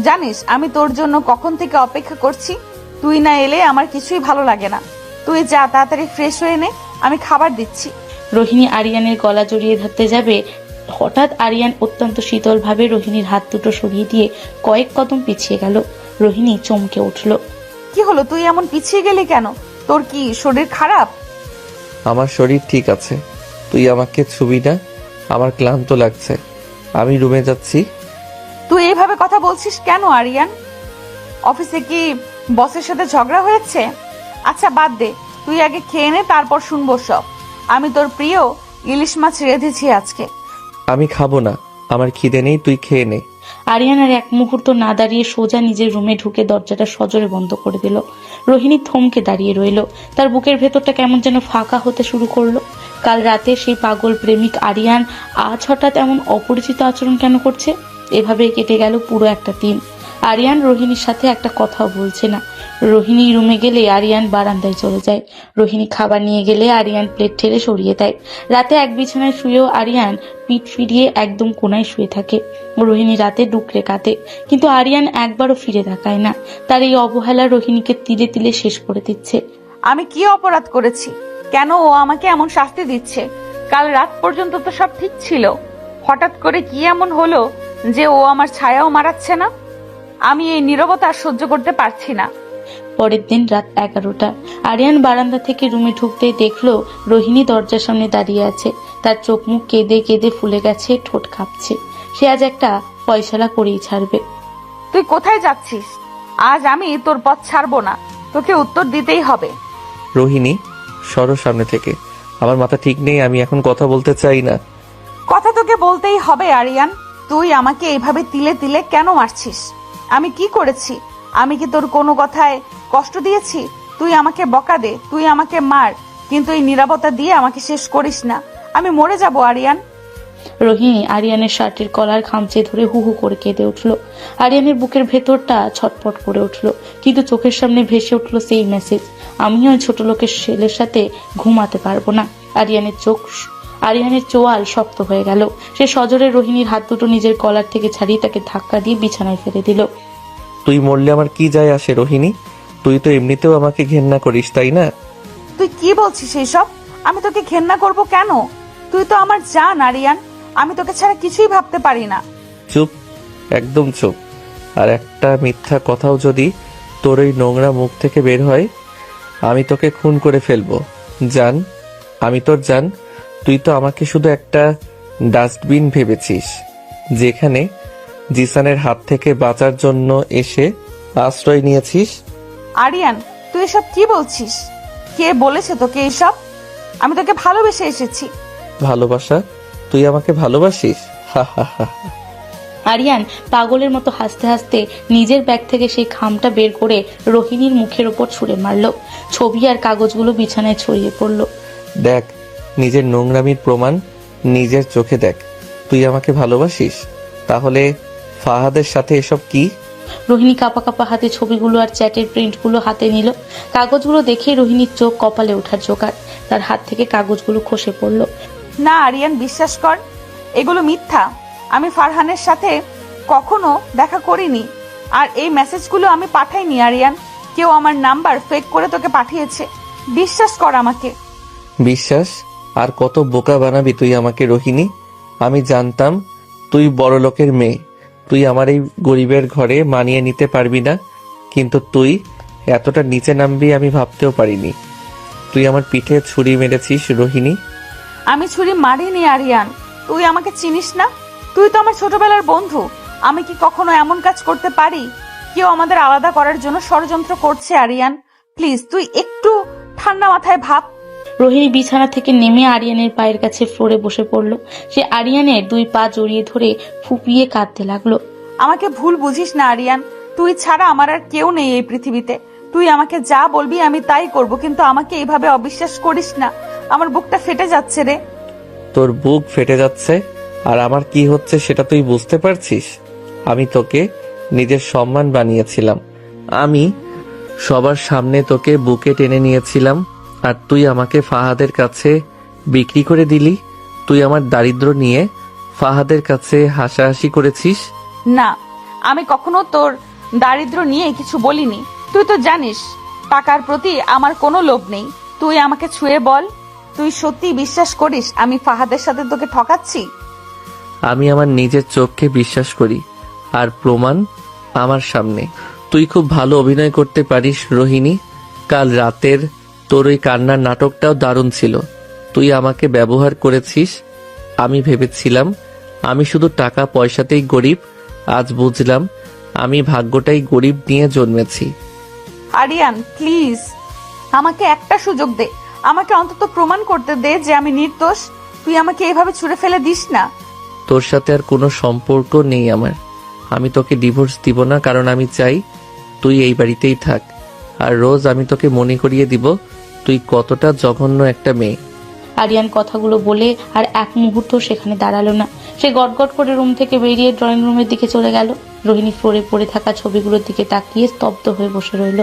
Speaker 2: জানিস আমি তোর জন্য কখন থেকে অপেক্ষা করছি। তুই না এলে আমার কিছুই ভালো লাগে না। তুই যা, তাড়াতাড়ি ফ্রেশ হয়ে নে, আমি খাবার দিচ্ছি।
Speaker 4: রোহিণী আরিয়ানের গলা জড়িয়ে ধরতে যাবে, হঠাৎ আরিয়ান অত্যন্ত শীতল ভাবে রোহিণীর হাত দুটো সরিয়ে দিয়ে কয়েক কদম পিছিয়ে গেল। রোহিণী চমকে উঠল।
Speaker 2: কি হলো, তুই এমন পিছিয়ে গেলি কেন? তোর কি শরীর খারাপ?
Speaker 5: আমার শরীর ঠিক আছে, তুই আমাকে ছুবি না, আমার ক্লান্ত লাগছে, আমি রুমে যাচ্ছি।
Speaker 2: তুই এইভাবে কথা বলছিস কেন আরিয়ান? অফিসে কি বসের সাথে ঝগড়া হয়েছে? আচ্ছা বাদ দে, তুই আগে খেয়ে নে, তারপর শুনবো সব। আমি তোর প্রিয় ইলিশ মাছ রেঁধেছি আজকে।
Speaker 5: আমি খাবো না, আমার খিদে নেই, তুই খেয়ে নে।
Speaker 4: আরিয়ান আর এক মুহূর্ত না দাঁড়িয়ে সোজা নিজের রুমে ঢুকে দরজাটা সজোরে বন্ধ করে দিল। রোহিণী থমকে দাঁড়িয়ে রইল। তার বুকের ভেতরটা কেমন যেন ফাঁকা হতে শুরু করলো। কাল রাতে সেই পাগল প্রেমিক আরিয়ান আজ হঠাৎ এমন অপরিচিত আচরণ কেন করছে? এভাবে কেটে গেল পুরো একটা দিন। আরিয়ান রোহিণীর সাথে একটা কথাও বলছে না। রোহিণী রুমে গেলে আরিয়ান বারান্দায় চলে যায়। রোহিণী খাবার নিয়ে গেলে আরিয়ান প্লেট ঠেলে সরিয়ে দেয়। রাতে এক বিছানায় শুয়েও আরিয়ান পিঠ ফিরিয়ে একদম কোনায় শুয়ে থাকে। রোহিণী রাতে ডুকরে কাঁদে, কিন্তু আরিয়ান একবারও ফিরে তাকায় না। তার এই অবহেলা রোহিণীকে তিলে তিলে শেষ করে দিচ্ছে।
Speaker 2: আমি কি অপরাধ করেছি? কেন ও আমাকে এমন শাস্তি দিচ্ছে? কাল রাত পর্যন্ত তো সব ঠিক ছিল। হঠাৎ করে কি এমন হলো যে ও আমার ছায়াও মারাচ্ছে না? আমি এই নীরবতা সহ্য করতে পারছি না।
Speaker 4: পরের দিন রাত 11টা। আরিয়ান বারান্দা থেকে রুমে ঢুকতে দেখলো রোহিণী দরজার সামনে দাঁড়িয়ে আছে। তার চোখ মুখ কেঁদে কেঁদে ফুলে গেছে, ঠোঁট কাঁপছে। সে আজ একটা ফয়সালা করেই ছাড়বে।
Speaker 2: তুই কোথায় যাচ্ছিস? আজ আমি তোর পথ ছাড়বো না, তোকে উত্তর দিতেই হবে।
Speaker 5: রোহিণী, সরো সামনে থেকে, আমার মাথা ঠিক নেই, আমি এখন কথা বলতে চাই না।
Speaker 2: কথা তোকে বলতেই হবে আরিয়ান। তুই আমাকে এইভাবে তিলে তিলে কেন মারছিস? আমি কি করেছি? আমি কি তোর কোনো কথায় কষ্ট দিয়েছি? তুই আমাকে বকা দে, তুই আমাকে মার, কিন্তু এই নীরবতা দিয়ে আমাকে শেষ করিস না। আমি মরে যাব আরিয়ান।
Speaker 4: রোহিণী আরিয়ানের শার্টের কলার খামচে ধরে হু হু করে কেঁদে উঠল। আরিয়ানের বুকের ভেতরটা ছটপট করে উঠল, কিন্তু চোখের সামনে ভেসে উঠল সেই মেসেজ, আমিও ওই ছোট লোকের ছেলের সাথে ঘুমাতে পারবো না। আরিয়ানের চোয়াল শক্ত হয়ে গেল। সে সজোরে রোহিণীর হাত দুটো নিজের কলার থেকে ছাড়িয়ে তাকে ধাক্কা দিয়ে বিছানায় ফেলে দিল।
Speaker 5: তুই মরলে আমার কি যায় আসে রোহিণী? তুই তো এমনিতেও আমাকে ঘেন্না করিস, তাই না?
Speaker 2: তুই কি বলছিস এইসব? আমি তোকে ঘেন্না করব কেন? তুই তো আমার জান আরিয়ান। আমি তোকে ছাড়া কিছুই ভাবতে পারি না।
Speaker 5: চুপ, একদম চুপ। আর একটা মিথ্যা কথাও যদি তোর ওই নোংরা মুখ থেকে বের হয়, আমি তোকে খুন করে ফেলবো। জান, আমি তোর জান। তুই তো আমাকে শুধু একটা ডাস্টবিন ভেবেছিস, যেখানে জিসানের হাত থেকে বাঁচার জন্য এসে আশ্রয় নিয়েছিস।
Speaker 2: আরিয়ান, তুই এসব কি বলছিস? কে বলেছে তোকে এসব? আমি তোকে ভালোবেসে এসেছি।
Speaker 5: ভালোবাসা? তুই আমাকে ভালোবাসিস? হা হা হা।
Speaker 4: আরিয়ান পাগলের মতো হাসতে হাসতে নিজের ব্যাগ থেকে সেই খামটা বের করে রোহিণীর মুখের ওপর ছুঁড়ে মারল। ছবি আর কাগজগুলো বিছানায় ছড়িয়ে পড়ল।
Speaker 5: দেখ, নিজের নোংরামির প্রমাণ নিজের চোখে দেখ। তুই আমাকে ভালোবাসিস? তাহলে ফাহাদের সাথে এসব কি?
Speaker 4: রোহিণী কাঁপা কাঁপা হাতে ছবিগুলো আর চ্যাটের প্রিন্টগুলো হাতে নিল। কাগজগুলো দেখে রোহিণীর চোখ কপালে ওঠার জোগাড়। তার হাত থেকে কাগজগুলো খসে পড়ল।
Speaker 2: না আরিয়ান, বিশ্বাস কর, এগুলো মিথ্যা। আমি ফারহানের সাথে কখনো দেখা করিনি, আর এই মেসেজগুলো আমি পাঠাইনি আরিয়ান। কেউ আমার নাম্বার ফেক করে তোকে পাঠিয়েছে। বিশ্বাস কর আমাকে।
Speaker 5: বিশ্বাস? আর কত বোকা বানাবি তুই আমাকে রোহিণী? আমি জানতাম তুই বড় লোকের মেয়ে, তুই আমার এই গরিবের ঘরে মানিয়ে নিতে পারবি না, কিন্তু তুই এতটা নিচে নামবি আমি ভাবতেও পারিনি। তুই আমার পিঠে ছুরি মেরেছিস রোহিণী।
Speaker 2: আমি ছুরি মারিনি আরিয়ান, তুই আমাকে চিনিস না। তুই তো আমার ছোটবেলার বন্ধু। আমি কি কখনো এমন কাজ করতে পারি? কেউ আমাদের আলাদা করার জন্য ষড়যন্ত্র করছে আরিয়ান। প্লিজ তুই একটু ঠান্ডা মাথায় ভাব।
Speaker 4: রোহিণী বিছানা থেকে নেমে আরিয়ানের পায়ের কাছে ফ্লোরে বসে পড়ল। সে আরিয়ানের 2 পা জড়িয়ে ধরে ফুপিয়ে কাঁদতে লাগলো।
Speaker 2: আমাকে ভুল বুঝিস না আরিয়ান, তুই ছাড়া আমার আর কেউ নেই এই পৃথিবীতে। তুই আমাকে যা বলবি আমি তাই করব, কিন্তু আমাকে এইভাবে অবিশ্বাস করিস না। আমার বুকটা ফেটে যাচ্ছে রে।
Speaker 5: তোর বুক ফেটে যাচ্ছে আর আমার কি হচ্ছে সেটা তুই বুঝতে পারছিস? আমি তোকে নিজের সম্মান বানিয়েছিলাম, আমি সবার সামনে তোকে বুকে টেনে নিয়েছিলাম, আর তুই আমাকে ফাহাদের কাছে বিক্রি করে দিলি। তুই আমার দারিদ্র নিয়ে ফাহাদের কাছে হাসাহাসি করেছিস।
Speaker 2: না, আমি কখনো তোর দারিদ্র নিয়ে কিছু বলিনি। তুই তো জানিস টাকার প্রতি আমার কোনো লোভ নেই। তুই আমাকে ছুঁয়ে বল, তুই সত্যি বিশ্বাস করিস আমি ফাহাদের সাথে তোকে ঠকাচ্ছি?
Speaker 5: আমি আমার নিজের চোখকে বিশ্বাস করি, আর প্রমাণ আমার সামনে। তুই খুব ভালো অভিনয় করতে পারিস রোহিণী। কাল রাতের তোর ওই কান্নার নাটকটাও দারুণ ছিল। তুই আমাকে ব্যবহার করেছিস। আমি ভেবেছিলাম আমি শুধু টাকা পয়সাতেই গরিব, আজ বুঝলাম আমি ভাগ্যটাই গরিব নিয়ে জন্মেছি।
Speaker 2: আরিয়ান প্লিজ, আমাকে একটা সুযোগ দে, আমাকে অন্তত প্রমাণ করতে দে যে আমি নির্দোষ। তুই আমাকে এভাবে ছুঁড়ে ফেলে দিস না।
Speaker 5: তোর সাথে আর কোনো সম্পর্ক নেই আমার। আমি তোকে ডিভোর্স দিব না, কারণ আমি চাই তুই এই বাড়িতেই থাক। আর রোজ আমি তোকে মনে করিয়ে দিব তুই কতটা জঘন্য একটা মেয়ে।
Speaker 4: আরিয়ান কথাগুলো বলে আর এক মুহূর্ত সেখানে দাঁড়ালো না। সে গটগট করে রুম থেকে বেরিয়ে ড্রয়িং রুমের দিকে চলে গেল। রোহিণী ফ্লোরে পড়ে থাকা ছবিগুলোর দিকে তাকিয়ে স্তব্ধ হয়ে বসে রইল।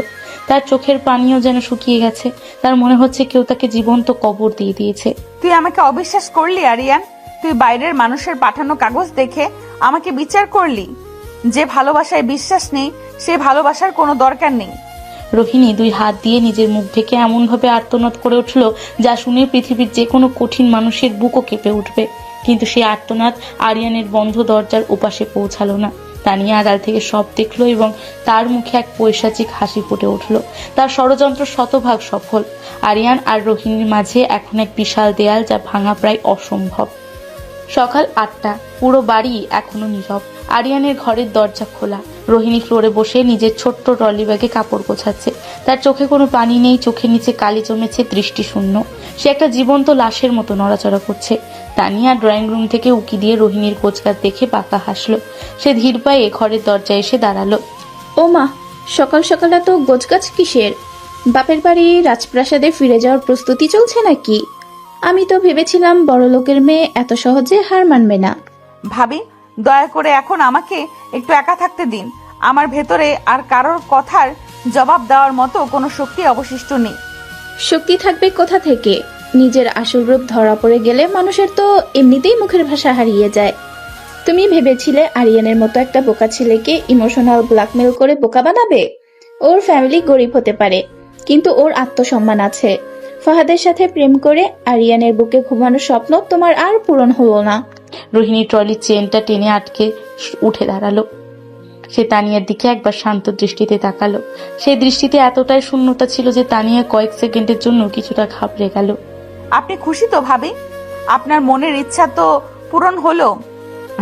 Speaker 4: তার চোখের পানিও যেন শুকিয়ে গেছে। তার মনে হচ্ছে কেউ তাকে জীবন্ত কবর দিয়ে দিয়েছে।
Speaker 2: তুই আমাকে অবিশ্বাস করলি আরিয়ান। তুই বাইরের মানুষের পাঠানো কাগজ দেখে আমাকে বিচার করলি। যে ভালোবাসায় বিশ্বাস নেই সে ভালোবাসার কোনো দরকার নেই।
Speaker 4: রোহিণী দুই হাত দিয়ে নিজের মুখ ঢেকে এমনভাবে আর্তনাদ করে উঠল যা শুনে পৃথিবীর যে কোনো কঠিন মানুষের বুকও কেঁপে উঠবে। কিন্তু সেই আর্তনাদ আরিয়ানের বন্ধ দরজার ওপাশে পৌঁছালো না। তানিয়া আড়াল থেকে সব দেখলো এবং তার মুখে এক পৈশাচিক হাসি ফুটে উঠল। তার ষড়যন্ত্র শতভাগ সফল। আরিয়ান আর রোহিণীর মাঝে এখন এক বিশাল দেয়াল, যা ভাঙা প্রায় অসম্ভব। সকাল 8টা, পুরো বাড়ি এখনো নীরব। আরিয়ানের ঘরের দরজা খোলা। রোহিণী ফ্লোরে বসে নিজের ছোট্ট ট্রলি ব্যাগে কাপড় গোছাচ্ছে। তার চোখে কোনো পানি নেই, চোখের নিচে কালি জমেছে, দৃষ্টি শূন্য। সে একটা জীবন্ত লাশের মতো নড়াচড়া করছে। তানিয়া ড্রয়িং রুম থেকে উকি দিয়ে রোহিণীর কোচকার দেখে বাঁকা হাসলো। সে ধীর পায়ে ঘরের দরজায় এসে দাঁড়ালো।
Speaker 7: ও মা, সকাল সকাল এত গোছগাছ কিসের? বাপের বাড়ি রাজপ্রাসাদে ফিরে যাওয়ার প্রস্তুতি চলছে নাকি? আমি তো ভেবেছিলাম বড় লোকের মেয়ে এত সহজে হার মানবে না।
Speaker 2: ভাবি, দয়া করে এখন আমাকে একটু একা থাকতে দিন। আমার ভেতরে আর কারোর কথার জবাব দেওয়ার মতো কোনো শক্তি অবশিষ্ট নেই।
Speaker 7: শক্তি থাকবে কোথা থেকে? নিজের আসল রূপ ধরা পড়ে গেলে মানুষের তো এমনিতেই মুখের ভাষা হারিয়ে যায়। তুমি ভেবেছিলে আরিয়ানের মতো একটা বোকা ছেলেকে ইমোশনাল ব্ল্যাকমেল করে বোকা বানাবে? ওর ফ্যামিলি গরিব হতে পারে, কিন্তু ওর আত্মসম্মান আছে। ফাহাদের সাথে প্রেম করে আরিয়ানের বুকে ঘুমানোর স্বপ্ন তোমার আর পূরণ হলো না।
Speaker 4: রোহিণী ট্রলির চেনটা টেনে আটকে উঠে দাঁড়ালো। সে তানিয়ার দিকে একবার শান্ত দৃষ্টিতে তাকালো। সেই দৃষ্টিতে এতটাই শূন্যতা ছিল যে তানিয়া কয়েক সেকেন্ডের জন্য কিছুটা ঘাবড়ে গেল।
Speaker 2: আপনি খুশি তো ভাবি? আপনার মনের ইচ্ছা তো পূরণ হলো।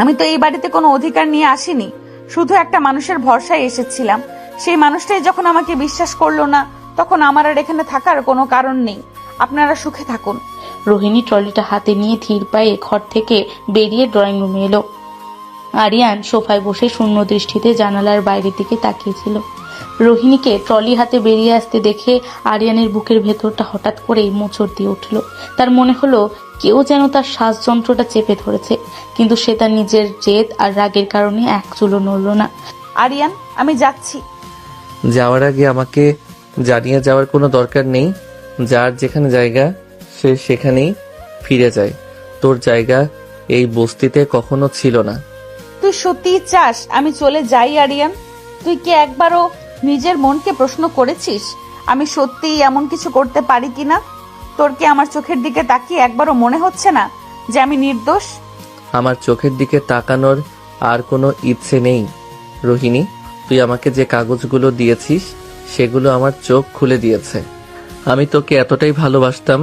Speaker 2: আমি তো এই বাড়িতে কোনো অধিকার নিয়ে আসিনি, শুধু একটা মানুষের ভরসায় এসেছিলাম। সেই মানুষটাই যখন আমাকে বিশ্বাস করলো না, তখন আমার আর এখানে থাকার কোনো কারণ নেই। আপনারা সুখে থাকুন।
Speaker 4: রোহিণী ট্রলিটা হাতে নিয়ে ধীর পায়ে ঘর থেকে বেরিয়ে ড্রয়িং রুমে এলো। আরিয়ান সোফায় বসে শূন্য দৃষ্টিতে জানালার বাইরের দিকে তাকিয়েছিল। রোহিণীকে ট্রলি হাতে বেরিয়ে আসতে দেখে আরিয়ানের বুকের ভেতরটা হঠাৎ করেই মোচড় দিয়ে উঠল। তার মনে হলো কেউ যেন তার শ্বাসযন্ত্রটা চেপে ধরেছে, কিন্তু সে তার নিজের জেদ আর রাগের কারণে এক চুলও নড়ল না।
Speaker 2: আরিয়ান, আমি যাচ্ছি।
Speaker 5: যাওয়ার আগে আমাকে জানিয়ে যাওয়ার কোনো দরকার নেই। যার যেখানে জায়গা সে সেখানেই ফিরে যায়। তোর জায়গা এই বস্তিতে কখনো ছিল না।
Speaker 2: তুই সত্যিই চাস আমি চলে যাই আরিয়ান? তুই কি একবারও নিজের মনকে প্রশ্ন করেছিস আমি সত্যিই এমন কিছু করতে পারি কিনা? তোর কি আমার চোখের দিকে তাকিয়ে একবারও মনে হচ্ছে না যে আমি নির্দোষ?
Speaker 5: আমার চোখের দিকে তাকানোর আর কোনো ইচ্ছে নেই রোহিণী। তুই আমাকে যে কাগজগুলো দিয়েছিস সেগুলো আমার চোখ খুলে দিয়েছে। আমি তোকে এতটাই ভালোবাসতাম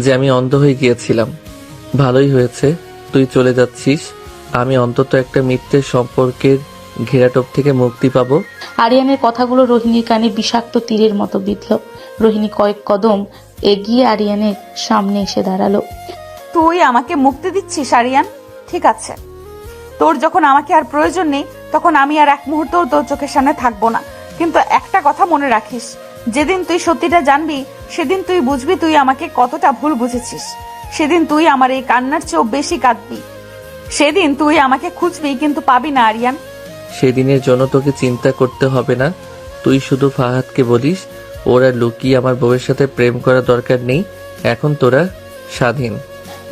Speaker 5: যে আমি অন্ধ হয়ে গিয়েছিলাম। ভালোই হয়েছে তুই চলে যাচ্ছিস। আমি অন্তত একটা মিথ্যের সম্পর্কের ঘেরাটোপ থেকে মুক্তি পাবো।
Speaker 4: আরিয়ানের কথাগুলো রোহিণীর কানে বিষাক্ত তীরের মতো বিঁধল। রোহিণী কয়েক কদম এগিয়ে আরিয়ানের সামনে এসে দাঁড়ালো।
Speaker 2: তুই আমাকে মুক্তি দিচ্ছিস আরিয়ান? ঠিক আছে, তোর যখন আমাকে আর প্রয়োজন নেই তখন আমি আর এক মুহূর্তও তোর চোখের সামনে থাকবো না। কিন্তু একটা কথা মনে রাখিস, যেদিন তুই সত্যিটা জানবি সেদিন তুই বুঝবি তুই আমাকে কতটা ভুল বুঝেছিস। সেদিন তুই আমার এই কান্নার চেয়েও বেশি কাঁদবি। সেদিন তুই আমাকে খুঁজবি কিন্তু পাবি না আরিয়ান।
Speaker 5: সেদিনের জন্য তোকে চিন্তা করতে হবে না। তুই শুধু ফাহাদকে বলিস ওরা লুকিয়ে আমার বউয়ের সাথে প্রেম করার দরকার নেই। এখন তোরা স্বাধীন।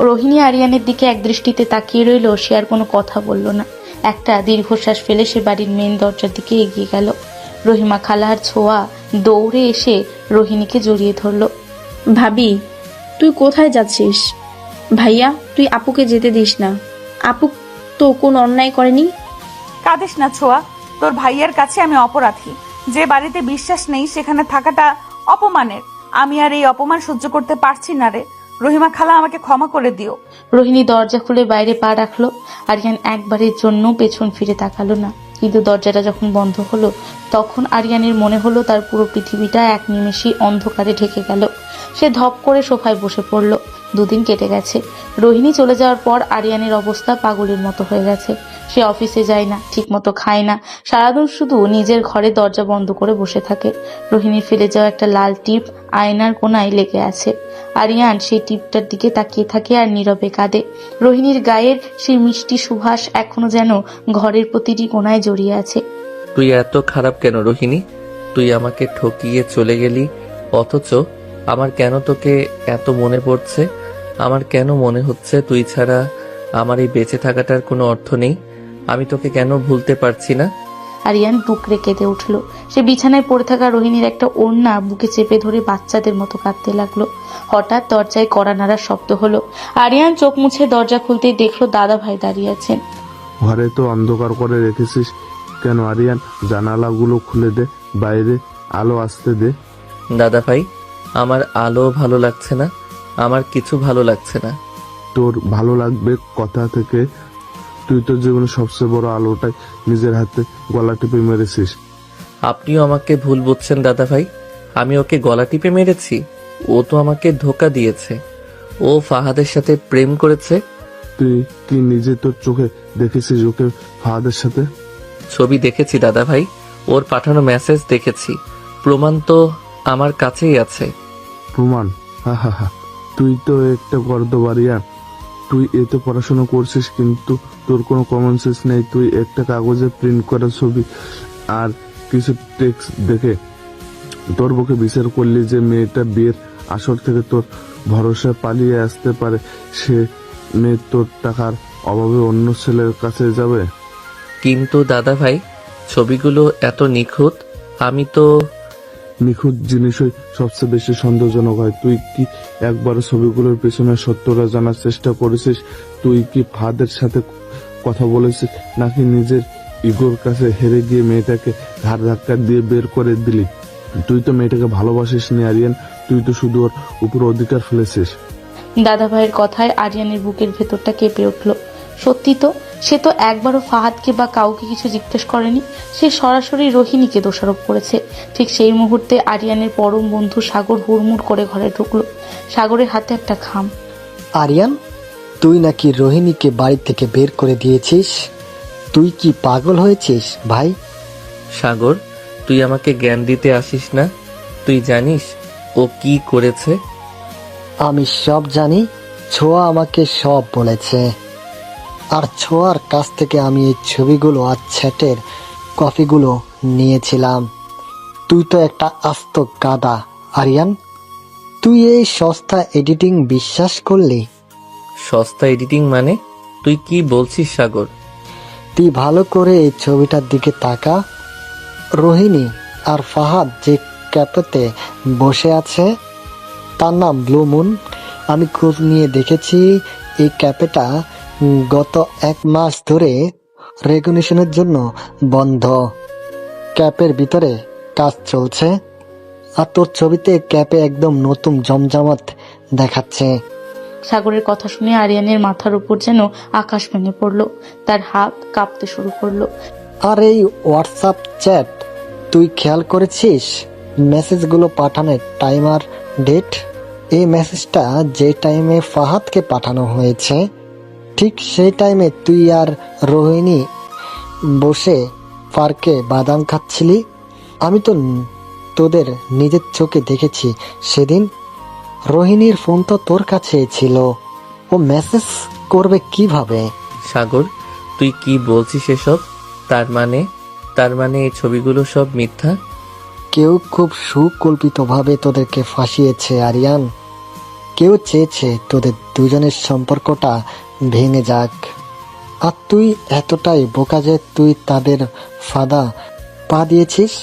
Speaker 4: রোহিণী আরিয়ানের দিকে একদৃষ্টিতে তাকিয়ে রইল, সে আর কোনো কথা বলল না। একটা দীর্ঘশ্বাস ফেলে সে বাড়ির মেন দরজার দিকে এগিয়ে গেল। রহিমা খালার ছোঁয়া দৌড়ে এসে রোহিণীকে জড়িয়ে ধরল।
Speaker 7: ভাবি, তুই কোথায় যাচ্ছিস? ভাইয়া, তুই আপুকে যেতে দিস না। আপু তো কোনো অন্যায় করেনি।
Speaker 2: কাঁদিস না ছোঁয়া, তোর ভাইয়ের কাছে আমি অপরাধী। যে বাড়িতে বিশ্বাস নেই সেখানে থাকাটা অপমানের। আমি আর এই অপমান সহ্য করতে পারছি না রে। রহিমা খালা, আমাকে ক্ষমা করে দিও।
Speaker 4: রোহিণী দরজা খুলে বাইরে পা রাখলো। আরিয়ান একবারের জন্য পেছন ফিরে তাকালো না, কিন্তু দরজাটা যখন বন্ধ হলো তখন আরিয়ানের মনে হলো তার পুরো পৃথিবীটা এক নিমেষেই অন্ধকারে ঢেকে গেল। সে ধপ করে সোফায় বসে পড়ল। 2 দিন কেটে গেছে। রোহিণী চলে যাওয়ার পর আরিয়ানের অবস্থা পাগলের মতো হয়ে গেছে। সে অফিসে যায় না, ঠিক মতো খায় না, সারাদিন শুধু নিজের ঘরে দরজা বন্ধ করে বসে থাকে। রোহিণীর ফেলে যাওয়া একটা লাল টিপ আয়নার কোনায় লেগে আছে। আরিয়ান সেই টিপটার দিকে তাকিয়ে থাকে আর নীরবে কাঁদে। রোহিণীর গায়ের সেই মিষ্টি সুবাস এখনো যেন ঘরের প্রতিটি কোণায় জড়িয়ে আছে।
Speaker 5: তুই এত খারাপ কেন রোহিণী? তুই আমাকে ঠকিয়ে চলে গেলি, অথচ আমার কেন তোকে এত মনে পড়ছে? আমার কেন মনে হচ্ছে তুই ছাড়া আমার এই বেঁচে থাকাটার কোনো অর্থ নেই? আমি তোকে কেন ভুলতে পারছি না?
Speaker 4: আরিয়ান বুকরে কেঁদে উঠল। সে বিছানায় পড়ে থাকা রোহিণীর একটা ওড়না বুকে চেপে ধরে বাচ্চাদের মতো কাঁদতে লাগলো। হঠাৎ দরজায় কড়া নাড়ার শব্দ হলো। আরিয়ান চোখ মুছে দরজা খুলতেই দেখলো দাদা ভাই দাঁড়িয়ে আছেন।
Speaker 11: ঘরে তো অন্ধকার করে রেখেছিস কেন আরিয়ান? জানালাগুলো খুলে দে, বাইরে আলো আসতে দে।
Speaker 5: দাদা ভাই, আমার আলো ভালো লাগছে না, আমার কিছু ভালো লাগছে না।
Speaker 11: তোর ভালো লাগবে কথা থেকে? তুই তো জীবনে সবচেয়ে বড় আলোটাই নিজের হাতে গলা টিপে মেরেছিস।
Speaker 5: আপনিও আমাকে ভুল বুঝছেন দাদা ভাই। আমি ওকে গলা টিপে মেরেছি? ও তো আমাকে ধোকা দিয়েছে। ও ফাহাদের সাথে প্রেম করেছে।
Speaker 11: তুই কি নিজে তোর চোখে দেখেছিস ওকে ফাহাদের সাথে?
Speaker 5: ছবি দেখেছি দাদা ভাই, ওর পাঠানো মেসেজ দেখেছি, প্রমাণ তো আমার কাছেই আছে।
Speaker 11: প্রমাণ? হা হা হা, তুই তো একটা গর্দবারিয়া। তুই এতে পড়াশোনা করছিস কিন্তু তোর কোনো কমন সেন্স নেই। তুই একটা কাগজে প্রিন্ট করা ছবি আর কিছু টেক্সট দেখে তোর বুকে বিচার করলি যে মেয়েটা বিয়ের আসর থেকে তোর ভরসা পালিয়ে আসতে পারে। সে মেয়ে তোর টাকার অভাবে অন্য ছেলের কাছে যাবে।
Speaker 5: কিন্তু দাদা ভাই, ছবিগুলো এত নিখুঁত। আমি তো
Speaker 11: নিখুঁত জিনিসই সবচেয়ে বেশি সন্দেহজনক হয়। তুই কি একবার ছবিগুলোর পেছনে সত্যটা জানার চেষ্টা করেছিস? তুই কি ফাদের সাথে কথা বলেছিস নাকি নিজের ইগোর কাছে হেরে গিয়ে মেয়েটাকে ঘাড় ধাক্কা দিয়ে বের করে দিলি? তুই তো মেয়েটাকে ভালোবাসিস নি আরিয়ান, তুই তো শুধু ওর উপর অধিকার ফেলেছিস।
Speaker 4: দাদা ভাইয়ের কথায় আরিয়ানের বুকের ভেতরটা কেঁপে উঠল। সত্যি তো, সে তো একবারও ফাহাদকে বা কাউকে কিছু জিজ্ঞেস করেনি। সে সরাসরি রোহিণীকে দোষারোপ করেছে। ঠিক সেই মুহূর্তে আরিয়ানের পরম বন্ধু সাগর হুড়মুড় করে ঘরে ঢুকলো। সাগরের হাতে একটা খাম।
Speaker 14: আরিয়ান, তুই নাকি রোহিণীকে বাড়ি থেকে বের করে দিয়েছিস? তুই কি পাগল হয়েছিস ভাই?
Speaker 5: সাগর, তুই আমাকে জ্ঞান দিতে আসিস না। তুই জানিস ও কি করেছে?
Speaker 14: আমি সব জানি। ছোঁয়া আমাকে সব বলেছে। আর ছোঁয়ার কাছ থেকে আমি এই ছবিগুলো আর চ্যাটের কপিগুলো নিয়েছিলাম। তুই তো একটা আস্ত গাদা আরিয়ান। তুই এই সস্তা এডিটিং বিশ্বাস করলি?
Speaker 5: সস্তা এডিটিং মানে? তুই কি বলছিস সাগর?
Speaker 14: তুই ভালো করে এই ছবিটার দিকে তাকা। রোহিণী আর ফাহাদ যে ক্যাফেতে বসে আছে তার নাম ব্লু মুন। আমি খোঁজ নিয়ে দেখেছি এই ক্যাফেটা গত 1 মাস ধরে রেগুলেশনের জন্য বন্ধ। ক্যাপের ভিতরে কাজ চলছে আর তোর ছবিতে ক্যাপে একদম নতুন জমজমাট দেখাচ্ছে।
Speaker 4: সাগরের কথা শুনে আরিয়ানের মাথার উপর যেন আকাশ ভেঙে পড়লো। তার হাত কাঁপতে শুরু করলো।
Speaker 14: আর এই হোয়াটসঅ্যাপ চ্যাট, তুই খেয়াল করেছিস মেসেজগুলো পাঠানোর টাইম আর ডেট? এই মেসেজটা যে টাইমে ফাহাদকে পাঠানো হয়েছে ঠিক সেই টাইমে তুই আর রোহিণী বসে পার্কে বাদাম খাচ্ছিলি। আমি তো তোদের নিজের চোখে দেখেছি সেদিন। রোহিণীর ফোন তো তোর কাছেই ছিল, ও মেসেজ করবে কিভাবে?
Speaker 5: সাগর, তুই কি বলছিস এসব? তার মানে এই ছবিগুলো সব মিথ্যা?
Speaker 14: কেউ খুব সুকল্পিতভাবে তোদেরকে ফাঁসিয়েছে আরিয়ান। কেউ চেয়েছে তোদের দুজনের সম্পর্কটা ভেঙে যাক। আর তুই এতটাই বোকা যে তুই তাদের ফাঁদা পা দিয়েছিস।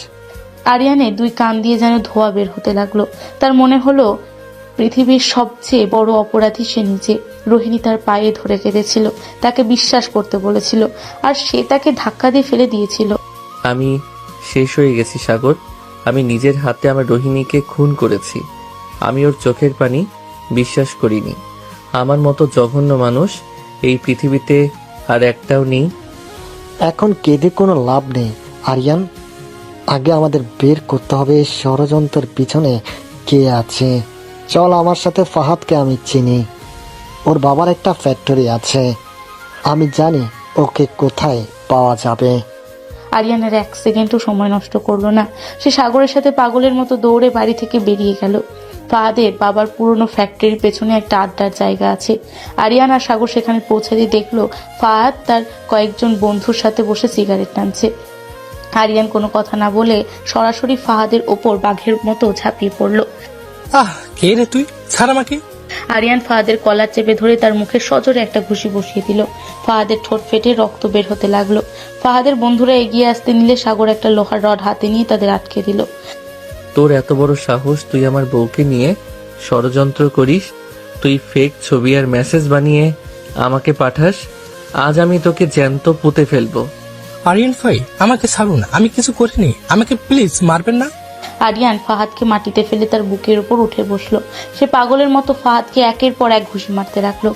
Speaker 4: আরিয়ানের দুই কান দিয়ে যেন ধোঁয়া বের হতে লাগলো। তার মনে হলো পৃথিবীর সবচেয়ে বড় অপরাধী সে নিজে। রোহিণী তার পায়ে ধরে কেঁদেছিল, তাকে বিশ্বাস করতে বলেছিল, আর সে তাকে ধাক্কা দিয়ে ফেলে দিয়েছিল।
Speaker 5: আমি শেষ হয়ে গেছি সাগর। আমি নিজের হাতে আমার রোহিণীকে খুন করেছি। আমি ওর চোখের পানি বিশ্বাস করিনি। আমার মতো জঘন্য মানুষ এই পৃথিবীতে আর একটাও নেই।
Speaker 14: এখন কেঁদে কোনো লাভ নেই আরিয়ান। আগে আমাদের বের করতে হবে এই ষড়যন্ত্রের পিছনে কে আছে। চল, আমার সাথে ফাহাদকে আমি চিনি। ওর বাবার একটা ফ্যাক্টরি আছে, আমি জানি ওকে কোথায় পাওয়া যাবে।
Speaker 4: আরিয়ানের এক সেকেন্ডও সময় নষ্ট করলো না। সে সাগরের সাথে পাগলের মতো দৌড়ে বাড়ি থেকে বেরিয়ে গেল। ফাহাদের বাবার পুরনো ফ্যাক্টরির পেছনে একটা আড্ডার জায়গা আছে। আরিয়ান আর সাগর সেখানে পৌঁছাতে দেখলো ফাহাদ তার কয়েকজন বন্ধুর সাথে বসে সিগারেট টানছে। আরিয়ান কোনো কথা না বলে সরাসরি ফাহাদের ওপর বাঘের মতো ঝাঁপিয়ে পড়লো।
Speaker 13: কে রে তুই? ছাড় আমাকে।
Speaker 4: আরিয়ান ফাহাদের কলার চেপে ধরে তার মুখে সজোরে একটা ঘুষি বসিয়ে দিল। ফাহাদের ঠোঁট ফেটে রক্ত বের হতে লাগলো। ফাহাদের বন্ধুরা এগিয়ে আসতে নিলে সাগর একটা লোহার রড হাতে নিয়ে তাদের আটকে দিল।
Speaker 5: তোর এত বড় সাহস, তুই আমার বউকে নিয়ে ষড়যন্ত্র করিস? তুই ফেক ছবি আর মেসেজ বানিয়ে আমাকে পাঠাস? আজ আমি তোকে জ্যান্ত পুঁতে ফেলবো।
Speaker 13: আরিয়ান ভাই, আমাকে ছাড়ুন, আমি কিছু করিনি, আমাকে প্লিজ মারবেন না।
Speaker 4: আরিয়ান ফাহাদকে মাটিতে ফেলে তার বুকের উপর উঠে বসলো। সে পাগলের মতো ফাহাদকে একের পর এক ঘুষি মারতে লাগলো।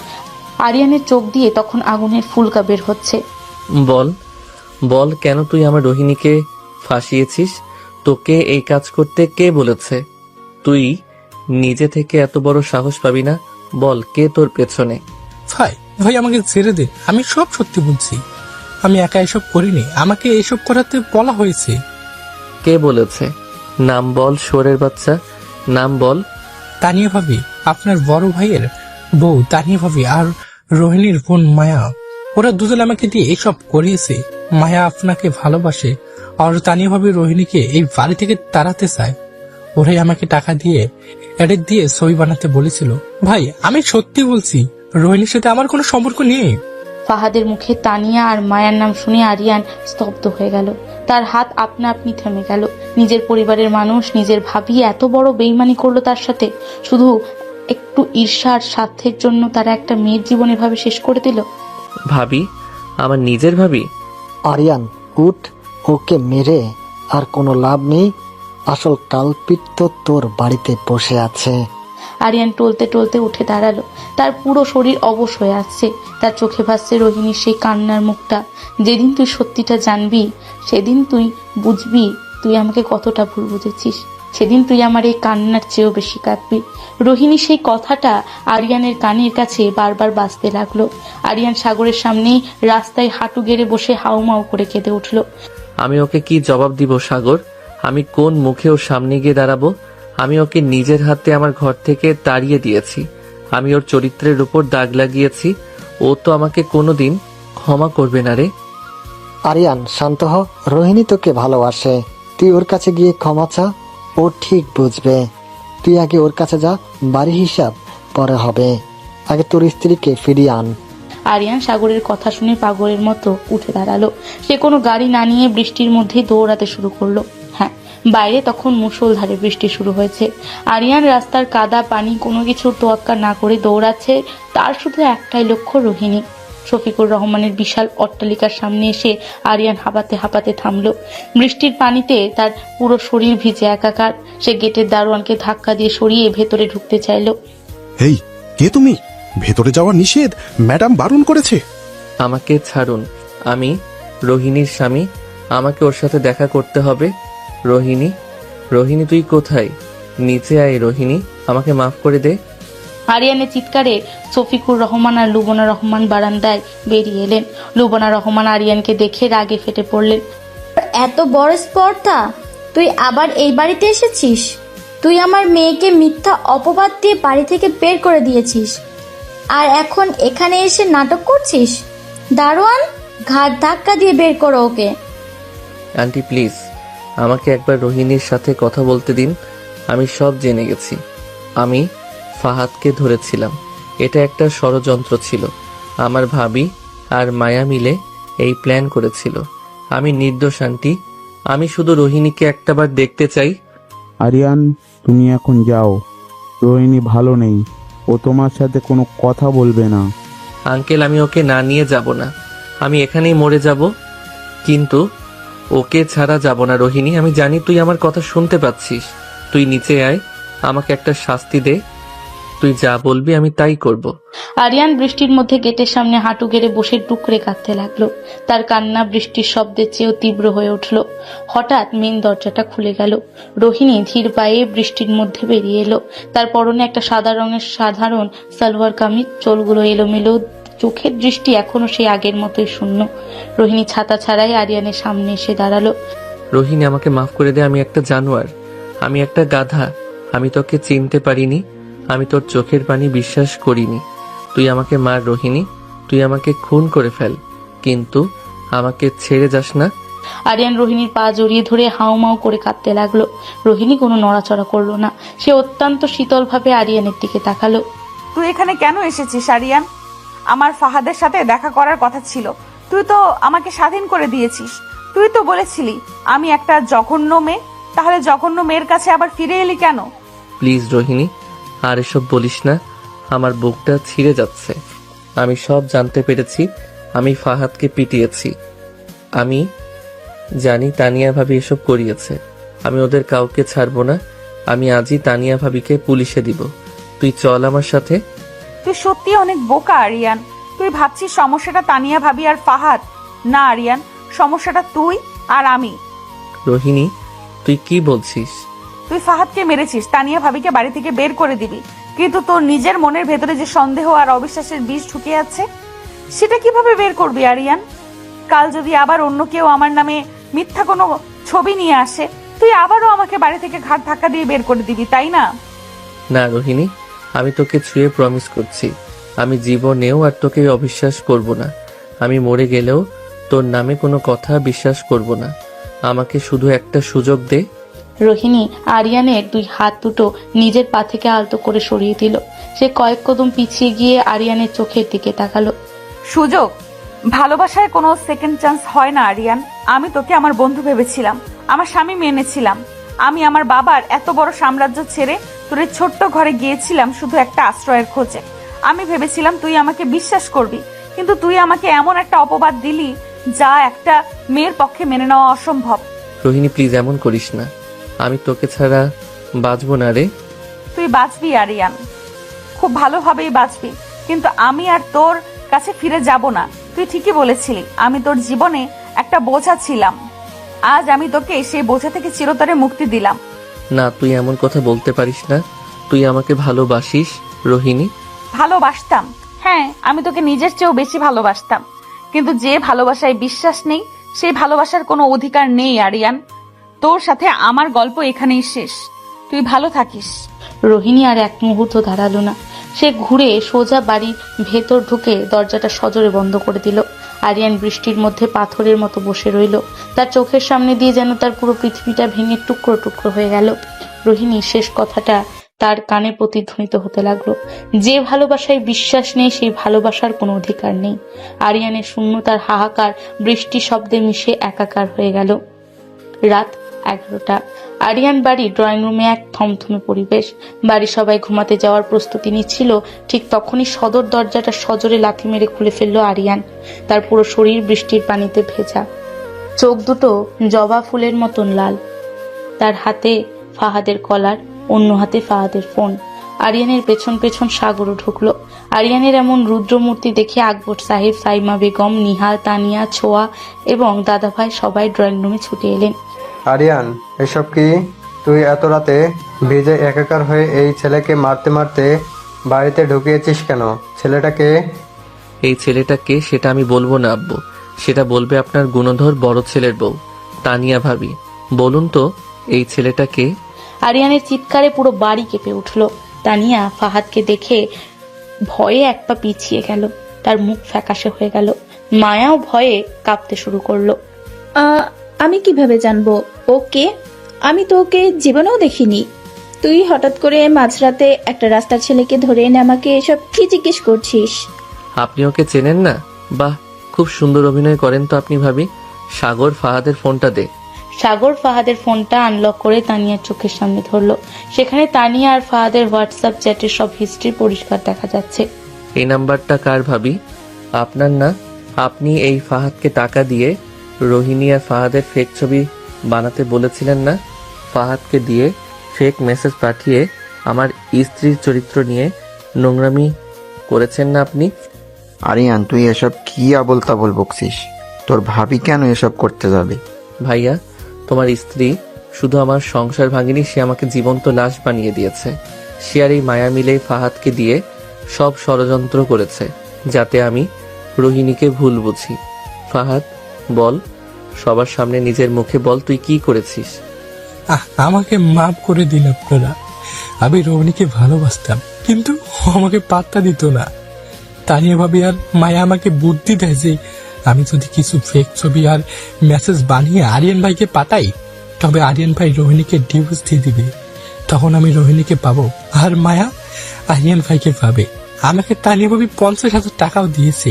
Speaker 4: আরিয়ানের চোখ দিয়ে তখন আগুনের ফুলকা বের হচ্ছে।
Speaker 5: বল কেন তুই আমার রোহিণীকে ফাঁসিয়েছিস? তোকে এই কাজ করতে কে বলেছে? তুই নিজে থেকে এত বড় সাহস পাবি না? বল, কে তোর পেছনে?
Speaker 13: ভাই আমাকে ছেড়ে দে, আমি সব সত্যি বলছি। আমি একা এসব করিনি, আমাকে এসব করাতে বলা হয়েছে।
Speaker 5: কে বলেছে? নাম বল শোরের বাচ্চা, নাম বল।
Speaker 13: তানিয়া ভাবি, আপনার বড় ভাইয়ের বউ তানিয়া ভাবি আর রোহিণীর বোন মায়া, ওরা দুজন আমাকে দিয়ে এসব করিয়েছে। মায়া আপনাকে ভালোবাসে আর তানিয়া ভাবি রোহিণীকে এই বাড়ি থেকে তাড়াতে চায়। ওরাই আমাকে টাকা দিয়ে এডিট দিয়ে ছবি বানাতে বলেছিল। ভাই আমি সত্যি বলছি, রোহিণীর সাথে আমার কোনো সম্পর্ক নেই।
Speaker 4: ফাহাদের মুখে তানিয়া আর মায়ার নাম শুনে আরিয়ান স্তব্ধ হয়ে গেল। তার হাত আপনা আপনি থেমে গেল। নিজের পরিবারের মানুষ, নিজের ভাবি এত বড় বেইমানি করলো তার সাথে, শুধু একটু ঈর্ষার স্বার্থের জন্য তারা একটা মেয়ের জীবন এভাবে শেষ করে দিল।
Speaker 5: ভাবি? আমার নিজের ভাবি?
Speaker 14: আরিয়ান উঠ, ওকে মেরে আর কোনো লাভ নেই। আসল কালপিট তো তোর বাড়িতে বসে আছে।
Speaker 4: আরিয়ান টলতে টলতে উঠে দাঁড়ালো। তার পুরো শরীর অবশ হয়ে আসছে। তার চোখে ভাসছে রোহিণীর সেই কান্নার মুখটা। যেদিন তুই সত্যিটা জানবি, সেদিন তুই বুঝবি তুই আমাকে কতটা ভুল বুঝেছিস। সেদিন তুই আমার এই কান্নার চেয়েও বেশি কাঁদবি। রোহিণী সেই কথাটা আরিয়ানের কানের কাছে বারবার বাজতে লাগলো। আরিয়ান সাগরের সামনে রাস্তায় হাঁটু গেড়ে বসে হাউমাউ করে কেঁদে উঠল।
Speaker 5: আমি ওকে কি জবাব দিব সাগর? আমি কোন মুখে ওর সামনে গিয়ে দাঁড়াবো? আমি ওকে নিজের হাতে আমার ঘর থেকে তাড়িয়ে দিয়েছি। আমি ওর চরিত্রের উপর দাগ লাগিয়েছি। ও তো আমাকে কোনোদিন ক্ষমা করবে না রে।
Speaker 14: আরিয়ান শান্ত হ, রোহিণী তোকে ভালোবাসে। তুই ওর কাছে গিয়ে ক্ষমা চা, ও ঠিক বুঝবে। তুই আগে ওর কাছে যা, বাড়ি হিসাব পরে হবে। আগে তোর স্ত্রীকে ফিরিয়ে আন।
Speaker 4: আরিয়ান সাগরের কথা শুনে পাগলের মতো উঠে দাঁড়ালো। সে কোনো গাড়ি না নিয়ে বৃষ্টির মধ্যেই দৌড়াতে শুরু করলো। হ্যাঁ, বাইরে তখন মুষলধারে বৃষ্টি শুরু হয়েছে। আরিয়ান রাস্তার কাদা পানি কোনো কিছুর তোয়াক্কা না করে দৌড়াচ্ছে। তার শুধু একটাই লক্ষ্য, রোহিণী। শফিকুর রহমানের বিশাল অট্টালিকার সামনে এসে আরিয়ান হাঁপাতে হাঁপাতে থামলো। বৃষ্টির পানিতে তার পুরো শরীর ভিজে একাকার। সে গেটের দারোয়ানকে ধাক্কা দিয়ে সরিয়ে ভেতরে ঢুকতে চাইলো।
Speaker 15: এই, কে তুমি? ভেতরে যাওয়া নিষেধ, ম্যাডাম বারণ করেছে।
Speaker 5: আমাকে ছাড়ুন, আমি রোহিণীর স্বামী। আমাকে ওর সাথে দেখা করতে হবে। রোহিণী তুই কোথায়? নিচে আয় রোহিণী, আমাকে মাফ করে দে।
Speaker 4: আরিয়ানের চিৎকারে শফিকুর রহমান আর লুবনা রহমান বারান্দায় বেরিয়ে এলেন। লুবনা রহমান আরিয়ানকে দেখে রাগে ফেটে পড়লেন।
Speaker 1: এত বড় স্পর্ধা! তুই আবার এই বাড়িতে এসেছিস? তুই আমার মেয়েকে মিথ্যা অপবাদ দিয়ে বাড়ি থেকে বের করে দিয়েছিস, আর এখন এখানে এসে নাটক করছিস? দারোয়ান, ঘাট ধাক্কা দিয়ে বের করো ওকে।
Speaker 5: আন্টি প্লিজ, আমাকে একবার রোহিণীর সাথে কথা বলতে দিন। আমি সব জেনে গেছি। আমি ফাহাদকে ধরেছিলাম। এটা একটা ষড়যন্ত্র ছিল। আমার ভাবি আর মায়া মিলে এই প্ল্যান করেছিল। আমি নির্দোষ আন্টি। আমি শুধু রোহিণীকে একটাবার দেখতে চাই।
Speaker 3: আরিয়ান, তুমি এখন যাও। রোহিণী ভালো নেই, ও তোমার সাথে কোনো কথা বলবে না।
Speaker 5: আঙ্কেল, আমি ওকে না নিয়ে যাব না। আমি এখানেই মরে যাব, কিন্তু ওকে ছাড়া যাব না। রোহিণী, আমি জানি তুই আমার কথা শুনতে পাচ্ছিস। তুই নিচে আয়, আমাকে একটা শাস্তি দে। তুই যা বলবি আমি তাই করব।
Speaker 4: আরিয়ান বৃষ্টির মধ্যে গেটের সামনে হাঁটু গেড়ে বসে টুকরে কাঁদতে লাগলো। তার কান্না বৃষ্টির শব্দের চেয়েও তীব্র হয়ে উঠল। হঠাৎ মেন দরজাটা খুলে গেল। রোহিণী ধীর পায়ে বৃষ্টির মধ্যে বেরিয়ে এলো। তার পরনে একটা সাদা রঙের সাধারণ সালোয়ার কামিজ, চুলগুলো এলোমেলো, চোখের দৃষ্টি এখনো সেই আগের মতোই শূন্য। রোহিণী ছাতা ছাড়াই আরিয়ানের সামনে এসে দাঁড়ালো।
Speaker 5: রোহিণী, আমাকে মাফ করে দে। আমি একটা জানোয়ার, আমি একটা গাধা। আমি তোকে চিনতে পারিনি। আমি তোর চোখের পানি বিশ্বাস করিনি। তুই আমাকে মার রোহিণী, তুই আমাকে খুন করে ফেল, কিন্তু আমাকে ছেড়ে যাস না।
Speaker 4: আরিয়ান রোহিণীর পা জড়িয়ে ধরে হাউমাউ করে কাঁদতে লাগলো। রোহিণী কোনো নড়াচড়া করলো না। সে অত্যন্ত শীতলভাবে আরিয়ানের দিকে তাকালো।
Speaker 2: তুই এখানে কেন এসেছিস আরিয়ান? আমার ফাহাদের সাথে দেখা করার কথা ছিল। তুই তো আমাকে স্বাধীন করে দিয়েছিস। তুই তো বলেছিলি আমি একটা জঘন্য মেয়ে। তাহলে জঘন্য মেয়ের কাছে আবার ফিরে এলি কেন?
Speaker 5: প্লিজ রোহিণী, আর এসব বলিস না। আমার বুকটা ছিঁড়ে যাচ্ছে। আমি সব জানতে পেরেছি। আমি ফাহাদকে পিটিয়েছি। আমি জানি তানিয়া ভাবি এসব করিয়েছে। আমি ওদের কাউকে ছাড়বো না। আমি আজই তানিয়া ভাবিকে পুলিশে দিব। তুই চল আমার সাথে।
Speaker 2: তুই সত্যি অনেক বোকা আরিয়ান। তুই ভাবছিস সমস্যাটা তানিয়া ভাবি আর ফাহাদ। না আরিয়ান, সমস্যাটা তুই আর আমি।
Speaker 5: রোহিণী, তুই কি বলছিস?
Speaker 2: তুই ফাহাদকে মেরেছিস, তানিয়া ভাবিকে বাড়ি থেকে বের করে দিবি, কিন্তু তোর নিজের মনের ভেতরে যে সন্দেহ আর অবিশ্বাসের বীজ ঢুকে আছে, সেটা কিভাবে বের করবি আরিয়ান? কাল যদি আবার অন্য কেউ আমার নামে মিথ্যা কোনো ছবি নিয়ে আসে, তুই আবারও আমাকে বাড়ি থেকে ঘাট ধাক্কা দিয়ে বের করে দিবি, তাই না?
Speaker 5: না রোহিণী, আমি তোকে ছুঁয়ে প্রমিস করছি, আমি জীবনেও আর তোকে অবিশ্বাস করব না। আমি মরে গেলেও তোর নামে কোনো কথা বিশ্বাস করব না। আমাকে শুধু একটা সুযোগ দে।
Speaker 4: রোহিণী আরিয়ানের দুই হাত দুটো নিজের পা থেকে আলতো করে সরিয়ে দিল। সে কয়েক কদম পিছিয়ে গিয়ে আরিয়ানের চোখের দিকে তাকালো।
Speaker 2: সুযোগ? ভালোবাসায় কোনো সেকেন্ড চান্স হয় না আরিয়ান। আমি তোকে আমার বন্ধু ভেবেছিলাম, আমার স্বামী মেনেছিলাম। আমি আমার বাবার এত বড় সাম্রাজ্য ছেড়ে তোর এই ছোট্ট ঘরে গিয়েছিলাম শুধু একটা আশ্রয়ের খোঁজে। আমি ভেবেছিলাম তুই আমাকে বিশ্বাস করবি, কিন্তু তুই আমাকে এমন একটা অপবাদ দিলি যা একটা মেয়ের পক্ষে মেনে নেওয়া অসম্ভব।
Speaker 5: রোহিণী প্লিজ এমন করিস না। আমি তোকে ছাড়া বাঁচবো না রে।
Speaker 2: তুই বাঁচবি আরিয়ান, খুব ভালোভাবেই বাঁচবি, কিন্তু আমি আর তোর কাছে ফিরে যাব না। তুই ঠিকই বলেছিলি, আমি তোর জীবনে একটা বোঝা ছিলাম। আজ আমি তোকে সেই বোঝা থেকে চিরতরে মুক্তি দিলাম।
Speaker 5: না, তুই এমন কথা বলতে পারিস না। তুই আমাকে ভালোবাসিস রোহিণী।
Speaker 2: ভালোবাসতাম, হ্যাঁ, আমি তোকে নিজের চেয়েও বেশি ভালোবাসতাম, কিন্তু যে ভালোবাসায় বিশ্বাস নেই সেই ভালোবাসার কোনো অধিকার নেই আরিয়ান। তোর সাথে আমার গল্প এখানেই শেষ। তুই ভালো থাকিস।
Speaker 4: রোহিণী আর এক মুহূর্ত দাঁড়ালো না। সে ঘুরে সোজা বাড়ির ভেতর ঢুকে দরজাটা সজোরে বন্ধ করে দিল। আরিয়ান বৃষ্টির মধ্যে পাথরের মতো বসে রইল। তার চোখের সামনে দিয়ে যেন তার পুরো পৃথিবীটা ভেঙে টুকরো টুকরো হয়ে গেল। রোহিণীর শেষ কথাটা তার কানে প্রতিধ্বনিত হতে লাগলো। যে ভালোবাসায় বিশ্বাস নেই সেই ভালোবাসার কোনো অধিকার নেই। আরিয়ানের শূন্যতার হাহাকার বৃষ্টি শব্দে মিশে একাকার হয়ে গেল। রাত 11টা। আরিয়ান বাড়ির ড্রয়িং রুমে এক থমথমে পরিবেশ। বাড়ির সবাই ঘুমাতে যাওয়ার প্রস্তুতি নিচ্ছিল। ঠিক তখনই সদর দরজাটা সজোরে লাথি মেরে খুলে ফেলল আরিয়ান। তার পুরো শরীর বৃষ্টির পানিতে ভেজা, চোখ দুটো জবা ফুলের মতন লাল। তার হাতে ফাহাদের কলার, অন্য হাতে ফাহাদের ফোন। আরিয়ানের পেছন পেছন সাগরও ঢুকলো। আরিয়ানের এমন রুদ্রমূর্তি দেখে আকবর সাহেব, সাইমা বেগম, নিহাল, তানিয়া, ছোয়া এবং দাদাভাই সবাই ড্রয়িং রুমে ছুটে এলেন।
Speaker 8: আরিয়ান, এসব কি? তুই এত রাতে ভিজে একাকার হয়ে এই ছেলেকে মারতে মারতে বাড়িতে ঢুকিয়েছিস কেন? ছেলেটাকে?
Speaker 5: এই ছেলেটাকে সেটা আমি বলবো না আব্বু, সেটা বলবে আপনার গুণধর বড় ছেলের বউ তানিয়া ভাবি। বলুন তো, এই ছেলেটাকে?
Speaker 4: আরিয়ানের চিৎকারে পুরো বাড়ি কেঁপে উঠল। তানিয়া ফাহাদকে দেখে ভয়ে এক পা পিছিয়ে গেল, তার মুখ ফ্যাকাশে হয়ে গেল। মায়াও ভয়ে কাঁপতে শুরু করলো।
Speaker 7: আমি কিভাবে জানবো ওকে? আমি তো ওকে জীবনেও দেখিনি। তুই হঠাৎ করে মাঝরাতে একটা রাস্তার ছেলেকে ধরে এনে আমাকে এসব কি জিজ্ঞেস করছিস?
Speaker 5: আপনি ওকে চেনেন না? বাহ, খুব সুন্দর অভিনয় করেন তো আপনি ভাবি। সাগর, ফাহাদের ফোনটা দে।
Speaker 4: সাগর ফাহাদের ফোনটা আনলক করে তানিয়ার চোখের সামনে ধরলো। সেখানে তানিয়া আর ফাহাদের হোয়াটসঅ্যাপ চ্যাটের সব হিস্ট্রি পরিষ্কার দেখা যাচ্ছে।
Speaker 5: এই নাম্বারটা কার ভাবি? আপনার না? আপনি এই ফাহাদকে টাকা দিয়ে রোহিণী আর ফাহাদের ফেক ছবি বানাতে বলেছিলেন না? ফাহাদকে দিয়ে ফেক মেসেজ পাঠিয়ে আমার স্ত্রীর চরিত্র নিয়ে নোংরামি করেছেন না আপনি?
Speaker 9: আরিয়ান, তুই এসব কি আবল তাবল বকছিস? তোর ভাবি কেন এসব করতে যাবে?
Speaker 5: ভাইয়া, তোমার স্ত্রী শুধু আমার সংসার ভাঙিনি, সে আমাকে জীবন্ত লাশ বানিয়ে দিয়েছে। সে আর এই মায়া মিলে ফাহাদকে দিয়ে সব ষড়যন্ত্র করেছে যাতে আমি রোহিণীকে ভুল বুঝি। ফাহাদ, বল, সবার সামনে নিজের মুখে বল তুই কি করেছিস।
Speaker 13: আমাকে মাফ করে দিন আপনারা। আমি রোহিণীকে ভালোবাসতাম, কিন্তু ও আমাকে পাত্তা দিত না। তানিয়া ভাবি আর মায়া আমাকে বুদ্ধি দেয় যে আমি যদি কিছু ফেক ছবি আর মেসেজ বানিয়ে আরিয়ান ভাইকে পাঠাই, তবে আরিয়ান ভাই রোহিণীকে ডিভোর্স দিয়ে দিবে। তখন আমি রোহিণীকে পাবো আর মায়া আরিয়ান ভাইকে পাবে। আমাকে তানিয়া ভাবি 50,000 টাকাও দিয়েছে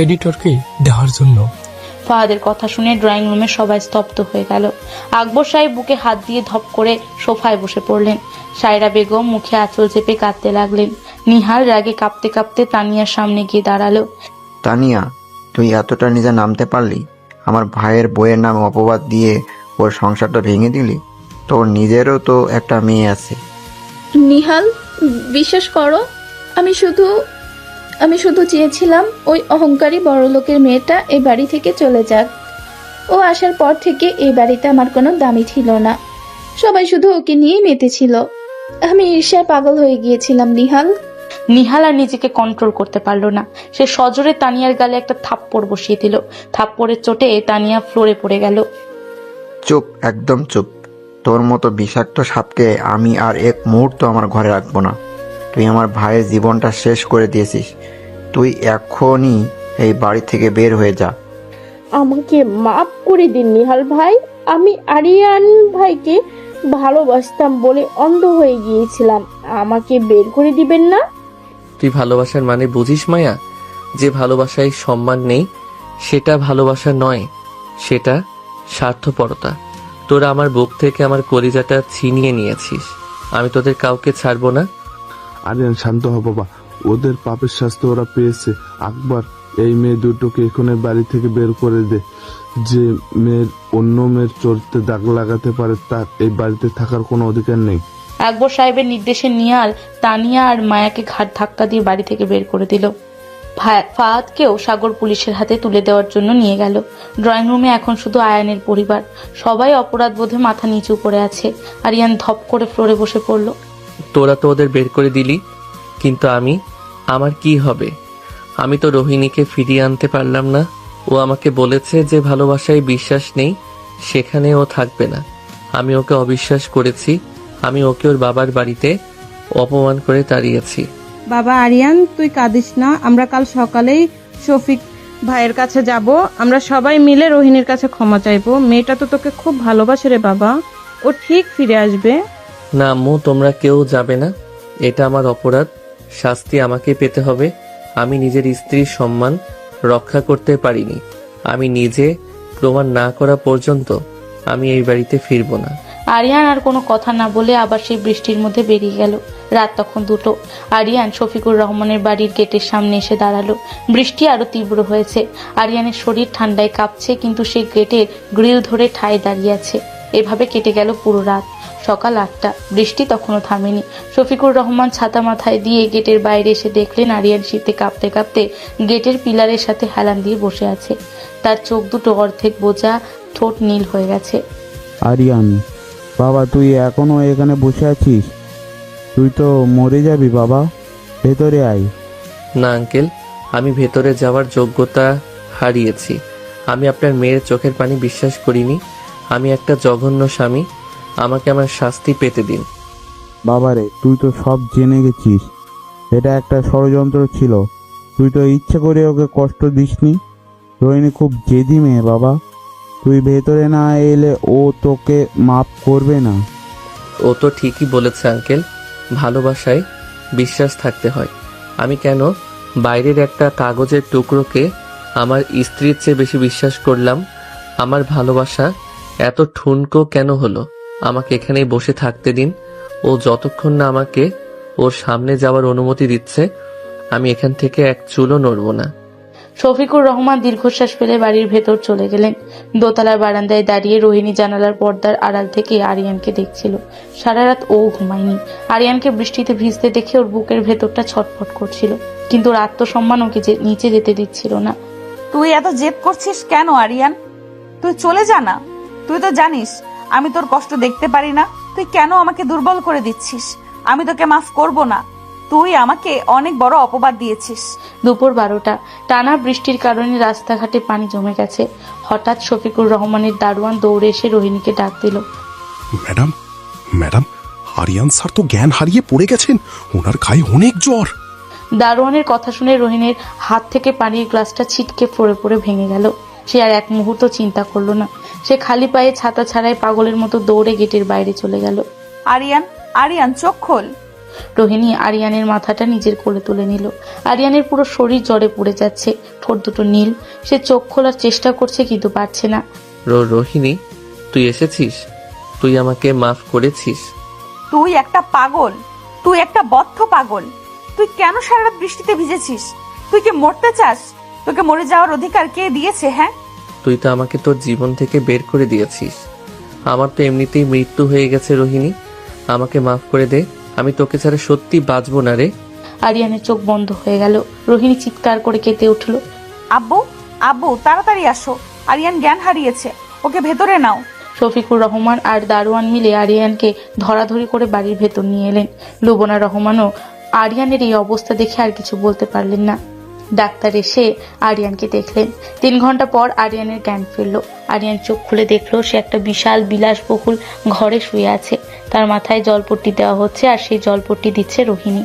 Speaker 13: এডিটরকে দেওয়ার জন্য।
Speaker 4: ফাহাদের কথা শুনে ড্রয়িং রুমে সবাই স্তব্ধ হয়ে গেল। আকবর সাহেব বুকে হাত দিয়ে ধপ করে সোফায় বসে পড়লেন। সায়রা বেগম মুখে আঁচল চেপে কাঁদতে লাগলেন। নিহাল রাগে কাঁপতে কাঁপতে তানিয়ার সামনে গিয়ে দাঁড়ালো।
Speaker 9: তানিয়া, তুই এতটা নিজে নামতে পারলি? আমার ভাইয়ের বইয়ের নামে অপবাদ দিয়ে ওর সংসারটা ভেঙে দিলি। তোর নিজেরও তো একটা মেয়ে আছে।
Speaker 7: নিহাল, বিশ্বাস করো, আমি শুধু চেয়েছিলাম ওই অহংকারী বড়লোকের মেয়েটা এই বাড়ি থেকে চলে যাক। ও আসার পর থেকে এই বাড়িতে আমার কোনো দামই ছিল না। সবাই শুধু ওকে নিয়েই মেতেছিল। আমি ঈর্ষায় পাগল হয়ে গিয়েছিলাম নিহাল।
Speaker 4: নিহাল আর নিজেকে কন্ট্রোল করতে পারলো না। সে সজোরে তানিয়ার গালে একটা থাপ্পড় বসিয়ে দিল। থাপ্পড়ের চোটে তানিয়া ফ্লোরে পড়ে গেল।
Speaker 9: চুপ, একদম চুপ। তোর মতো বিষাক্ত সাপকে আমি আর এক মুহূর্ত আমার ঘরে রাখবো না। তুই আমার ভাইয়ের জীবনটা শেষ করে দিয়েছিস। তুই এখনই এই বাড়ি থেকে বের হয়ে যা।
Speaker 7: আমাকে মাফ করে দিন নিহাল ভাই। আমি আরিয়ান ভাইকে ভালোবাসতাম বলে অন্ধ হয়ে গিয়েছিলাম। আমাকে বের করে দিবেন না।
Speaker 5: তুই ভালোবাসার মানে বুঝিস মায়া? যে ভালোবাসায় সম্মান নেই সেটা ভালোবাসা নয়, সেটা স্বার্থপরতা। তোরা আমার বুক থেকে আমার কলিজাটা ছিনিয়ে নিয়েছিস। আমি তোদের কাউকে ছাড়বো না।
Speaker 11: আরিয়ান, শান্ত হ বাবা। ওদের পাপের শাস্তি ওরা পেয়েছে। আকবর, এই মেয়ে দুটোকে এখানে বাড়ি থেকে বের করে দে। যে মেয়ের অন্য মেয়ের চরিত্রে দাগ লাগাতে পারে তার এই বাড়িতে থাকার কোনো অধিকার নেই।
Speaker 4: আকবর সাহেবের নির্দেশে নিহাল তানিয়া আর মায়াকে ঘাট ধাক্কা দিয়ে বাড়ি থেকে বের করে দিল। ফাহাদকেও সাগর পুলিশের হাতে তুলে দেওয়ার জন্য নিয়ে গেল। ড্রয়িং রুমে এখন শুধু আয়ানের পরিবার। সবাই অপরাধ বোধে মাথা নিচু করে আছে। আরিয়ান ধপ করে ফ্লোরে বসে পড়ল।
Speaker 5: তোরা তো ওদের বের করে দিলি, কিন্তু আমার কি হবে? আমি তো রোহিণীকে ফিরিয়ে আনতে পারলাম না। ও আমাকে বলেছে যে ভালোবাসায় বিশ্বাস নেই, সেখানে ও থাকবে না। আমি ওকে অবিশ্বাস করেছি। আমি ওকে ওর বাবার বাড়িতে অপমান করে তাড়িয়েছি।
Speaker 10: বাবা আরিয়ান, তুই কাঁদিস না। আমরা কাল সকালেই শফিক ভাইয়ের কাছে যাব। আমরা সবাই মিলে রোহিণীর কাছে ক্ষমা চাইবো। মেয়েটা তো তোকে খুব ভালোবাসে রে বাবা। ও ঠিক ফিরে আসবে।
Speaker 5: না আম্মু, তোমরা কেউ যাবে না। এটা আমার অপরাধ, শাস্তি আমাকে পেতে হবে। আমি নিজের স্ত্রীর সম্মান রক্ষা করতে পারিনি। আমি নিজে প্রমাণ না করা পর্যন্ত আমি এই বাড়িতে ফিরবো না।
Speaker 4: আরিয়ান আর কোনো কথা না বলে আবার সেই বৃষ্টির মধ্যে বেরিয়ে গেল। রাত তখন 2টো। আরিয়ান শফিকুর রহমানের বাড়ির গেটের সামনে এসে দাঁড়ালো। বৃষ্টি আরো তীব্র হয়েছে। আরিয়ানের শরীর ঠান্ডায় কাঁপছে, কিন্তু সে গেটের গ্রিল ধরে ঠায় দাঁড়িয়ে আছে। এভাবে কেটে গেল পুরো রাত। সকাল 8টা। বৃষ্টি তখনও থামেনি। শফিকুর রহমান ছাতা মাথায় দিয়ে গেটের বাইরে এসে দেখলেন আরিয়ান শীতে কাঁপতে কাঁপতে গেটের পিলারের সাথে হেলান দিয়ে বসে আছে। তার চোখ দুটো অর্ধেক বোঝা, ঠোঁট নীল হয়ে গেছে।
Speaker 3: আরিয়ান বাবা, তুই এখনো এখানে বসে আছিস? তুই তো মরে যাবি বাবা। ভেতরে আয়।
Speaker 5: না আঙ্কেল, আমি ভেতরে যাওয়ার যোগ্যতা হারিয়েছি। আমি আপনার মেয়ের চোখের পানি বিশ্বাস করিনি। আমি একটা জঘন্য স্বামী। আমাকে আমার শাস্তি পেতে দিন।
Speaker 3: বাবারে, তুই তো সব জেনে গেছিস। এটা একটা ষড়যন্ত্র ছিল। তুই তো ইচ্ছে করে ওকে কষ্ট দিসনি। রোহিণী খুব জেদি মেয়ে বাবা। তুই ভেতরে না এলে ও তোকে মাফ করবে না।
Speaker 5: ও তো ঠিকই বলেছে আঙ্কেল, ভালোবাসায় বিশ্বাস থাকতে হয়। আমি কেন বাইরের একটা কাগজের টুকরোকে আমার স্ত্রীর চেয়ে বেশি বিশ্বাস করলাম? আমার ভালোবাসা এত ঠুনকো কেন হলো? আমাকে এখানেই বসে থাকতে দিন। ও যতক্ষণ না আমাকে ওর সামনে যাওয়ার অনুমতি দিচ্ছে, আমি এখান থেকে এক চুলও নড়ব না।
Speaker 4: শফিকুর রহমান দীর্ঘশ্বাস ফেলে বাড়ির ভেতর চলে গেলেন। দোতলার বারান্দায় দাঁড়িয়ে রোহিণী জানালার পর্দার আড়াল থেকে আরিয়ানকে দেখছিল। সারা রাত ও ঘুমায়নি। আরিয়ানকে বৃষ্টিতে ভিজতে দেখে ওর বুকের ভেতরটা ছটফট করছিল, কিন্তু ওর আত্মসম্মান ওকে নিচে যেতে দিচ্ছিল না।
Speaker 2: তুই এত জেদ করছিস কেন আরিয়ান? তুই চলে যা না। তুই তো জানিস আমি তোর কষ্ট দেখতে পারি না। তুই কেন আমাকে দুর্বল করে দিচ্ছিস? আমি তোকে মাফ করব না। তুই আমাকে অনেক বড় অপবাদ দিয়েছিস।
Speaker 4: দুপুর 12টা। টানা বৃষ্টির কারণে রাস্তাঘাটে পানি জমে গেছে। হঠাৎ শফিকুর রহমানের দারোয়ান দৌড়ে এসে রোহিণীকে ডাক দিল।
Speaker 15: ম্যাডাম, ম্যাডাম, আরিয়ান স্যার তো জ্ঞান হারিয়ে পড়ে গেছেন। ওনার গায়ে অনেক জ্বর।
Speaker 4: দারোয়ানের কথা শুনে রোহিণীর হাত থেকে পানির গ্লাসটা ছিটকে পড়ে পড়ে ভেঙে গেল। সে আর এক মুহূর্ত চিন্তা করলো না। সে খালি পায়ে ছাতা ছাড়াই পাগলের মতো দৌড়ে গেটের বাইরে চলে গেল।
Speaker 2: আরিয়ান, আরিয়ান, চোখ খোল।
Speaker 4: রোহিণী আরিয়ানের মাথাটা নিজের কোলে তুলে নিল। আরিয়ানের পুরো শরীর জ্বরে পুড়ে যাচ্ছে, ঠোঁট দুটো নীল। সে চোখ খোলার চেষ্টা করছে কিন্তু পারছে না।
Speaker 5: রোহিণী, তুই এসেছিস? তুই আমাকে মাফ করেছিস?
Speaker 2: তুই একটা পাগল, তুই একটা বদ্ধ পাগল। তুই কেন সারা রাত বৃষ্টিতে ভিজেছিস? তুই কি মরতে চাস? তোকে মরে যাওয়ার অধিকার কে দিয়েছে? হ্যাঁ,
Speaker 5: তুই তো আমাকে তোর জীবন থেকে বের করে দিয়েছিস। আমার তো এমনিতেই মৃত্যু হয়ে গেছে। রোহিণী, আমাকে মাফ করে দে। আমি তোকে ছাড়া সত্যি বাঁচবো না রে।
Speaker 4: আরিয়ানের চোখ বন্ধ হয়ে গেল। রোহিণী চিৎকার করে কেঁদে উঠল।
Speaker 2: আব্বু, আব্বু, তাড়াতাড়ি আসো। আরিয়ান জ্ঞান হারিয়েছে, ওকে ভেতরে নাও।
Speaker 4: শফিকুর রহমান আর দারোয়ান মিলে আরিয়ানকে ধরাধরি করে বাড়ির ভেতর নিয়ে এলেন। লুবনা রহমানও আরিয়ানের এই অবস্থা দেখে আর কিছু বলতে পারলেন না। ডাক্তার এসে আরিয়ানকে দেখলেন। 3 ঘন্টা পর আরিয়ানের জ্ঞান ফিরল। আরিয়ান চোখ খুলে দেখলো সে একটা বিশাল বিলাসবহুল ঘরে শুয়ে আছে। তার মাথায় জলপট্টি দেওয়া হচ্ছে, আর সেই জলপট্টি দিচ্ছে রোহিণী।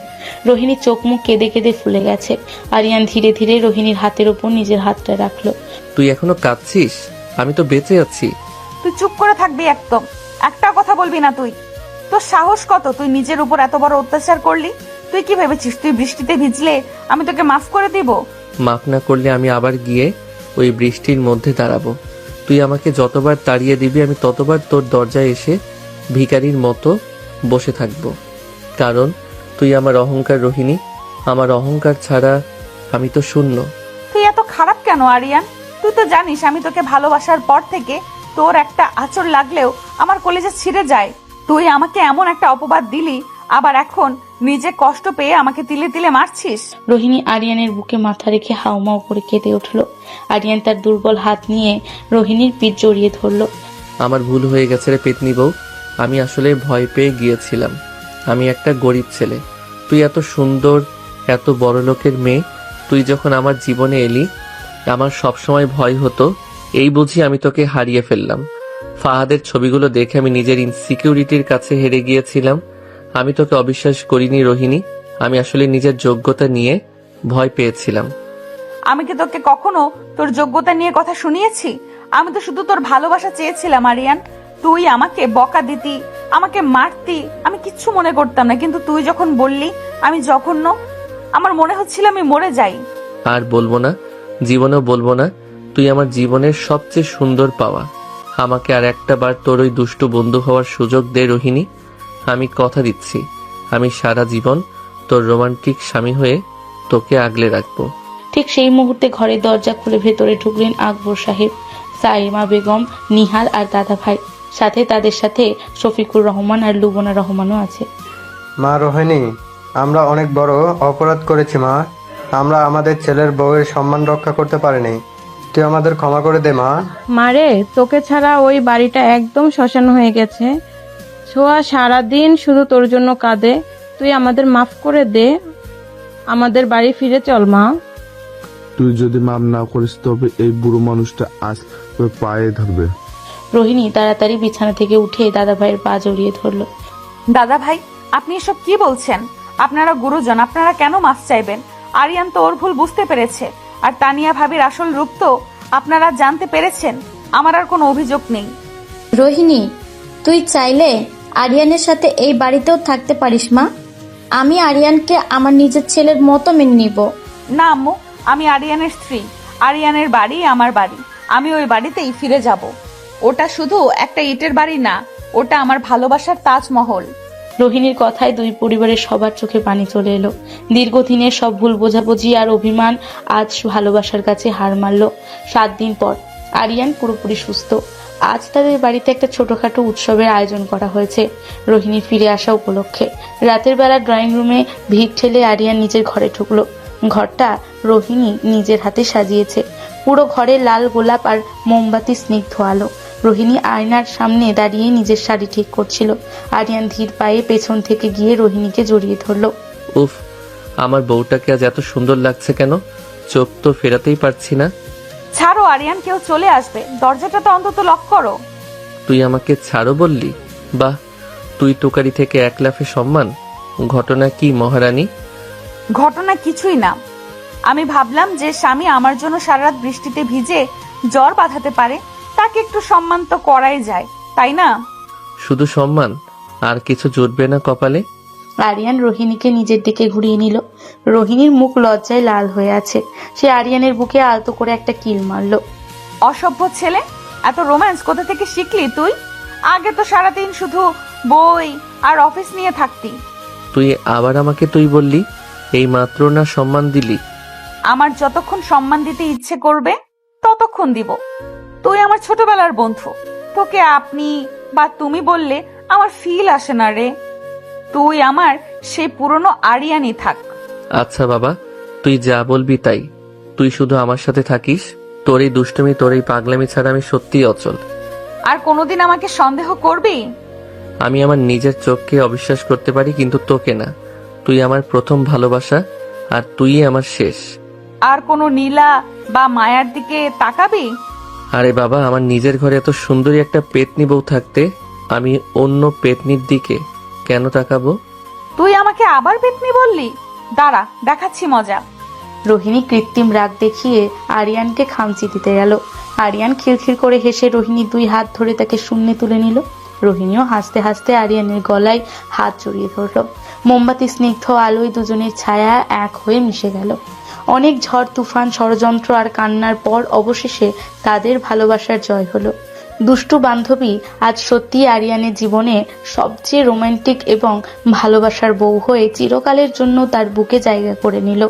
Speaker 4: রোহিণীর চোখ মুখ কেঁদে কেঁদে ফুলে গেছে। আরিয়ান ধীরে ধীরে রোহিণীর হাতের ওপর নিজের হাতটা রাখলো।
Speaker 5: তুই এখনো কাঁদছিস? আমি তো বেঁচে আছি।
Speaker 2: তুই চুপ করে থাকবি একদম। একটা কথা বলবি না তুই। তোর সাহস কত? তুই নিজের উপর এত বড় অত্যাচার করলি? তুই কি ভেবেছিস তুই বৃষ্টিতে ভিজলে আমি তোকে মাফ করে দিব?
Speaker 5: মাফ না করলে আমি আবার গিয়ে ওই বৃষ্টির মধ্যে দাঁড়াবো। তুই আমাকে যতবার তাড়িয়ে দিবি আমি ততবার তোর দরজায় এসে ভিখারির মতো বসে থাকবো। কারণ তুই আমার অহংকার রোহিণী। আমার অহংকার ছাড়া আমি তো শূন্য।
Speaker 2: তুই এত খারাপ কেন আরিয়ান? তুই তো জানিস আমি তোকে ভালোবাসার পর থেকে তোর একটা আঁচড় লাগলেও আমার কলেজে ছিঁড়ে যায়। তুই আমাকে এমন একটা অপবাদ দিলি, আবার এখন নিজে কষ্ট পেয়ে আমাকে তিলে তিলে মারছিস।
Speaker 4: রোহিণী আরিয়ানের বুকে মাথা রেখে হাউমাউ করে কেঁদে উঠল। আরিয়ান তার দুর্বল হাত নিয়ে রোহিণীর পিঠ জড়িয়ে ধরল।
Speaker 5: আমার ভুল হয়ে গেছে রে পেতনি বউ। আমি আসলে ভয় পেয়ে গিয়েছিলাম। আমি একটা গরিব ছেলে। তুই এত সুন্দর, এত বড় লোকের মেয়ে। তুই যখন আমার জীবনে এলি আমার সবসময় ভয় হতো এই বুঝি আমি তোকে হারিয়ে ফেললাম। ফাহাদের ছবিগুলো দেখে আমি নিজের ইনসিকিউরিটির কাছে হেরে গিয়েছিলাম। আমি তোকে অবিশ্বাস করিনি রোহিণী। আমি আসলে নিজের যোগ্যতা নিয়ে ভয় পেয়েছিলাম।
Speaker 2: আমি কি তোকে কখনো তোর যোগ্যতা নিয়ে কথা শুনিয়েছি? আমি তো শুধু তোর ভালোবাসা চেয়েছিলাম আরিয়ান। তুই আমাকে বকা দিতি, আমাকে মারতি, আমি কিচ্ছু মনে করতাম না। কিন্তু তুই যখন বললি আমি জঘন্য, আমার মনে হচ্ছিল আমি মরে যাই।
Speaker 5: আর বলবো না, জীবনেও বলবো না। তুই আমার জীবনের সবচেয়ে সুন্দর পাওয়া। আমাকে আর একটা বার তোর ওই দুষ্টু বন্ধু হওয়ার সুযোগ দে রোহিণী। আমি কথা দিচ্ছি আমি সারা জীবন তোর রোমান্টিক স্বামী হয়ে তোকে আগলে রাখবো।
Speaker 4: ঠিক সেই মুহূর্তে ঘরের দরজা খুলে ভেতরে ঢুকলেন আকবর সাহেব, সাইমা বেগম, নিহাল আর দাদা ভাই। সাথে তাদের সাথে শফিকুর রহমান আর লুবনা রহমানও আছে।
Speaker 8: মা রোহিণী, আমরা অনেক বড় অপরাধ করেছি মা। আমরা আমাদের ছেলের বউয়ের সম্মান রক্ষা করতে পারিনি। তুই আমাদের ক্ষমা করে দে মা।
Speaker 10: মারে, তোকে ছাড়া ওই বাড়িটা একদম শ্মশান হয়ে গেছে। ছোঁয়া সারাদিন শুধু তোর জন্য কাঁদে। তুই আমাদের মাফ করে দে, আমাদের বাড়ি ফিরে চল মা।
Speaker 11: তুই যদি মাপ না করিস তবে এই বুড়ো মানুষটা আজ তোর পায়ে ধরবে।
Speaker 4: রোহিণী তাড়াতাড়ি বিছানা থেকে উঠে দাদা ভাইয়ের পা জড়িয়ে ধরলো।
Speaker 2: দাদা ভাই, আপনি এসব কি বলছেন? আপনারা গুরুজন, আপনারা কেন মাফ চাইবেন? আরিয়ান তো ওর ভুল বুঝতে পেরেছে, আর তানিয়া ভাবির আসল রূপ তো আপনারা জানতে পেরেছেন। আমার আর কোনো অভিযোগ নেই।
Speaker 1: রোহিণী, তুই চাইলে আরিয়ানের সাথে এই বাড়িতেও থাকতে পারিস মা। আমি আরিয়ানকে আমার নিজের ছেলের মতো মেনে নিব।
Speaker 2: না আম্মু, আমি আরিয়ানের স্ত্রী। আরিয়ানের বাড়ি আমার বাড়ি, আমি ওই বাড়িতেই ফিরে যাব। ওটা শুধু একটা ইটের বাড়ি না, ওটা আমার ভালোবাসার তাজমহল।
Speaker 4: রোহিণীর কথায় দুই পরিবারের সবার চোখে পানি চলে এলো। দীর্ঘদিনের সব ভুল বোঝাবুঝি আর অভিমান আজ ভালোবাসার কাছে হার মানল। 7 দিন পর আরিয়ান পুরোপুরি সুস্থ। আজ তাদের বাড়িতে একটা ছোটখাটো উৎসবের আয়োজন করা হয়েছে রোহিণী ফিরে আসা উপলক্ষে। রাতের বেলা ড্রয়িং রুমে ভিড় ঠেলে আরিয়ান নিজের ঘরে ঢুকলো। ঘরটা রোহিণী নিজের হাতে সাজিয়েছে। পুরো ঘরে লাল গোলাপ আর মোমবাতি স্নিগ্ধ আলো। রোহিণী আয়নার সামনে দাঁড়িয়ে নিজের শাড়ি ঠিক করছিল। আরিয়ান ধীর পায়ে পেছন থেকে গিয়ে রোহিণীকে জড়িয়ে ধরলো।
Speaker 5: উফ, আমার বউটাকে আজ এত সুন্দর লাগছে কেন? চোখ তো ফেরাতেই পারছি না।
Speaker 2: ছাড়ো আরিয়ান, কেউ চলে আসবে, দরজাটা তো অন্তত লক করো।
Speaker 5: তুই আমাকে ছাড়ো বললি? বাহ, তুই টোকারি থেকে 1 লাফে সম্মান। ঘটনা কি মহারানী?
Speaker 2: ঘটনা কিছুই না। আমি ভাবলাম যে স্বামী আমার জন্য সারা রাত বৃষ্টিতে ভিজে জ্বর বাঁধাতে পারে, তাকে একটু সম্মান তো করাই যায়, তাই না?
Speaker 5: শুধু সম্মান, আর কিছু জুটবে না কপালে?
Speaker 4: আরিয়ান রোহিণীকে নিজের দিকে ঘুরিয়ে নিল। রোহিণীর মুখ লজ্জায় লাল হয়ে আছে। সে আরিয়ানের বুকে আলতো করে একটা কিল মারল।
Speaker 2: অসভ্য ছেলে, এত রোম্যান্স কোথা থেকে শিখলি তুই? আগে তো সারাদিন শুধু বই আর অফিস নিয়ে থাকতি।
Speaker 5: তুই আবার আমাকে তুই বললি? এই মাত্র না সম্মান দিলি?
Speaker 2: আমার যতক্ষণ সম্মান দিতে ইচ্ছে করবে ততক্ষণ দিব। তুই আমার ছোটবেলার বন্ধু, তোকে আপনি বা তুমি বললে আমার ফিল আসে না রে। তুই আমার সেই পুরনো আরিয়ানই থাক।
Speaker 5: আচ্ছা বাবা, তুই যা বলবি তাই। তুই শুধু আমার সাথে থাকিস। তোর এই দুষ্টুমি, তোর এই পাগলামি ছাড়া আমি সত্যিই অচল।
Speaker 2: আর কোনোদিন আমাকে সন্দেহ করবি?
Speaker 5: আমি আমার নিজের চোখকে অবিশ্বাস করতে পারি, কিন্তু তোকে না। তুই আমার প্রথম ভালোবাসা, আর তুই আমার শেষ।
Speaker 2: আর কোনো নীলা বা মায়ার দিকে তাকাবি?
Speaker 5: আরে বাবা, আমার নিজের ঘরে এত সুন্দরী একটা পেতনি বউ থাকতে আমি অন্য পেতনির দিকে কেন তাকাবো?
Speaker 2: তুই আমাকে আবার পেতনি বললি? দাঁড়া, দেখাচ্ছি মজা।
Speaker 4: রোহিণী কৃত্রিম রাগ দেখিয়ে আরিয়ানকে খামচি দিতে গেল। আরিয়ান খিলখিল করে হেসে রোহিণীর 2 হাত ধরে তাকে শূন্যে তুলে নিল। রোহিণীও হাসতে হাসতে আরিয়ানের গলায় হাত জড়িয়ে ধরল। মোমবাতি স্নিগ্ধ আলোয় দুজনের ছায়া এক হয়ে মিশে গেল। অনেক ঝড় তুফান, ষড়যন্ত্র আর কান্নার পর অবশেষে তাদের ভালোবাসার জয় হলো। দুষ্টু বান্ধবী আজ সত্যি আরিয়ানের জীবনে সবচেয়ে রোমান্টিক এবং ভালোবাসার বউ হয়ে চিরকালের জন্য তার বুকে জায়গা করে নিল।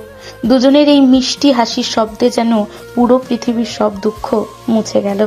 Speaker 4: দুজনের এই মিষ্টি হাসির শব্দে যেন পুরো পৃথিবীর সব দুঃখ মুছে গেল।